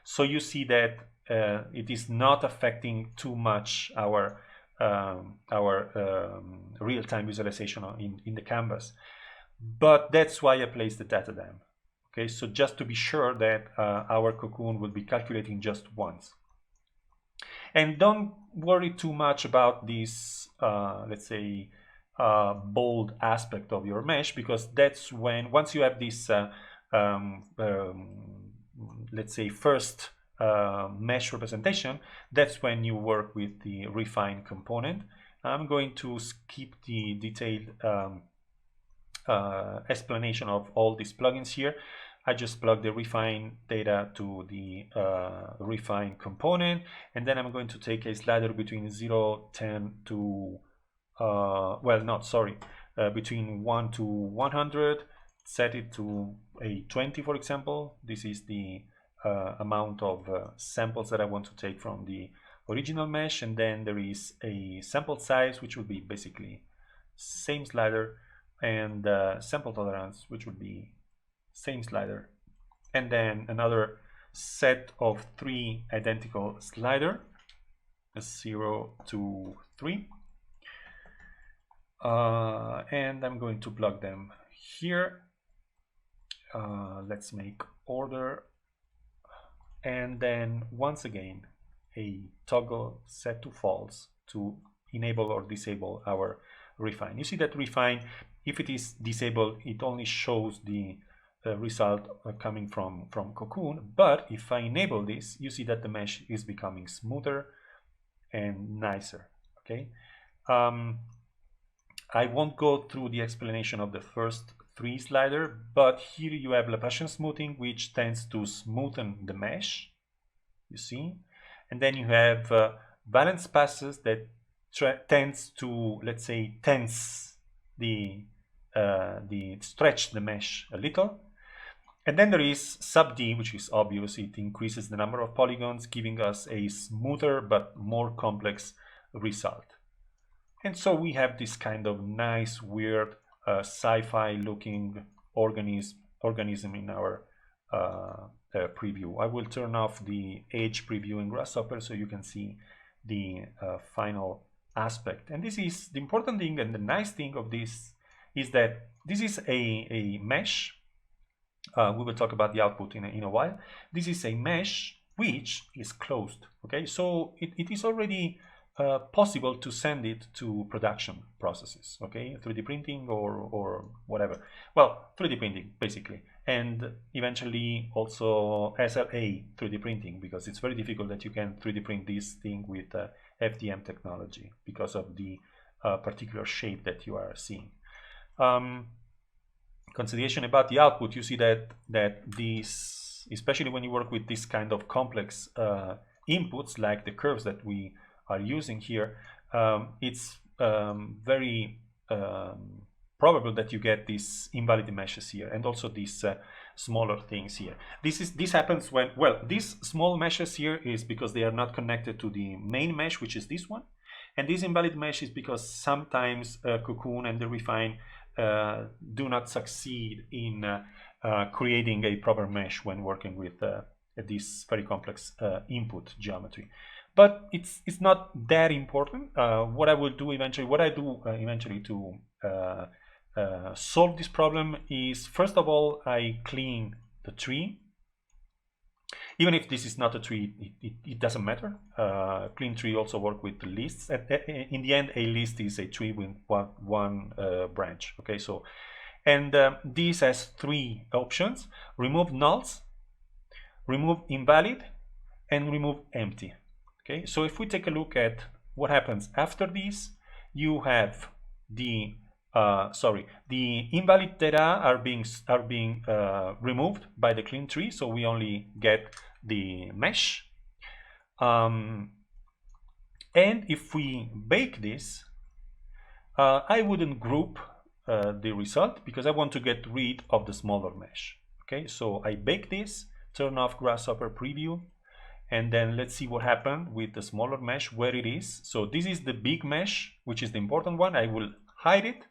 So you see that it is not affecting too much our real-time visualization in the canvas. But that's why I placed the data dam. Okay, so just to be sure that our Cocoon will be calculating just once. And don't worry too much about this, let's say, bold aspect of your mesh, because that's when, once you have this, let's say, first mesh representation, that's when you work with the refine component. I'm going to skip the detailed explanation of all these plugins here. I just plug the refine data to the refine component, and then I'm going to take a slider between 0, 10 to between 1 to 100, set it to a 20, for example. This is the amount of samples that I want to take from the original mesh, and then there is a sample size, which will be basically same slider, and sample tolerance, which would be same slider, and then another set of 3 identical slider, 0 to 3, and I'm going to plug them here. Let's make order, and then once again a toggle set to false to enable or disable our refine. You see that refine, if it is disabled, it only shows the result coming from Cocoon, but if I enable this, you see that the mesh is becoming smoother and nicer. Okay, I won't go through the explanation of the first 3 slider, but here you have Laplacian smoothing, which tends to smoothen the mesh, you see, and then you have valence passes that tends to, let's say, tense the stretch the mesh a little. And then there is sub D, which is obvious. It increases the number of polygons, giving us a smoother but more complex result. And so we have this kind of nice, weird, sci-fi looking organism organism in our preview. I will turn off the edge preview in Grasshopper so you can see the final aspect. And this is the important thing, and the nice thing of this is that this is a mesh. We will talk about the output in a while. This is a mesh which is closed. Okay, so it is already possible to send it to production processes. Okay, 3D printing or whatever. Well, 3D printing basically, and eventually also SLA 3D printing, because it's very difficult that you can 3D print this thing with FDM technology because of the particular shape that you are seeing. Consideration about the output, you see that this, especially when you work with this kind of complex inputs like the curves that we are using here, it's very probable that you get these invalid meshes here, and also these smaller things here. This happens when, well, these small meshes here is because they are not connected to the main mesh, which is this one, and this invalid mesh is because sometimes Cocoon and the Refine do not succeed in creating a proper mesh when working with this very complex input geometry. But it's not that important. What I will do eventually, what I do eventually to solve this problem is, first of all, I clean the tree. Even if this is not a tree, it doesn't matter. Clean tree also work with lists. In the end, a list is a tree with one branch. Okay, so, and this has three options: remove nulls, remove invalid, and remove empty. Okay, so if we take a look at what happens after this, you have the the invalid data are being removed by the clean tree, so we only get the mesh. And if we bake this, I wouldn't group the result because I want to get rid of the smaller mesh. Okay, so I bake this, turn off Grasshopper preview, and then let's see what happened with the smaller mesh, where it is. So this is the big mesh, which is the important one. I will hide it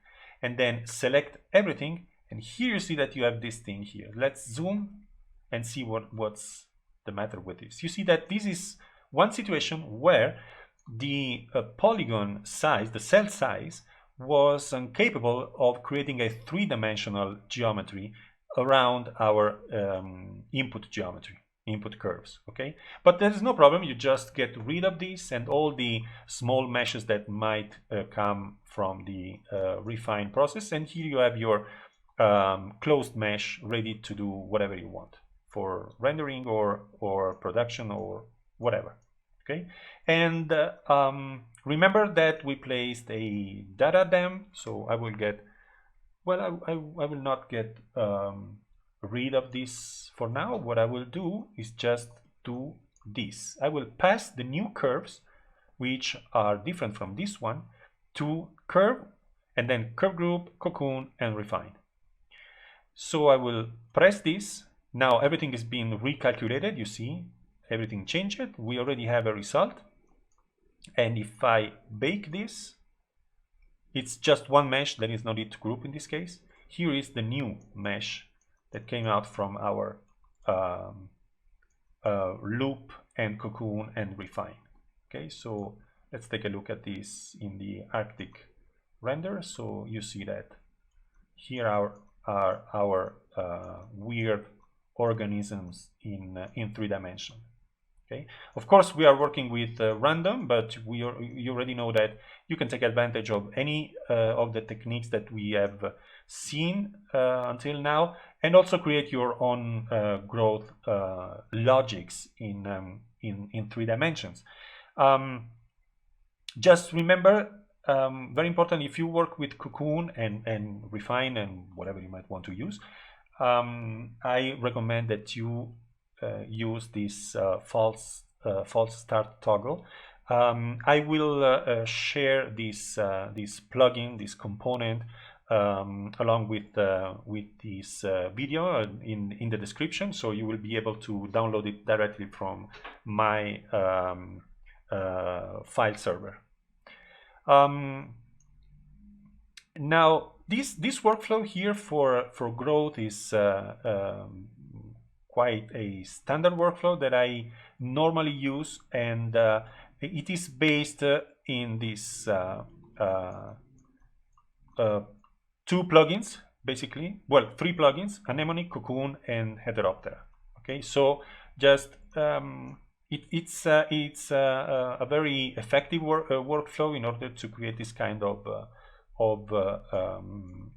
and then select everything, and here you see that you have this thing here. Let's zoom and see what's the matter with this. You see that this is one situation where the polygon size, the cell size, was incapable of creating a three-dimensional geometry around our input geometry, input curves. Okay, but there is no problem. You just get rid of this and all the small meshes that might come from the refine process, and here you have your closed mesh ready to do whatever you want for rendering or production or whatever. Okay, and remember that we placed a data dam, so I will get, well, I will not get rid of this for now. What I will do is just do this. I will pass the new curves, which are different from this one, to curve, and then curve group, Cocoon, and refine. So I will press this. Now everything is being recalculated. You see everything changed. We already have a result, and if I bake this, it's just one mesh. There is no need to group in this case. Here is the new mesh that came out from our loop and Cocoon and refine. Okay, so let's take a look at this in the Arctic render. So you see that here are our weird organisms in 3 dimensions. Okay, of course we are working with random, but you already know that you can take advantage of any of the techniques that we have seen until now, and also create your own growth logics in 3 dimensions. Just remember, very important, if you work with Cocoon and refine and whatever you might want to use, I recommend that you use this false start toggle. I will share this plugin, this component, along with this video in the description, so you will be able to download it directly from my file server. Now this workflow here for growth is quite a standard workflow that I normally use, and it is based in this two plugins, basically. Well, three plugins: Anemone, Cocoon, and Heteroptera. Okay, so just it's a very effective workflow in order to create this kind of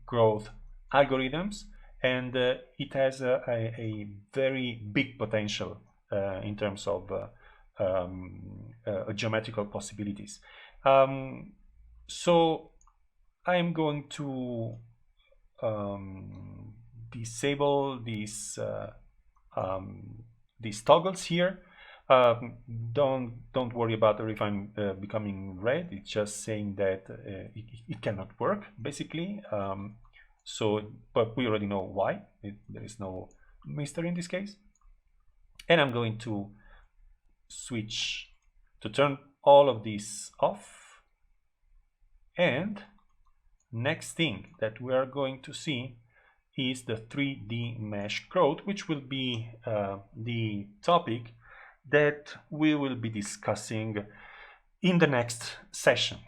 growth algorithms, and it has a very big potential in terms of geometrical possibilities. So I am going to disable these toggles here. Don't worry about it if I'm becoming red. It's just saying that it cannot work, basically. But we already know why. There is no mystery in this case. And I'm going to switch to turn all of these off. And next thing that we are going to see is the 3D mesh growth, which will be the topic that we will be discussing in the next session.